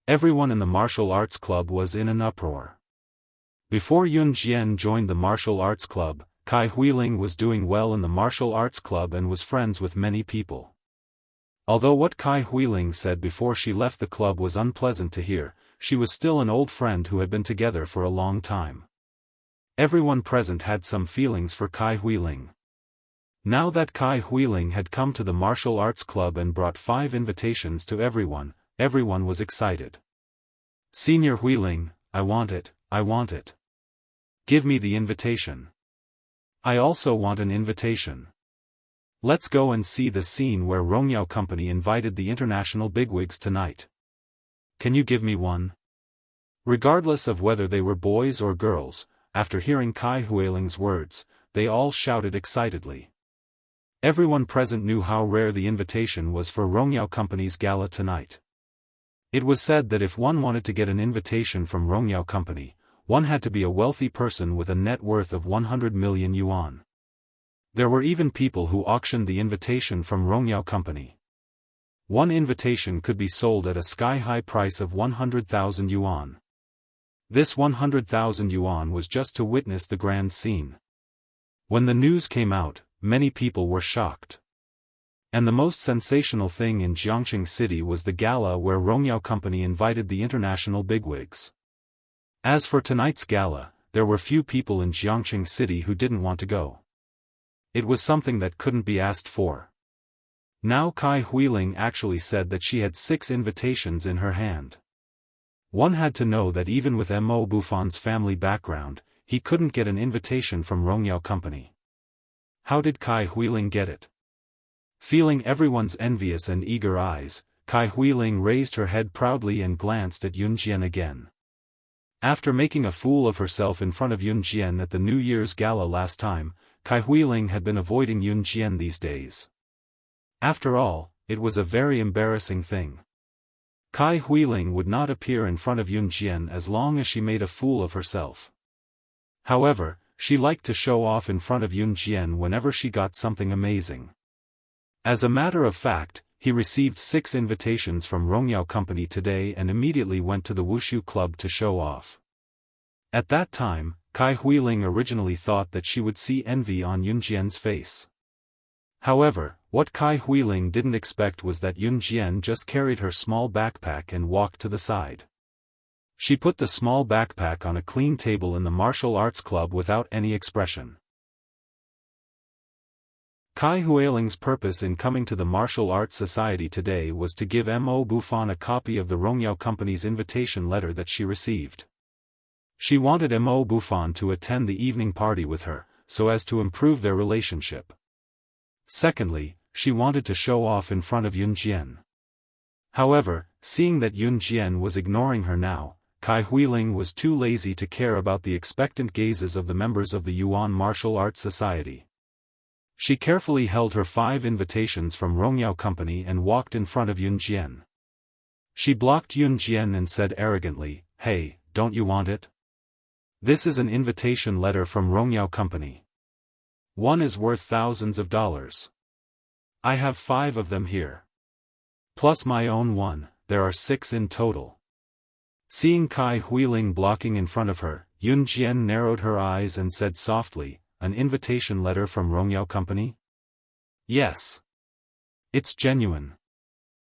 Everyone in the martial arts club was in an uproar. Before Yun Jian joined the martial arts club, Kai Huiling was doing well in the martial arts club and was friends with many people. Although what Kai Huiling said before she left the club was unpleasant to hear, she was still an old friend who had been together for a long time. Everyone present had some feelings for Kai Huiling. Now that Kai Huiling had come to the martial arts club and brought 5 invitations to everyone, everyone was excited. Senior Huiling, I want it, I want it. Give me the invitation. I also want an invitation. Let's go and see the scene where Rongyao Company invited the international bigwigs tonight. Can you give me one? Regardless of whether they were boys or girls, after hearing Kai Huiling's words, they all shouted excitedly. Everyone present knew how rare the invitation was for Rongyao Company's gala tonight. It was said that if one wanted to get an invitation from Rongyao Company, one had to be a wealthy person with a net worth of 100 million yuan. There were even people who auctioned the invitation from Rongyao Company. One invitation could be sold at a sky-high price of 100,000 yuan. This 100,000 yuan was just to witness the grand scene. When the news came out, many people were shocked. And the most sensational thing in Jiangxing City was the gala where Rongyao Company invited the international bigwigs. As for tonight's gala, there were few people in Jiangxing City who didn't want to go. It was something that couldn't be asked for. Now Kai Huiling actually said that she had 6 invitations in her hand. One had to know that even with Mo Bufon's family background, he couldn't get an invitation from Rongyao Company. How did Kai Huiling get it? Feeling everyone's envious and eager eyes, Kai Huiling raised her head proudly and glanced at Yun Jian again. After making a fool of herself in front of Yun Jian at the New Year's gala last time, Kai Huiling had been avoiding Yun Jian these days. After all, it was a very embarrassing thing. Kai Huiling would not appear in front of Yun Jian as long as she made a fool of herself. However, she liked to show off in front of Yun Jian whenever she got something amazing. As a matter of fact, he received 6 invitations from Rongyao Company today and immediately went to the Wuxia club to show off. At that time, Kai Huiling originally thought that she would see envy on Yun Jian's face. However, what Kai Huiling didn't expect was that Yun Jian just carried her small backpack and walked to the side. She put the small backpack on a clean table in the martial arts club without any expression. Kai Huiling's purpose in coming to the Martial Arts Society today was to give Mo Bufon a copy of the Rongyao Company's invitation letter that she received. She wanted Mo Bufon to attend the evening party with her, so as to improve their relationship. Secondly, she wanted to show off in front of Yun Jian. However, seeing that Yun Jian was ignoring her now, Kai Huiling was too lazy to care about the expectant gazes of the members of the Yuan Martial Arts Society. She carefully held her 5 invitations from Rongyao Company and walked in front of Yun Jian. She blocked Yun Jian and said arrogantly, "Hey, don't you want it? This is an invitation letter from Rongyao Company. One is worth thousands of dollars. I have 5 of them here. Plus my own one, there are 6 in total. Seeing Kai Huiling blocking in front of her, Yun Jian narrowed her eyes and said softly, "An invitation letter from Rongyao Company?" "Yes. It's genuine.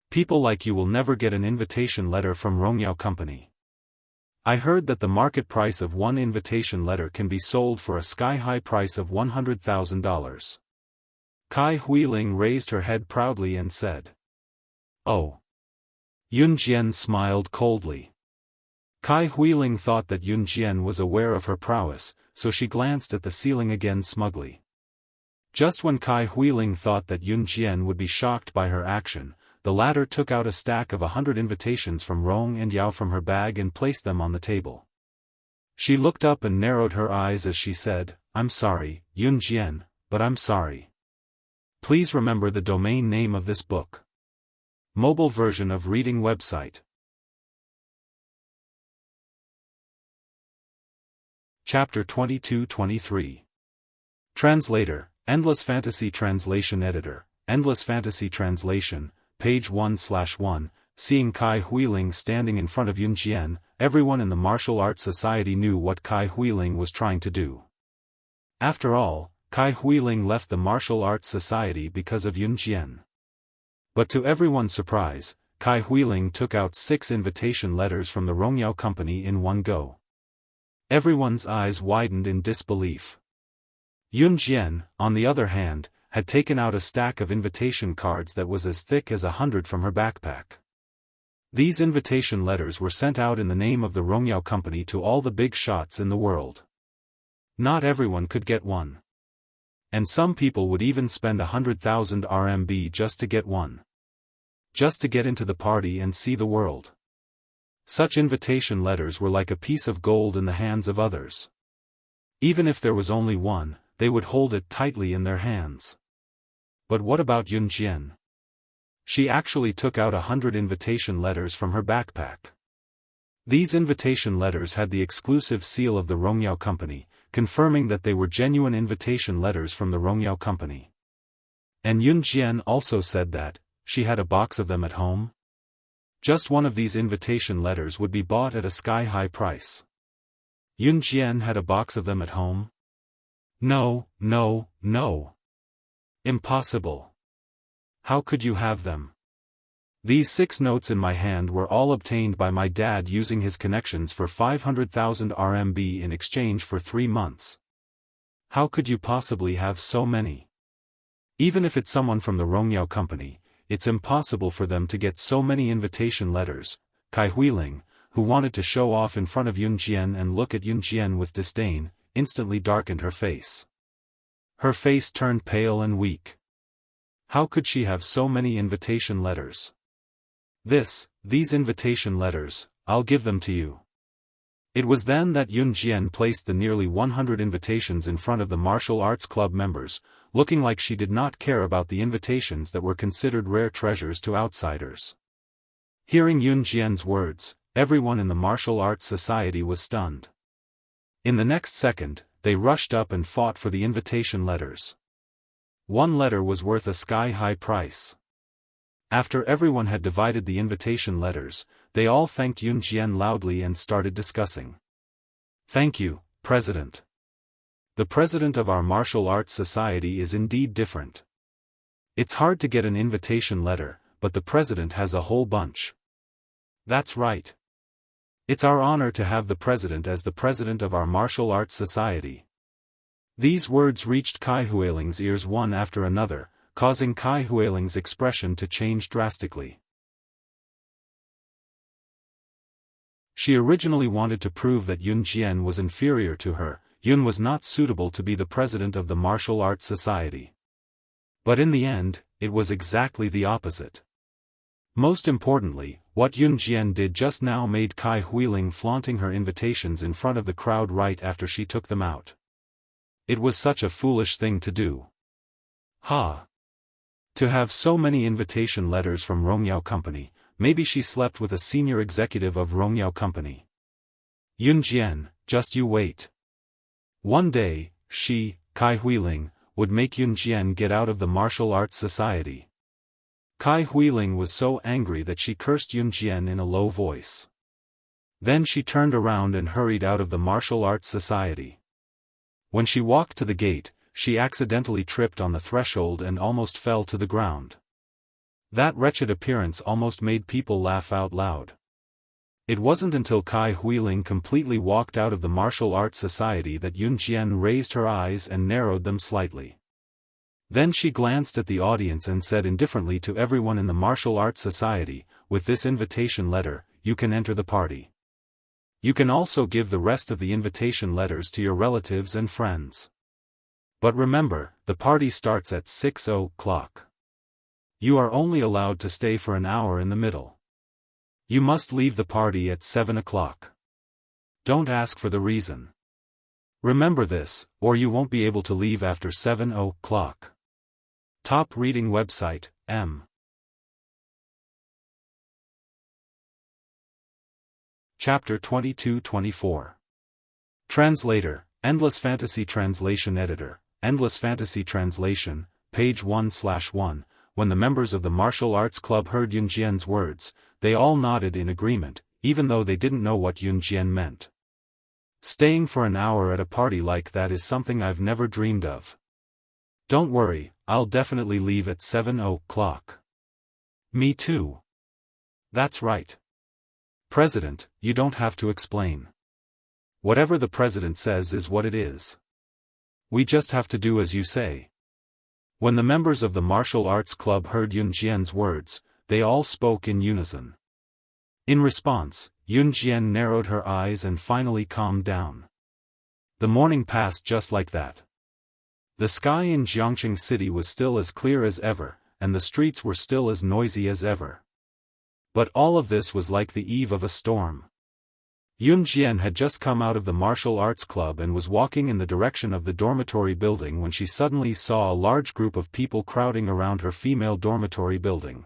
People like you will never get an invitation letter from Rongyao Company. I heard that the market price of one invitation letter can be sold for a sky-high price of $100,000. Kai Huiling raised her head proudly and said, "Oh." Yun Jian smiled coldly. Kai Huiling thought that Yun Jian was aware of her prowess, so she glanced at the ceiling again smugly. Just when Kai Huiling thought that Yun Jian would be shocked by her action, the latter took out a stack of 100 invitations from Rong and Yao from her bag and placed them on the table. She looked up and narrowed her eyes as she said, "I'm sorry, Yun Jian, but I'm sorry. Please remember the domain name of this book." Mobile version of reading website. Chapter 22-23. Translator, Endless Fantasy Translation Editor, Endless Fantasy Translation, page 1/1. Seeing Kai Huiling standing in front of Yun Jian, everyone in the martial arts society knew what Kai Huiling was trying to do. After all, Kai Huiling left the martial arts society because of Yun Jian. But to everyone's surprise, Kai Huiling took out 6 invitation letters from the Rongyao Company in one go. Everyone's eyes widened in disbelief. Yun Jian, on the other hand, had taken out a stack of invitation cards that was as thick as 100 from her backpack. These invitation letters were sent out in the name of the Rongyao Company to all the big shots in the world. Not everyone could get one. And some people would even spend 100,000 RMB just to get one. Just to get into the party and see the world. Such invitation letters were like a piece of gold in the hands of others. Even if there was only one, they would hold it tightly in their hands. But what about Yun Jian? She actually took out 100 invitation letters from her backpack. These invitation letters had the exclusive seal of the Rongyao Company, confirming that they were genuine invitation letters from the Rongyao Company. And Yun Jian also said that she had a box of them at home. Just one of these invitation letters would be bought at a sky-high price. Yun Jian had a box of them at home? No, no, no. Impossible. How could you have them? These 6 notes in my hand were all obtained by my dad using his connections for 500,000 RMB in exchange for 3 months. How could you possibly have so many? Even if it's someone from the Rongyao Company, it's impossible for them to get so many invitation letters. Kai Huiling, who wanted to show off in front of Yun Jian and look at Yun Jian with disdain, instantly darkened her face. Her face turned pale and weak. How could she have so many invitation letters? These invitation letters, I'll give them to you. It was then that Yun Jian placed the nearly 100 invitations in front of the martial arts club members, looking like she did not care about the invitations that were considered rare treasures to outsiders. Hearing Yun Jian's words, everyone in the martial arts society was stunned. In the next second, they rushed up and fought for the invitation letters. One letter was worth a sky-high price. After everyone had divided the invitation letters, they all thanked Yun Jian loudly and started discussing. "Thank you, President. The president of our martial arts society is indeed different. It's hard to get an invitation letter, but the president has a whole bunch." "That's right. It's our honor to have the president as the president of our martial arts society." These words reached Kai Huiling's ears one after another, causing Kai Huiling's expression to change drastically. She originally wanted to prove that Yun Jian was inferior to her. Yun was not suitable to be the president of the martial arts society. But in the end, it was exactly the opposite. Most importantly, what Yun Jian did just now made Kai Huiling flaunting her invitations in front of the crowd right after she took them out. It was such a foolish thing to do. Ha! To have so many invitation letters from Rongyao Company, maybe she slept with a senior executive of Rongyao Company. Yun Jian, just you wait. One day, she, Kai Huiling, would make Yun Jian get out of the martial arts society. Kai Huiling was so angry that she cursed Yun Jian in a low voice. Then she turned around and hurried out of the martial arts society. When she walked to the gate, she accidentally tripped on the threshold and almost fell to the ground. That wretched appearance almost made people laugh out loud. It wasn't until Kai Huiling completely walked out of the martial arts society that Yun Jian raised her eyes and narrowed them slightly. Then she glanced at the audience and said indifferently to everyone in the martial arts society, "With this invitation letter, you can enter the party. You can also give the rest of the invitation letters to your relatives and friends. But remember, the party starts at 6 o'clock. You are only allowed to stay for an hour in the middle. You must leave the party at 7 o'clock. Don't ask for the reason. Remember this, or you won't be able to leave after 7 o'clock." Top reading website, M. Chapter 22-24. Translator, Endless Fantasy Translation Editor, Endless Fantasy Translation, page 1/1. When the members of the martial arts club heard Yun Jian's words, they all nodded in agreement, even though they didn't know what Yun Jian meant. Staying for an hour at a party like that is something I've never dreamed of. Don't worry, I'll definitely leave at 7 o'clock. Me too. That's right. President, you don't have to explain. Whatever the president says is what it is. We just have to do as you say. When the members of the martial arts club heard Yun Jian's words, they all spoke in unison. In response, Yun Jian narrowed her eyes and finally calmed down. The morning passed just like that. The sky in Jiangqing City was still as clear as ever, and the streets were still as noisy as ever. But all of this was like the eve of a storm. Yun Jian had just come out of the martial arts club and was walking in the direction of the dormitory building when she suddenly saw a large group of people crowding around her female dormitory building.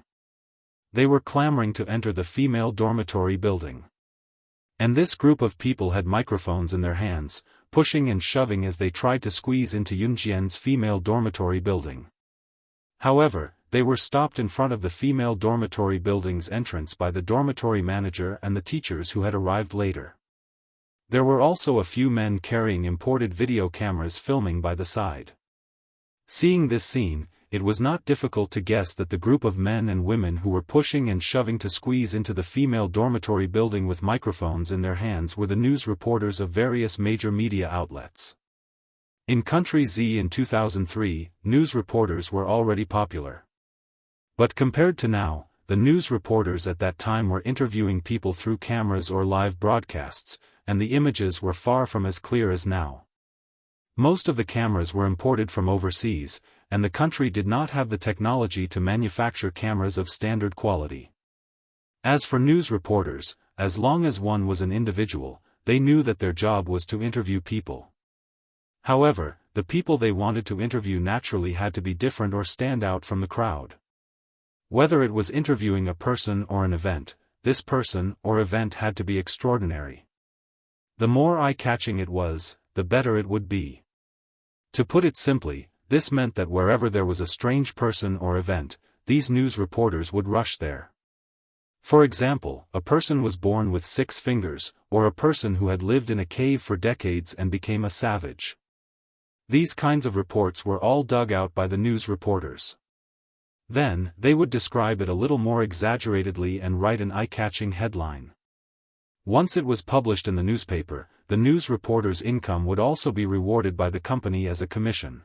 They were clamoring to enter the female dormitory building. And this group of people had microphones in their hands, pushing and shoving as they tried to squeeze into Yun Jian's female dormitory building. However, they were stopped in front of the female dormitory building's entrance by the dormitory manager and the teachers who had arrived later. There were also a few men carrying imported video cameras filming by the side. Seeing this scene, it was not difficult to guess that the group of men and women who were pushing and shoving to squeeze into the female dormitory building with microphones in their hands were the news reporters of various major media outlets. In Country Z in 2003, news reporters were already popular. But compared to now, the news reporters at that time were interviewing people through cameras or live broadcasts, and the images were far from as clear as now. Most of the cameras were imported from overseas, and the country did not have the technology to manufacture cameras of standard quality. As for news reporters, as long as one was an individual, they knew that their job was to interview people. However, the people they wanted to interview naturally had to be different or stand out from the crowd. Whether it was interviewing a person or an event, this person or event had to be extraordinary. The more eye-catching it was, the better it would be. To put it simply, this meant that wherever there was a strange person or event, these news reporters would rush there. For example, a person was born with 6 fingers, or a person who had lived in a cave for decades and became a savage. These kinds of reports were all dug out by the news reporters. Then, they would describe it a little more exaggeratedly and write an eye-catching headline. Once it was published in the newspaper, the news reporter's income would also be rewarded by the company as a commission.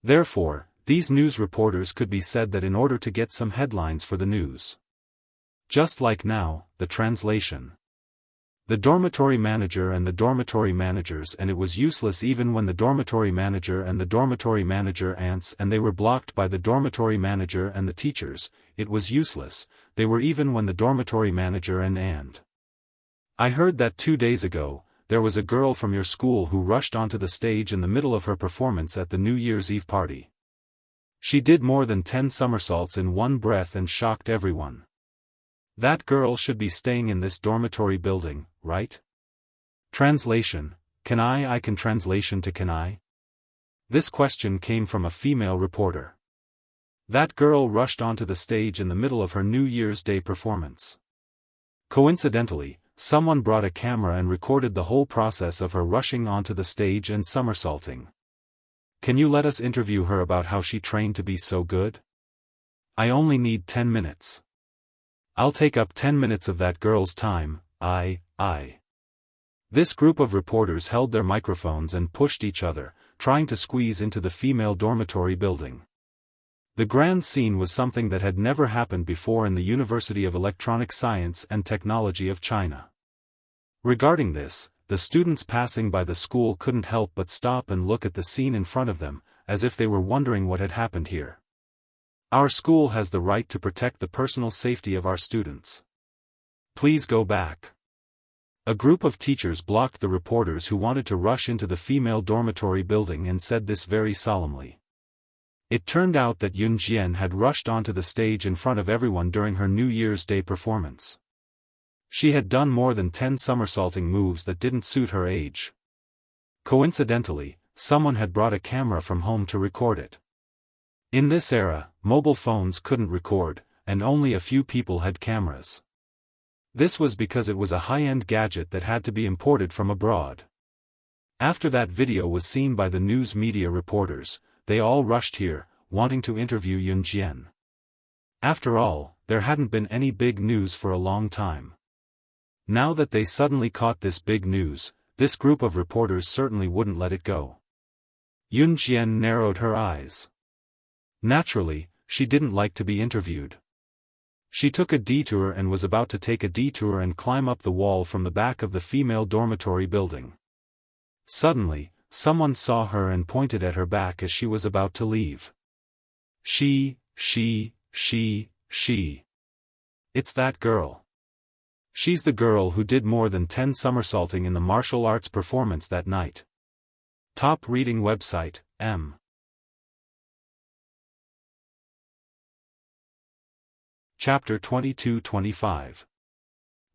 Therefore, these news reporters could be said that in order to get some headlines for the news. Just like now, the translation. The dormitory manager and the dormitory managers, and it was useless even when the dormitory manager and the dormitory manager ants and they were blocked by the dormitory manager and the teachers, it was useless, they were even when the dormitory manager and. I heard that 2 days ago, there was a girl from your school who rushed onto the stage in the middle of her performance at the New Year's Eve party. She did more than 10 somersaults in one breath and shocked everyone. That girl should be staying in this dormitory building, right? Translation, can I can translation to can I? This question came from a female reporter. That girl rushed onto the stage in the middle of her New Year's Day performance. Coincidentally, someone brought a camera and recorded the whole process of her rushing onto the stage and somersaulting. Can you let us interview her about how she trained to be so good? I only need 10 minutes. I'll take up 10 minutes of that girl's time, I. This group of reporters held their microphones and pushed each other, trying to squeeze into the female dormitory building. The grand scene was something that had never happened before in the University of Electronic Science and Technology of China. Regarding this, the students passing by the school couldn't help but stop and look at the scene in front of them, as if they were wondering what had happened here. Our school has the right to protect the personal safety of our students. Please go back. A group of teachers blocked the reporters who wanted to rush into the female dormitory building and said this very solemnly. It turned out that Yun Jian had rushed onto the stage in front of everyone during her New Year's Day performance. She had done more than 10 somersaulting moves that didn't suit her age. Coincidentally, someone had brought a camera from home to record it. In this era, mobile phones couldn't record, and only a few people had cameras. This was because it was a high-end gadget that had to be imported from abroad. After that video was seen by the news media reporters, they all rushed here, wanting to interview Yun Jian. After all, there hadn't been any big news for a long time. Now that they suddenly caught this big news, this group of reporters certainly wouldn't let it go. Yun Jian narrowed her eyes. Naturally, she didn't like to be interviewed. She took a detour and was about to take a detour and climb up the wall from the back of the female dormitory building. Suddenly, someone saw her and pointed at her back as she was about to leave. She. It's that girl. She's the girl who did more than 10 somersaulting in the martial arts performance that night. Top reading website, M. Chapter 22-25.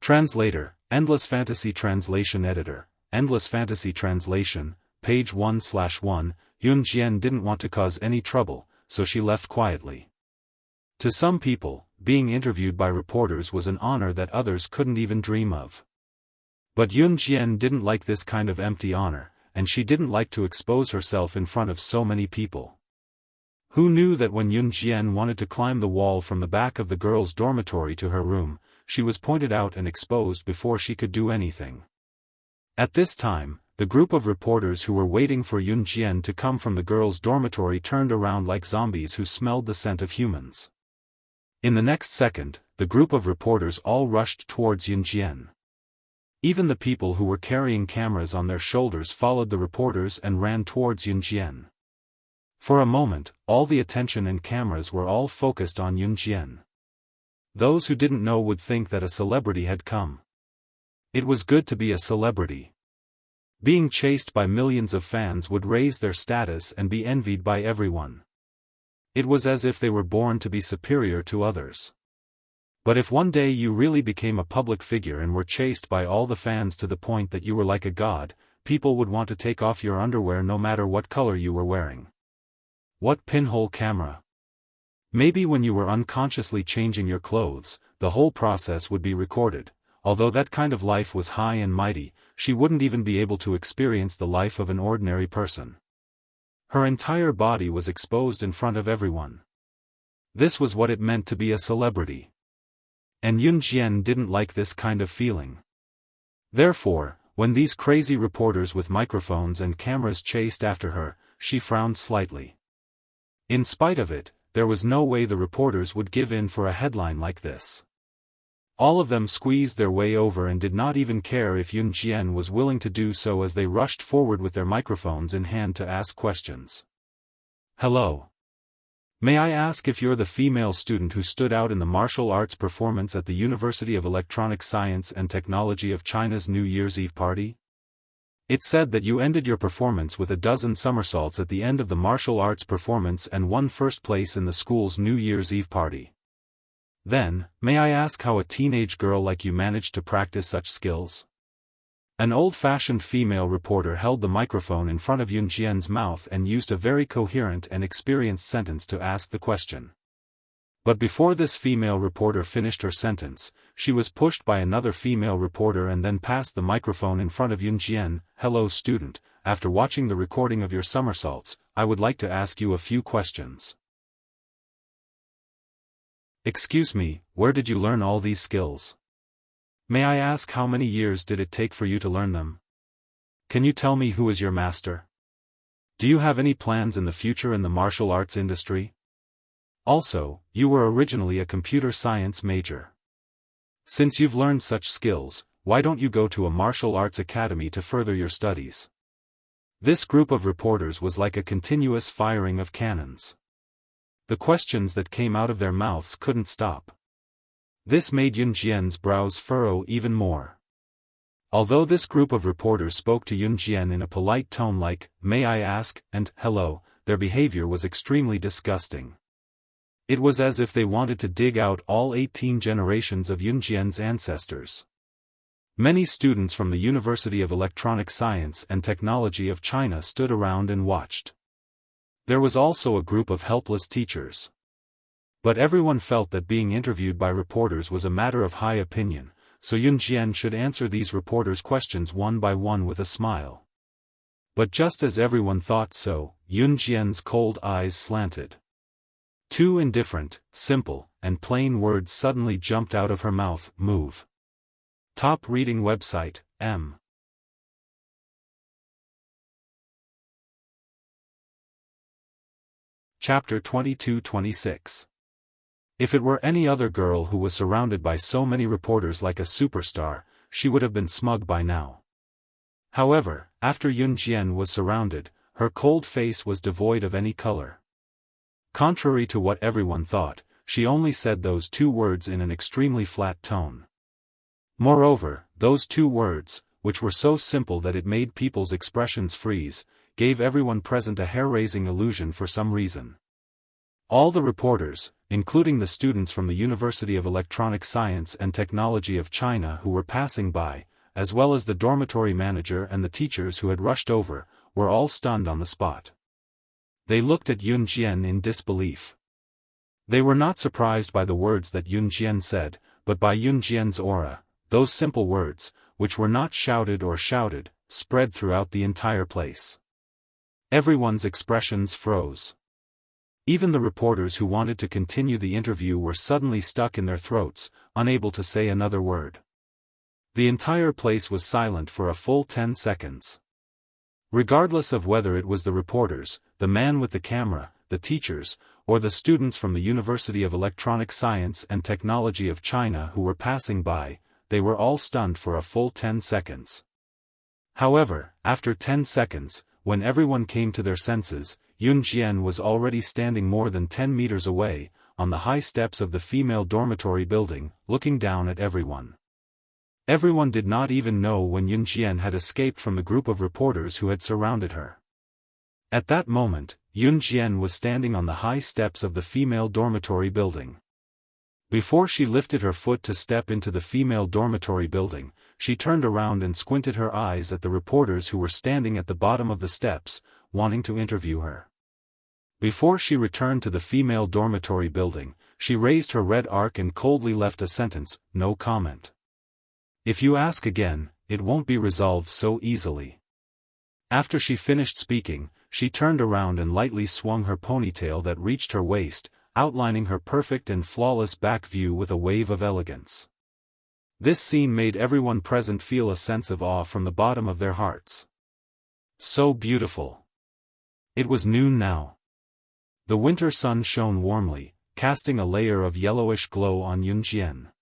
Translator, Endless Fantasy Translation Editor, Endless Fantasy Translation, page 1/1. Yun Jian didn't want to cause any trouble, so she left quietly. To some people, being interviewed by reporters was an honor that others couldn't even dream of. But Yun Jian didn't like this kind of empty honor, and she didn't like to expose herself in front of so many people. Who knew that when Yun Jian wanted to climb the wall from the back of the girls' dormitory to her room, she was pointed out and exposed before she could do anything. At this time, the group of reporters who were waiting for Yun Jian to come from the girls' dormitory turned around like zombies who smelled the scent of humans. In the next second, the group of reporters all rushed towards Yun Jian. Even the people who were carrying cameras on their shoulders followed the reporters and ran towards Yun Jian. For a moment, all the attention and cameras were all focused on Yun Jian. Those who didn't know would think that a celebrity had come. It was good to be a celebrity. Being chased by millions of fans would raise their status and be envied by everyone. It was as if they were born to be superior to others. But if one day you really became a public figure and were chased by all the fans to the point that you were like a god, people would want to take off your underwear no matter what color you were wearing. What pinhole camera? Maybe when you were unconsciously changing your clothes, the whole process would be recorded. Although that kind of life was high and mighty, she wouldn't even be able to experience the life of an ordinary person. Her entire body was exposed in front of everyone. This was what it meant to be a celebrity. And Yun Jian didn't like this kind of feeling. Therefore, when these crazy reporters with microphones and cameras chased after her, she frowned slightly. In spite of it, there was no way the reporters would give in for a headline like this. All of them squeezed their way over and did not even care if Yun Jian was willing to do so as they rushed forward with their microphones in hand to ask questions. Hello. May I ask if you're the female student who stood out in the martial arts performance at the University of Electronic Science and Technology of China's New Year's Eve party? It said that you ended your performance with a dozen somersaults at the end of the martial arts performance and won first place in the school's New Year's Eve party. Then, may I ask how a teenage girl like you managed to practice such skills? An old-fashioned female reporter held the microphone in front of Yun Jian's mouth and used a very coherent and experienced sentence to ask the question. But before this female reporter finished her sentence, she was pushed by another female reporter and then passed the microphone in front of Yun Jian. "Hello student, after watching the recording of your somersaults, I would like to ask you a few questions." "Excuse me, where did you learn all these skills? May I ask how many years did it take for you to learn them? Can you tell me who is your master? Do you have any plans in the future in the martial arts industry? Also, you were originally a computer science major. Since you've learned such skills, why don't you go to a martial arts academy to further your studies?" This group of reporters was like a continuous firing of cannons. The questions that came out of their mouths couldn't stop. This made Yun Jian's brows furrow even more. Although this group of reporters spoke to Yun Jian in a polite tone like, "May I ask," and "Hello," their behavior was extremely disgusting. It was as if they wanted to dig out all 18 generations of Yun Jian's ancestors. Many students from the University of Electronic Science and Technology of China stood around and watched. There was also a group of helpless teachers. But everyone felt that being interviewed by reporters was a matter of high opinion, so Yun Jian should answer these reporters' questions one by one with a smile. But just as everyone thought so, Yun Jian's cold eyes slanted. Two indifferent, simple, and plain words suddenly jumped out of her mouth: move. Top reading website, M. Chapter 22-26. If it were any other girl who was surrounded by so many reporters like a superstar, she would have been smug by now. However, after Yun Jian was surrounded, her cold face was devoid of any color. Contrary to what everyone thought, she only said those two words in an extremely flat tone. Moreover, those two words, which were so simple that it made people's expressions freeze, gave everyone present a hair-raising illusion for some reason. All the reporters, including the students from the University of Electronic Science and Technology of China who were passing by, as well as the dormitory manager and the teachers who had rushed over, were all stunned on the spot. They looked at Yun Jian in disbelief. They were not surprised by the words that Yun Jian said, but by Yun Jian's aura. Those simple words, which were not shouted or shouted, spread throughout the entire place. Everyone's expressions froze. Even the reporters who wanted to continue the interview were suddenly stuck in their throats, unable to say another word. The entire place was silent for a full 10 seconds. Regardless of whether it was the reporters, the man with the camera, the teachers, or the students from the University of Electronic Science and Technology of China who were passing by, they were all stunned for a full 10 seconds. However, after 10 seconds, when everyone came to their senses, Yun Jian was already standing more than 10 meters away, on the high steps of the female dormitory building, looking down at everyone. Everyone did not even know when Yun Jian had escaped from the group of reporters who had surrounded her. At that moment, Yun Jian was standing on the high steps of the female dormitory building. Before she lifted her foot to step into the female dormitory building, she turned around and squinted her eyes at the reporters who were standing at the bottom of the steps, wanting to interview her. Before she returned to the female dormitory building, she raised her red arc and coldly left a sentence: "No comment. If you ask again, it won't be resolved so easily." After she finished speaking, she turned around and lightly swung her ponytail that reached her waist, outlining her perfect and flawless back view with a wave of elegance. This scene made everyone present feel a sense of awe from the bottom of their hearts. So beautiful. It was noon now. The winter sun shone warmly, casting a layer of yellowish glow on Yun Jian.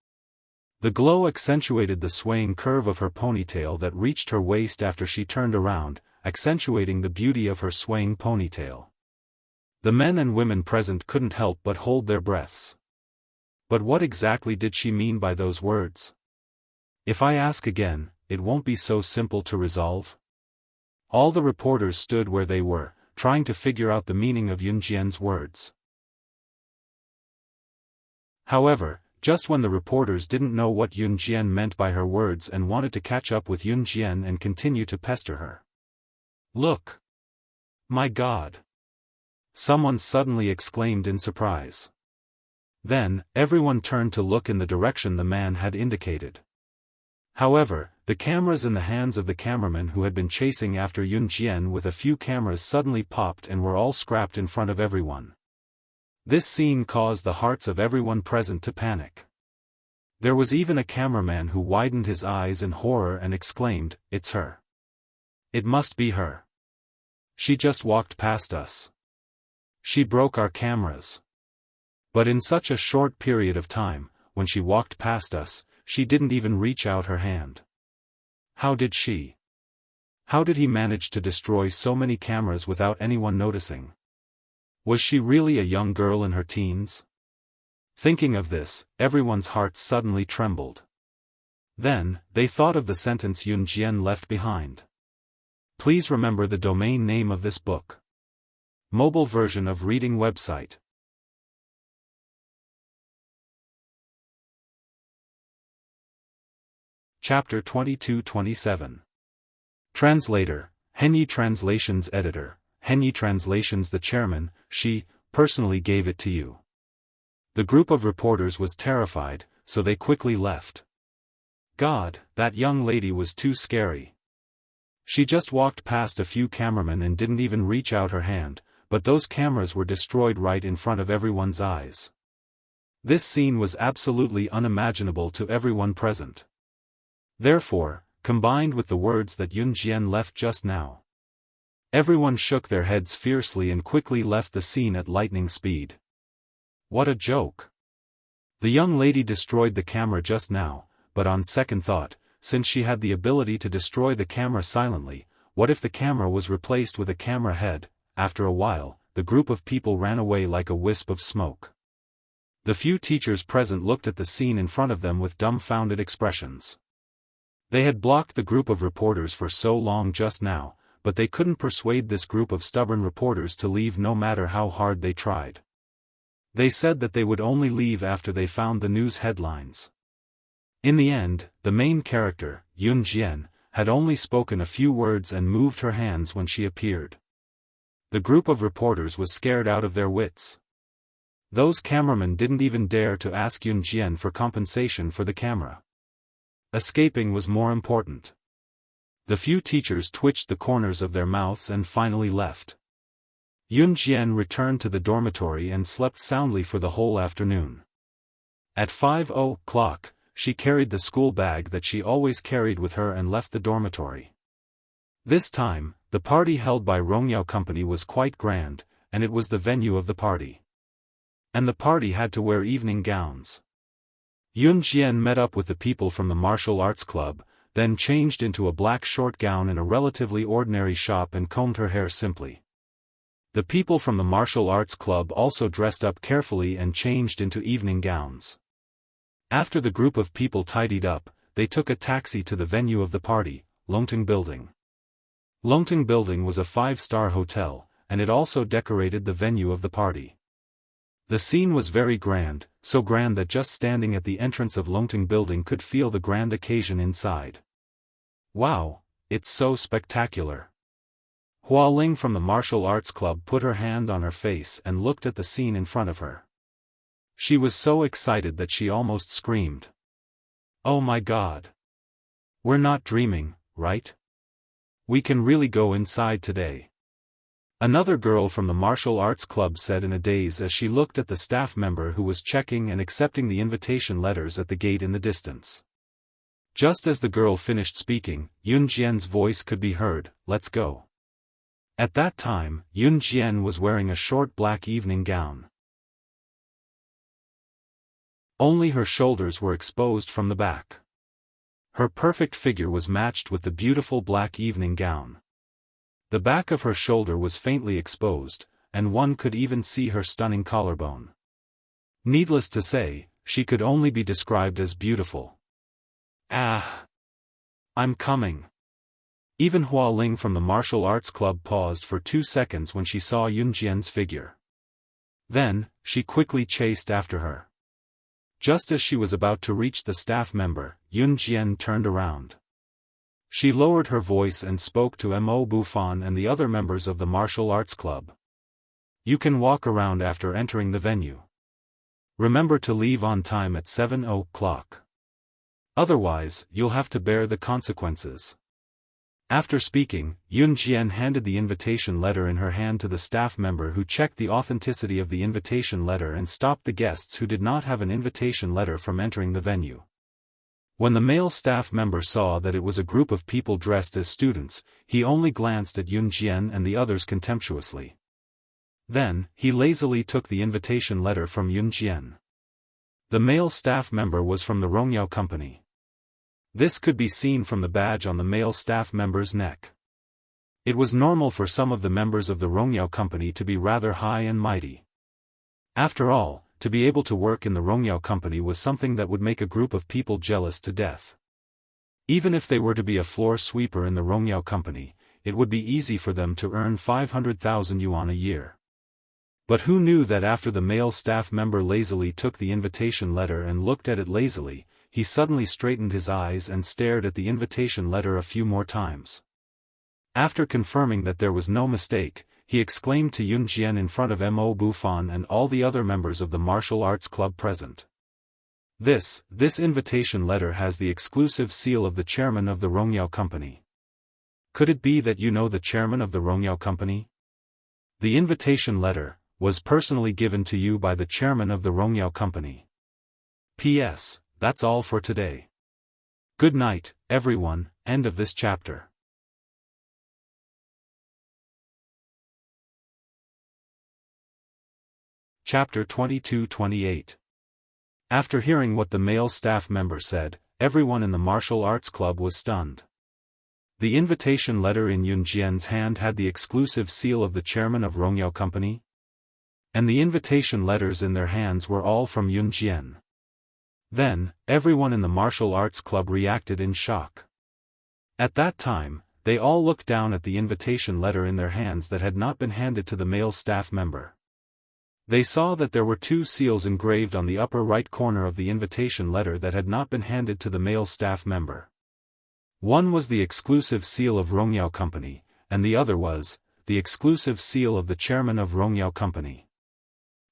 The glow accentuated the swaying curve of her ponytail that reached her waist after she turned around, accentuating the beauty of her swaying ponytail. The men and women present couldn't help but hold their breaths. But what exactly did she mean by those words? "If I ask again, it won't be so simple to resolve?" All the reporters stood where they were, trying to figure out the meaning of Yun Jian's words. However, just when the reporters didn't know what Yun Jian meant by her words and wanted to catch up with Yun Jian and continue to pester her. "Look! My God!" someone suddenly exclaimed in surprise. Then, everyone turned to look in the direction the man had indicated. However, the cameras in the hands of the cameraman who had been chasing after Yun Jian with a few cameras suddenly popped and were all scrapped in front of everyone. This scene caused the hearts of everyone present to panic. There was even a cameraman who widened his eyes in horror and exclaimed, "It's her. It must be her. She just walked past us. She broke our cameras. But in such a short period of time, when she walked past us, she didn't even reach out her hand. How did she? How did he manage to destroy so many cameras without anyone noticing? Was she really a young girl in her teens?" Thinking of this, everyone's hearts suddenly trembled. Then, they thought of the sentence Yun Jian left behind. Please remember the domain name of this book. Mobile version of reading website. Chapter 22-27. Translator, Henyi Translations Editor, Henyi Translations The chairman, she, personally gave it to you. The group of reporters was terrified, so they quickly left. God, that young lady was too scary. She just walked past a few cameramen and didn't even reach out her hand, but those cameras were destroyed right in front of everyone's eyes. This scene was absolutely unimaginable to everyone present. Therefore, combined with the words that Yun Jian left just now, everyone shook their heads fiercely and quickly left the scene at lightning speed. What a joke! The young lady destroyed the camera just now, but on second thought, since she had the ability to destroy the camera silently, what if the camera was replaced with a camera head? After a while, the group of people ran away like a wisp of smoke. The few teachers present looked at the scene in front of them with dumbfounded expressions. They had blocked the group of reporters for so long just now, but they couldn't persuade this group of stubborn reporters to leave no matter how hard they tried. They said that they would only leave after they found the news headlines. In the end, the main character, Yun Jian, had only spoken a few words and moved her hands when she appeared. The group of reporters was scared out of their wits. Those cameramen didn't even dare to ask Yun Jian for compensation for the camera. Escaping was more important. The few teachers twitched the corners of their mouths and finally left. Yun Jian returned to the dormitory and slept soundly for the whole afternoon. At 5:00, she carried the school bag that she always carried with her and left the dormitory. This time, the party held by Rongyao Company was quite grand, and it was the venue of the party. And the party had to wear evening gowns. Yun Jian met up with the people from the martial arts club, then changed into a black short gown in a relatively ordinary shop and combed her hair simply. The people from the martial arts club also dressed up carefully and changed into evening gowns. After the group of people tidied up, they took a taxi to the venue of the party, Longting Building. Longting Building was a 5-star hotel, and it also decorated the venue of the party. The scene was very grand, so grand that just standing at the entrance of Longting Building could feel the grand occasion inside. Wow, it's so spectacular. Hua Ling from the martial arts club put her hand on her face and looked at the scene in front of her. She was so excited that she almost screamed. Oh my God! We're not dreaming, right? We can really go inside today. Another girl from the martial arts club said in a daze as she looked at the staff member who was checking and accepting the invitation letters at the gate in the distance. Just as the girl finished speaking, Yun Jian's voice could be heard, "Let's go." At that time, Yun Jian was wearing a short black evening gown. Only her shoulders were exposed from the back. Her perfect figure was matched with the beautiful black evening gown. The back of her shoulder was faintly exposed, and one could even see her stunning collarbone. Needless to say, she could only be described as beautiful. Ah! I'm coming. Even Hua Ling from the martial arts club paused for 2 seconds when she saw Yun Jian's figure. Then, she quickly chased after her. Just as she was about to reach the staff member, Yun Jian turned around. She lowered her voice and spoke to Mo Bufan and the other members of the martial arts club. You can walk around after entering the venue. Remember to leave on time at 7 o'clock. Otherwise, you'll have to bear the consequences. After speaking, Yun Jian handed the invitation letter in her hand to the staff member, who checked the authenticity of the invitation letter and stopped the guests who did not have an invitation letter from entering the venue. When the male staff member saw that it was a group of people dressed as students, he only glanced at Yun Jian and the others contemptuously. Then, he lazily took the invitation letter from Yun Jian. The male staff member was from the Rongyao company. This could be seen from the badge on the male staff member's neck. It was normal for some of the members of the Rongyao company to be rather high and mighty. After all, to be able to work in the Rongyao company was something that would make a group of people jealous to death. Even if they were to be a floor sweeper in the Rongyao company, it would be easy for them to earn 500,000 yuan a year. But who knew that after the male staff member lazily took the invitation letter and looked at it lazily, he suddenly straightened his eyes and stared at the invitation letter a few more times. After confirming that there was no mistake, he exclaimed to Yun Jian in front of Mo Bufan and all the other members of the martial arts club present. This invitation letter has the exclusive seal of the chairman of the Rongyao company. Could it be that you know the chairman of the Rongyao company? The invitation letter was personally given to you by the chairman of the Rongyao company. P.S. That's all for today. Good night, everyone. End of this chapter. Chapter 22-28. After hearing what the male staff member said, everyone in the martial arts club was stunned. The invitation letter in Yun Jian's hand had the exclusive seal of the chairman of Rongyao company, and the invitation letters in their hands were all from Yun Jian. Then, everyone in the martial arts club reacted in shock. At that time, they all looked down at the invitation letter in their hands that had not been handed to the male staff member. They saw that there were two seals engraved on the upper right corner of the invitation letter that had not been handed to the male staff member. One was the exclusive seal of Rongyao company, and the other was the exclusive seal of the chairman of Rongyao company.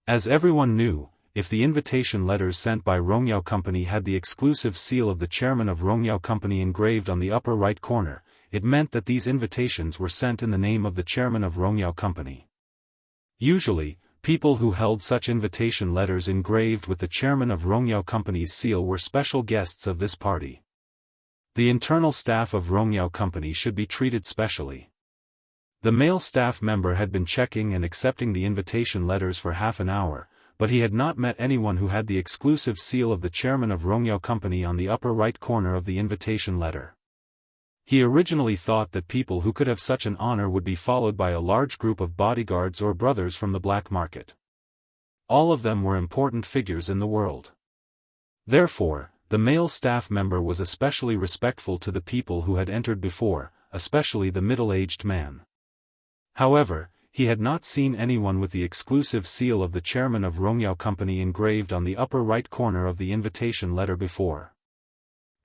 As everyone knew, if the invitation letters sent by Rongyao company had the exclusive seal of the chairman of Rongyao company engraved on the upper right corner, it meant that these invitations were sent in the name of the chairman of Rongyao company. Usually, people who held such invitation letters engraved with the chairman of Rongyao company's seal were special guests of this party. The internal staff of Rongyao company should be treated specially. The male staff member had been checking and accepting the invitation letters for half an hour, but he had not met anyone who had the exclusive seal of the chairman of Rongyao company on the upper right corner of the invitation letter. He originally thought that people who could have such an honor would be followed by a large group of bodyguards or brothers from the black market. All of them were important figures in the world. Therefore, the male staff member was especially respectful to the people who had entered before, especially the middle-aged man. However, he had not seen anyone with the exclusive seal of the chairman of Rongyao company engraved on the upper right corner of the invitation letter before.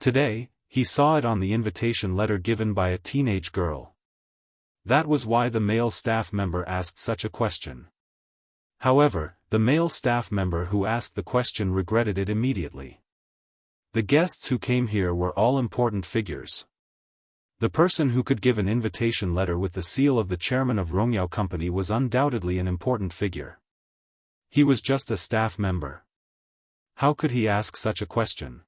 Today, he saw it on the invitation letter given by a teenage girl. That was why the male staff member asked such a question. However, the male staff member who asked the question regretted it immediately. The guests who came here were all important figures. The person who could give an invitation letter with the seal of the chairman of Rongyao company was undoubtedly an important figure. He was just a staff member. How could he ask such a question?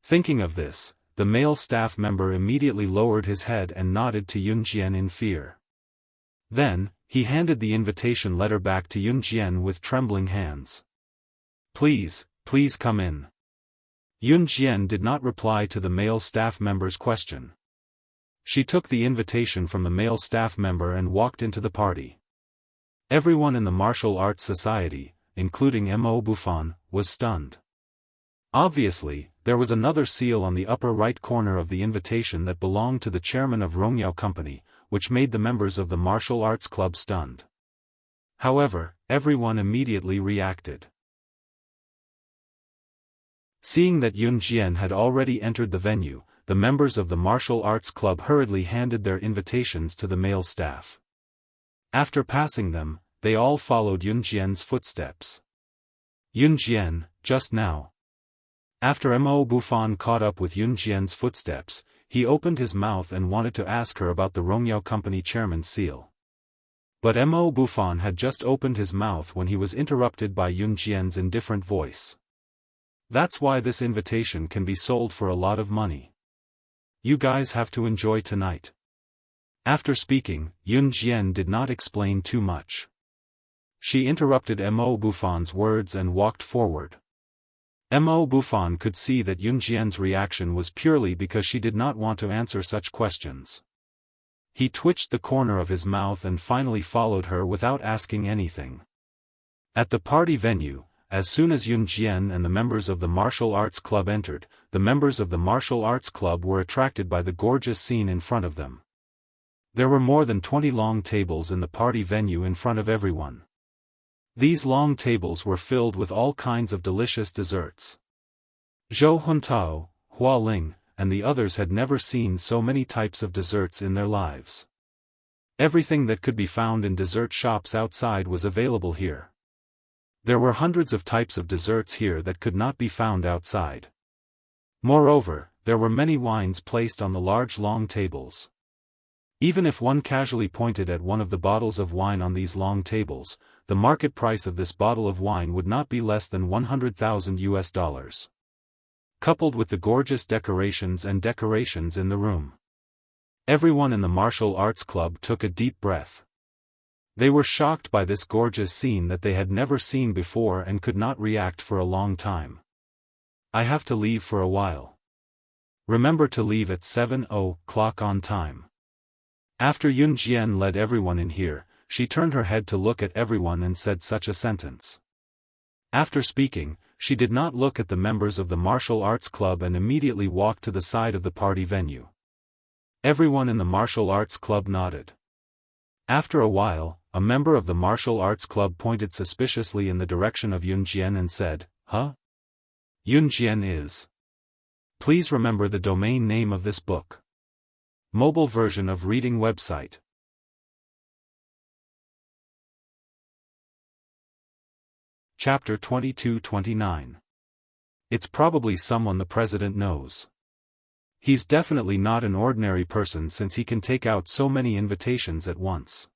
Thinking of this, the male staff member immediately lowered his head and nodded to Yun Jian in fear. Then, he handed the invitation letter back to Yun Jian with trembling hands. Please come in. Yun Jian did not reply to the male staff member's question. She took the invitation from the male staff member and walked into the party. Everyone in the martial arts society, including Mo Bufan, was stunned. Obviously, there was another seal on the upper right corner of the invitation that belonged to the chairman of Rongyao company, which made the members of the martial arts club stunned. However, everyone immediately reacted. Seeing that Yun Jian had already entered the venue, the members of the martial arts club hurriedly handed their invitations to the male staff. After passing them, they all followed Yun Jian's footsteps. Yun Jian, just now. After Mo Bufan caught up with Yun Jian's footsteps, he opened his mouth and wanted to ask her about the Rongyao Company chairman's seal. But Mo Bufan had just opened his mouth when he was interrupted by Yun Jian's indifferent voice. That's why this invitation can be sold for a lot of money. You guys have to enjoy tonight. After speaking, Yun Jian did not explain too much. She interrupted Mo Bufan's words and walked forward. Mo Bufan could see that Yun Jian's reaction was purely because she did not want to answer such questions. He twitched the corner of his mouth and finally followed her without asking anything. At the party venue, as soon as Yun Jian and the members of the martial arts club entered, the members of the martial arts club were attracted by the gorgeous scene in front of them. There were more than 20 long tables in the party venue in front of everyone. These long tables were filled with all kinds of delicious desserts. Zhou Huntao, Hua Ling, and the others had never seen so many types of desserts in their lives. Everything that could be found in dessert shops outside was available here. There were hundreds of types of desserts here that could not be found outside. Moreover, there were many wines placed on the large long tables. Even if one casually pointed at one of the bottles of wine on these long tables, the market price of this bottle of wine would not be less than $100,000. Coupled with the gorgeous decorations in the room. Everyone in the martial arts club took a deep breath. They were shocked by this gorgeous scene that they had never seen before and could not react for a long time. I have to leave for a while. Remember to leave at 7:00 on time. After Yun Jian led everyone in here, she turned her head to look at everyone and said such a sentence. After speaking, she did not look at the members of the martial arts club and immediately walked to the side of the party venue. Everyone in the martial arts club nodded. After a while, a member of the martial arts club pointed suspiciously in the direction of Yun Jian and said, "Huh? Yun Jian is. Please remember the domain name of this book. Mobile version of reading website." Chapter 22-29. It's probably someone the president knows. He's definitely not an ordinary person since he can take out so many invitations at once.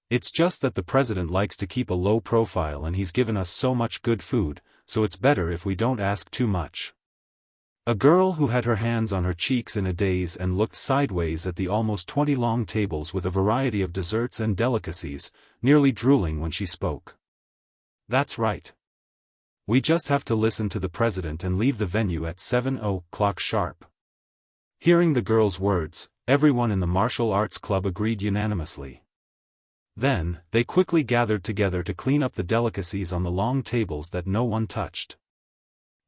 It's just that the president likes to keep a low profile and he's given us so much good food, so it's better if we don't ask too much. A girl who had her hands on her cheeks in a daze and looked sideways at the almost 20 long tables with a variety of desserts and delicacies, nearly drooling when she spoke. That's right. We just have to listen to the president and leave the venue at 7:00 sharp. Hearing the girl's words, everyone in the martial arts club agreed unanimously. Then, they quickly gathered together to clean up the delicacies on the long tables that no one touched.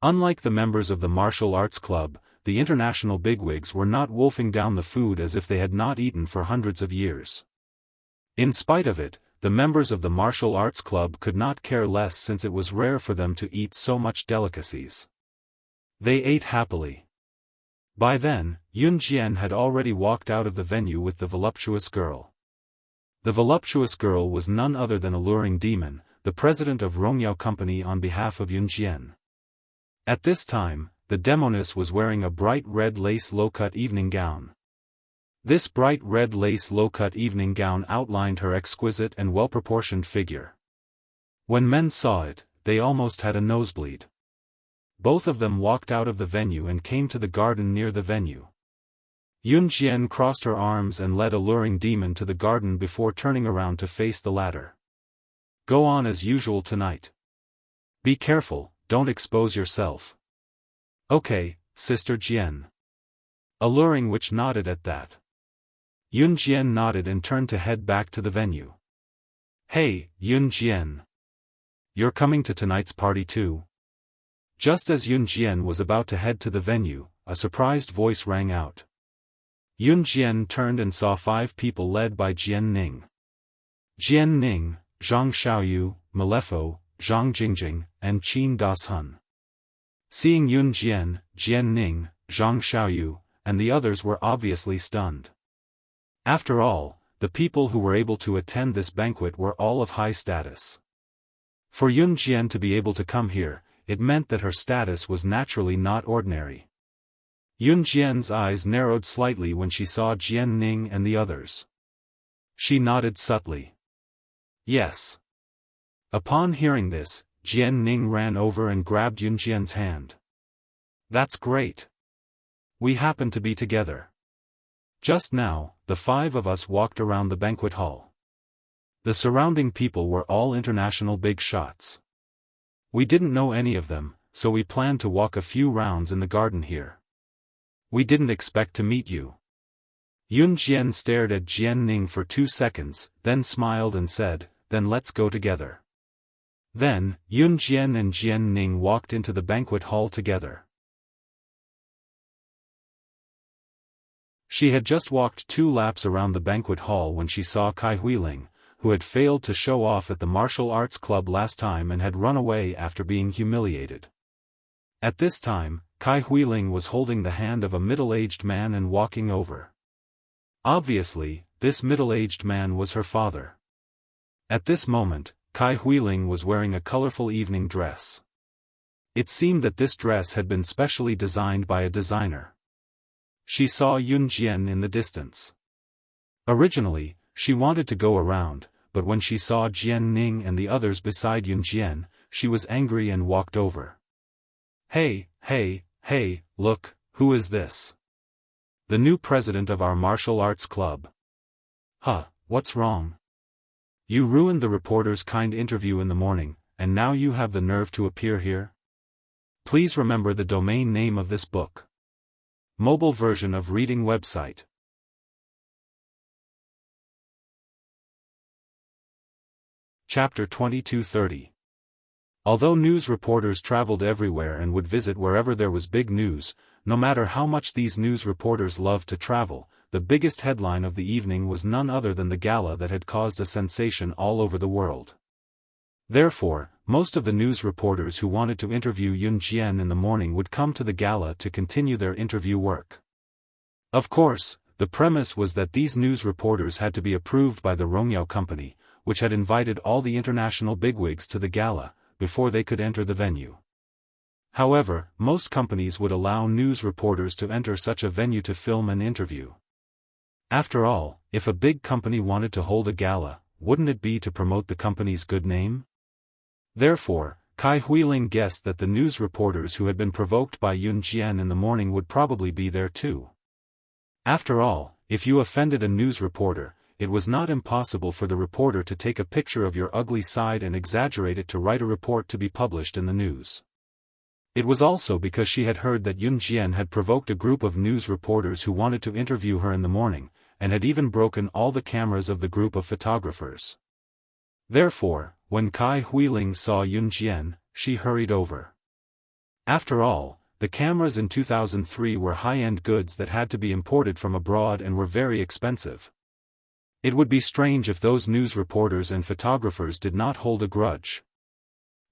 Unlike the members of the martial arts club, the international bigwigs were not wolfing down the food as if they had not eaten for hundreds of years. In spite of it, the members of the martial arts club could not care less since it was rare for them to eat so much delicacies. They ate happily. By then, Yun Jian had already walked out of the venue with the voluptuous girl. The voluptuous girl was none other than Alluring Demon, the president of Rongyao Company on behalf of Yun Jian. At this time, the demoness was wearing a bright red lace low-cut evening gown. This bright red lace low-cut evening gown outlined her exquisite and well-proportioned figure. When men saw it, they almost had a nosebleed. Both of them walked out of the venue and came to the garden near the venue. Yun Jian crossed her arms and led Alluring Demon to the garden before turning around to face the latter. Go on as usual tonight. Be careful, don't expose yourself. Okay, Sister Jian. Alluring Witch nodded at that. Yun Jian nodded and turned to head back to the venue. Hey, Yun Jian. You're coming to tonight's party too? Just as Yun Jian was about to head to the venue, a surprised voice rang out. Yun Jian turned and saw 5 people led by Jian Ning. Jian Ning, Zhang Xiaoyu, Malefo, Zhang Jingjing, and Qin Dashun. Seeing Yun Jian, Jian Ning, Zhang Xiaoyu, and the others were obviously stunned. After all, the people who were able to attend this banquet were all of high status. For Yun Jian to be able to come here, it meant that her status was naturally not ordinary. Yun Jian's eyes narrowed slightly when she saw Jian Ning and the others. She nodded subtly. Yes. Upon hearing this, Jian Ning ran over and grabbed Yun Jian's hand. That's great. We happen to be together. Just now, the 5 of us walked around the banquet hall. The surrounding people were all international big shots. We didn't know any of them, so we planned to walk a few rounds in the garden here. We didn't expect to meet you. Yun Jian stared at Jian Ning for 2 seconds, then smiled and said, "Then let's go together." Then, Yun Jian and Jian Ning walked into the banquet hall together. She had just walked 2 laps around the banquet hall when she saw Kai Huiling, who had failed to show off at the martial arts club last time and had run away after being humiliated. At this time, Kai Huiling was holding the hand of a middle-aged man and walking over. Obviously, this middle-aged man was her father. At this moment, Kai Huiling was wearing a colorful evening dress. It seemed that this dress had been specially designed by a designer. She saw Yun Jian in the distance. Originally, she wanted to go around, but when she saw Jian Ning and the others beside Yun Jian, she was angry and walked over. Hey, look, who is this? The new president of our martial arts club. Huh, what's wrong? You ruined the reporter's kind interview in the morning, and now you have the nerve to appear here? Please remember the domain name of this book. Mobile version of reading website. Chapter 2230. Although news reporters traveled everywhere and would visit wherever there was big news, no matter how much these news reporters loved to travel, the biggest headline of the evening was none other than the gala that had caused a sensation all over the world. Therefore, most of the news reporters who wanted to interview Yun Jian in the morning would come to the gala to continue their interview work. Of course, the premise was that these news reporters had to be approved by the Rongyao company, which had invited all the international bigwigs to the gala, before they could enter the venue. However, most companies would allow news reporters to enter such a venue to film an interview. After all, if a big company wanted to hold a gala, wouldn't it be to promote the company's good name? Therefore, Kai Huiling guessed that the news reporters who had been provoked by Yun Jian in the morning would probably be there too. After all, if you offended a news reporter, it was not impossible for the reporter to take a picture of your ugly side and exaggerate it to write a report to be published in the news. It was also because she had heard that Yun Jian had provoked a group of news reporters who wanted to interview her in the morning, and had even broken all the cameras of the group of photographers. Therefore, when Kai Huiling saw Yun Jian, she hurried over. After all, the cameras in 2003 were high-end goods that had to be imported from abroad and were very expensive. It would be strange if those news reporters and photographers did not hold a grudge.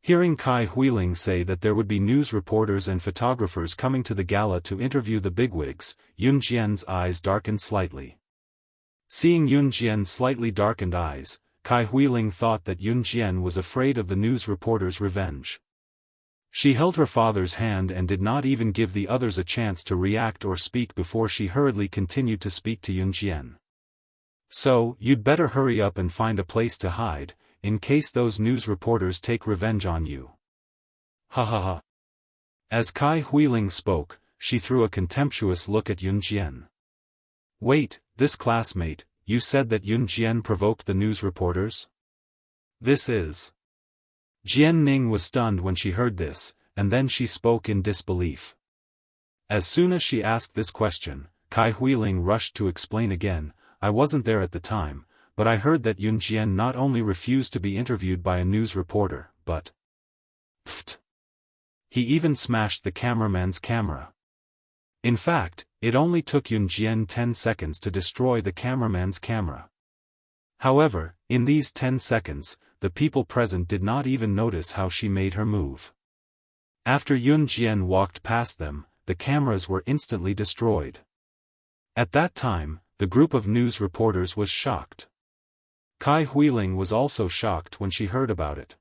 Hearing Kai Huiling say that there would be news reporters and photographers coming to the gala to interview the bigwigs, Yun Jian's eyes darkened slightly. Seeing Yun Jian's slightly darkened eyes, Kai Huiling thought that Yun Jian was afraid of the news reporter's revenge. She held her father's hand and did not even give the others a chance to react or speak before she hurriedly continued to speak to Yun Jian. So, you'd better hurry up and find a place to hide, in case those news reporters take revenge on you. Ha ha ha. As Kai Huiling spoke, she threw a contemptuous look at Yun Jian. Wait, this classmate, you said that Yun Jian provoked the news reporters? This is... Jian Ning was stunned when she heard this, and then she spoke in disbelief. As soon as she asked this question, Kai Huiling rushed to explain again, I wasn't there at the time, but I heard that Yun Jian not only refused to be interviewed by a news reporter, but... Pfft! He even smashed the cameraman's camera. In fact, it only took Yun Jian 10 seconds to destroy the cameraman's camera. However, in these 10 seconds, the people present did not even notice how she made her move. After Yun Jian walked past them, the cameras were instantly destroyed. At that time, the group of news reporters was shocked. Kai Huiling was also shocked when she heard about it.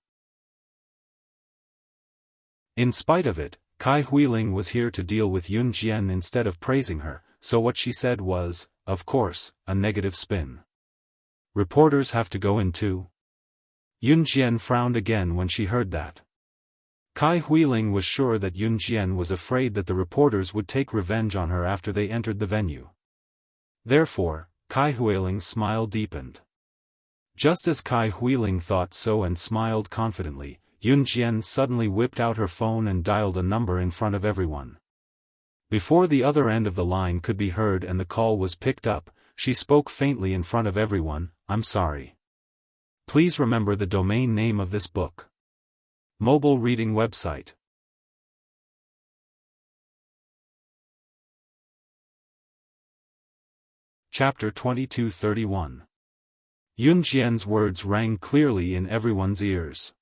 In spite of it, Kai Huiling was here to deal with Yun Jian instead of praising her, so what she said was, of course, a negative spin. Reporters have to go in too? Yun Jian frowned again when she heard that. Kai Huiling was sure that Yun Jian was afraid that the reporters would take revenge on her after they entered the venue. Therefore, Kai Huiling's smile deepened. Just as Kai Huiling thought so and smiled confidently, Yun Jian suddenly whipped out her phone and dialed a number in front of everyone. Before the other end of the line could be heard and the call was picked up, she spoke faintly in front of everyone, "I'm sorry. Please remember the domain name of this book. Mobile reading website." Chapter 2231. Yun Jian's words rang clearly in everyone's ears.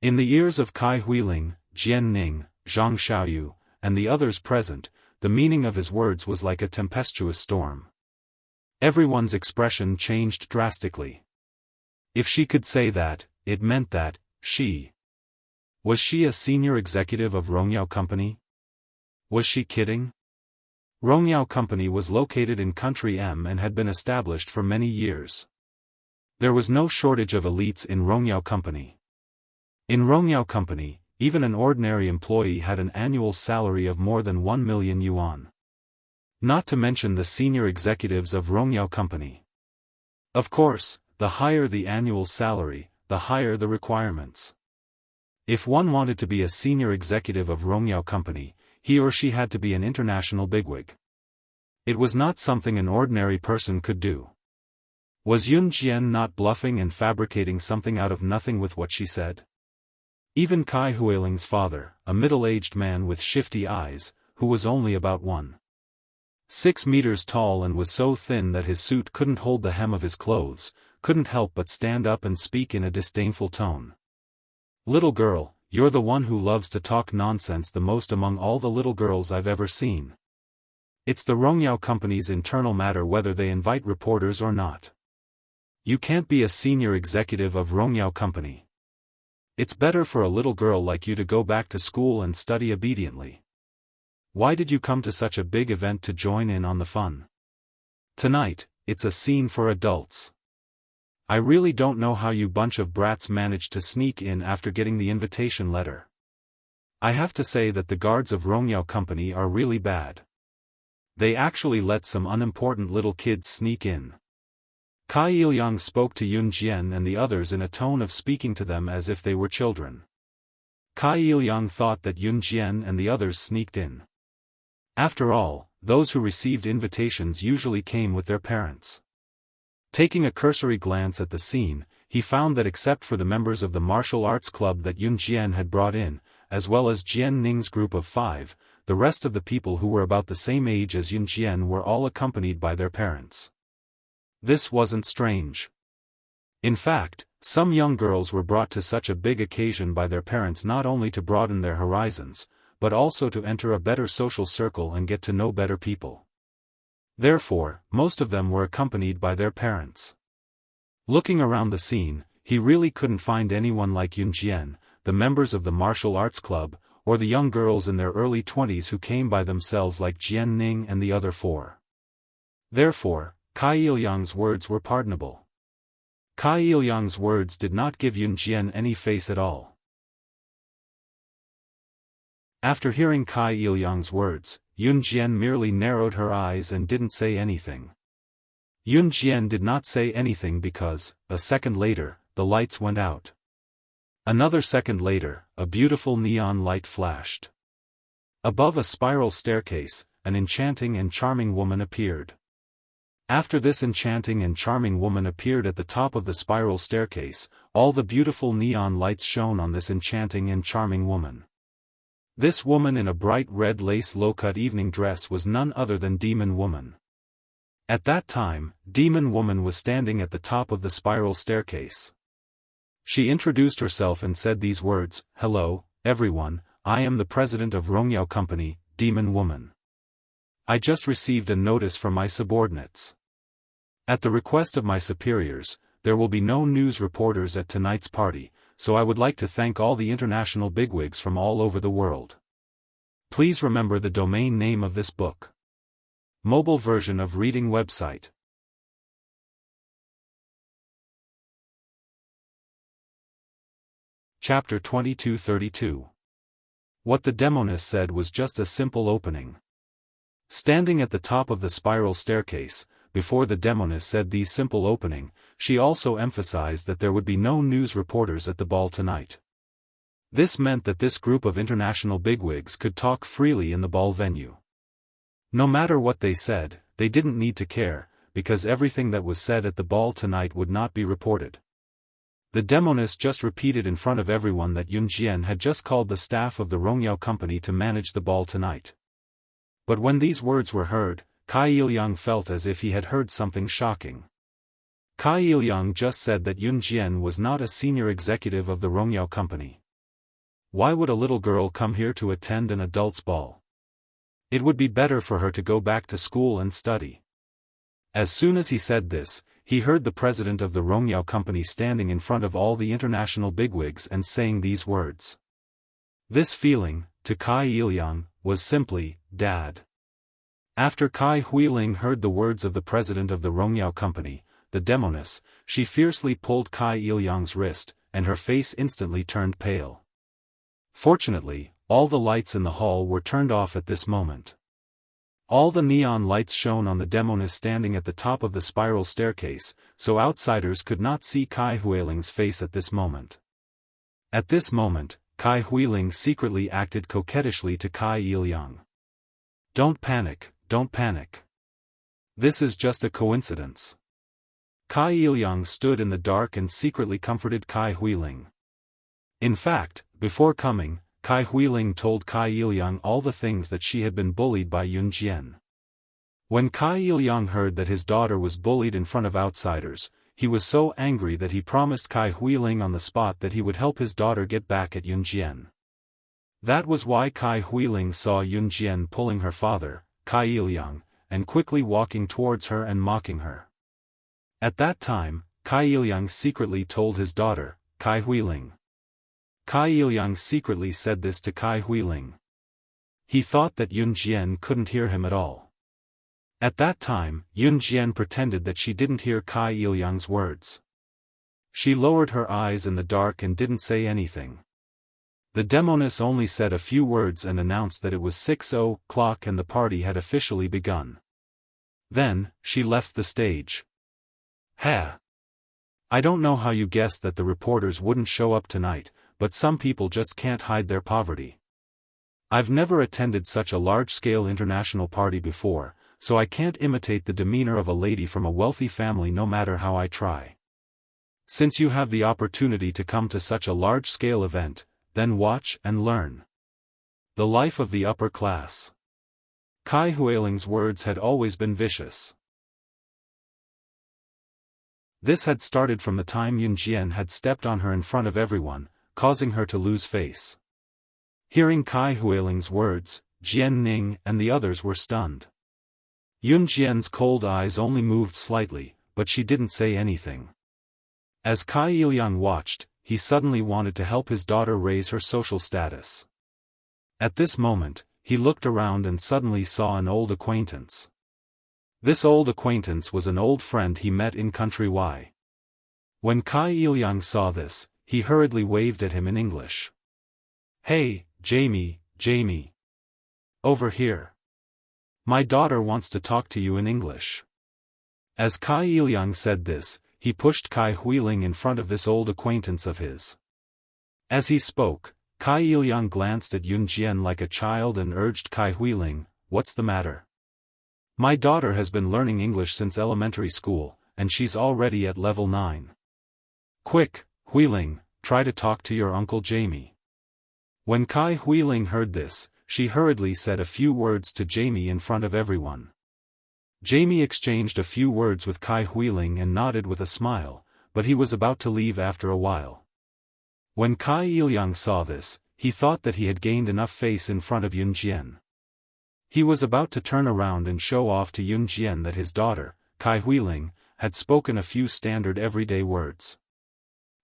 In the ears of Kai Huiling, Jian Ning, Zhang Xiaoyu, and the others present, the meaning of his words was like a tempestuous storm. Everyone's expression changed drastically. If she could say that, it meant that, Was she a senior executive of Rongyao Company? Was she kidding? Rongyao Company was located in Country M and had been established for many years. There was no shortage of elites in Rongyao Company. In Rongyao Company, even an ordinary employee had an annual salary of more than 1 million yuan. Not to mention the senior executives of Rongyao Company. Of course, the higher the annual salary, the higher the requirements. If one wanted to be a senior executive of Rongyao Company, he or she had to be an international bigwig. It was not something an ordinary person could do. Was Yun Jian not bluffing and fabricating something out of nothing with what she said? Even Kai Huiling's father, a middle-aged man with shifty eyes, who was only about 1.6 meters tall and was so thin that his suit couldn't hold the hem of his clothes, couldn't help but stand up and speak in a disdainful tone. "Little girl, you're the one who loves to talk nonsense the most among all the little girls I've ever seen. It's the Rongyao Company's internal matter whether they invite reporters or not. You can't be a senior executive of Rongyao Company. It's better for a little girl like you to go back to school and study obediently. Why did you come to such a big event to join in on the fun? Tonight, it's a scene for adults. I really don't know how you bunch of brats managed to sneak in after getting the invitation letter. I have to say that the guards of Rongyao Company are really bad. They actually let some unimportant little kids sneak in." Kai Ilyang spoke to Yun Jian and the others in a tone of speaking to them as if they were children. Kai Ilyang thought that Yun Jian and the others sneaked in. After all, those who received invitations usually came with their parents. Taking a cursory glance at the scene, he found that except for the members of the martial arts club that Yun Jian had brought in, as well as Jian Ning's group of 5, the rest of the people who were about the same age as Yun Jian were all accompanied by their parents. This wasn't strange. In fact, some young girls were brought to such a big occasion by their parents not only to broaden their horizons, but also to enter a better social circle and get to know better people. Therefore, most of them were accompanied by their parents. Looking around the scene, he really couldn't find anyone like Yun Jian, the members of the martial arts club, or the young girls in their early 20s who came by themselves like Jian Ning and the other 4. Therefore, Kai Ilyang's words were pardonable. Kai Ilyang's words did not give Yun Jian any face at all. After hearing Kai Ilyang's words, Yun Jian merely narrowed her eyes and didn't say anything. Yun Jian did not say anything because, a second later, the lights went out. Another second later, a beautiful neon light flashed. Above a spiral staircase, an enchanting and charming woman appeared. After this enchanting and charming woman appeared at the top of the spiral staircase, all the beautiful neon lights shone on this enchanting and charming woman. This woman in a bright red lace low-cut evening dress was none other than Demon Woman. At that time, Demon Woman was standing at the top of the spiral staircase. She introduced herself and said these words, "Hello, everyone, I am the president of Rongyao Company, Demon Woman. I just received a notice from my subordinates. At the request of my superiors, there will be no news reporters at tonight's party, so I would like to thank all the international bigwigs from all over the world. Please remember the domain name of this book. Mobile version of reading website. Chapter 2232. What the demoness said was just a simple opening. Standing at the top of the spiral staircase, before the demoness said these simple opening, she also emphasized that there would be no news reporters at the ball tonight. This meant that this group of international bigwigs could talk freely in the ball venue. No matter what they said, they didn't need to care, because everything that was said at the ball tonight would not be reported. The demoness just repeated in front of everyone that Yun Jian had just called the staff of the Rongyao Company to manage the ball tonight. But when these words were heard, Cai Yilyang felt as if he had heard something shocking. Cai Yilyang just said that Yun Jian was not a senior executive of the Rongyao Company. Why would a little girl come here to attend an adult's ball? It would be better for her to go back to school and study. As soon as he said this, he heard the president of the Rongyao Company standing in front of all the international bigwigs and saying these words. This feeling, to Cai Yilyang, was simply, Dad. After Cai Huiling heard the words of the president of the Rongyao Company, the demoness, she fiercely pulled Cai Yilyang's wrist, and her face instantly turned pale. Fortunately, all the lights in the hall were turned off at this moment. All the neon lights shone on the demoness standing at the top of the spiral staircase, so outsiders could not see Cai Huiling's face at this moment. At this moment, Cai Huiling secretly acted coquettishly to Cai Yilyang. Don't panic, don't panic. This is just a coincidence. Cai Yilyang stood in the dark and secretly comforted Cai Huiling. In fact, before coming, Cai Huiling told Cai Yilyang all the things that she had been bullied by Yun Jian. When Cai Yilyang heard that his daughter was bullied in front of outsiders, he was so angry that he promised Cai Huiling on the spot that he would help his daughter get back at Yun Jian. That was why Cai Huiling saw Yun Jian pulling her father, Cai Yilyang, and quickly walking towards her and mocking her. At that time, Cai Yilyang secretly told his daughter, Cai Huiling. Cai Yilyang secretly said this to Cai Huiling. He thought that Yun Jian couldn't hear him at all. At that time, Yun Jian pretended that she didn't hear Cai Yilyang's words. She lowered her eyes in the dark and didn't say anything. The demoness only said a few words and announced that it was 6:00 and the party had officially begun. Then, she left the stage. Ha! I don't know how you guessed that the reporters wouldn't show up tonight, but some people just can't hide their poverty. I've never attended such a large-scale international party before, so I can't imitate the demeanor of a lady from a wealthy family no matter how I try. Since you have the opportunity to come to such a large-scale event, then watch and learn. The life of the upper class. Cai Huiling's words had always been vicious. This had started from the time Yun Jian had stepped on her in front of everyone, causing her to lose face. Hearing Cai Huiling's words, Jian Ning and the others were stunned. Yun Jian's cold eyes only moved slightly, but she didn't say anything. As Cai Yilyang watched, he suddenly wanted to help his daughter raise her social status. At this moment, he looked around and suddenly saw an old acquaintance. This old acquaintance was an old friend he met in Country Y. When Cai Yilyang saw this, he hurriedly waved at him in English. Hey, Jamie, Jamie. Over here. My daughter wants to talk to you in English. As Cai Yilyang said this, he pushed Cai Huiling in front of this old acquaintance of his. As he spoke, Cai Yilyang glanced at Yun Jian like a child and urged Cai Huiling, what's the matter? My daughter has been learning English since elementary school, and she's already at level 9. Quick, Huiling, try to talk to your Uncle Jamie. When Cai Huiling heard this, she hurriedly said a few words to Jamie in front of everyone. Jamie exchanged a few words with Cai Huiling and nodded with a smile, but he was about to leave after a while. When Cai Yilyang saw this, he thought that he had gained enough face in front of Yun Jian. He was about to turn around and show off to Yun Jian that his daughter, Kai Huiling, had spoken a few standard everyday words.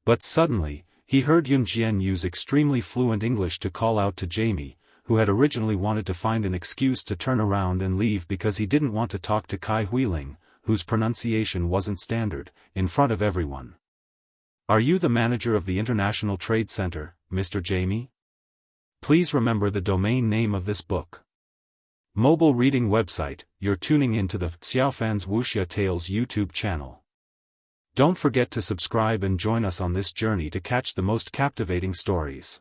But suddenly, he heard Yun Jian use extremely fluent English to call out to Jamie, who had originally wanted to find an excuse to turn around and leave because he didn't want to talk to Kai Huiling, whose pronunciation wasn't standard, in front of everyone. "Are you the manager of the International Trade Center, Mr. Jamie? Please remember the domain name of this book. Mobile reading website. You're tuning into the Xiaofan's Wuxia Tales YouTube channel. Don't forget to subscribe and join us on this journey to catch the most captivating stories.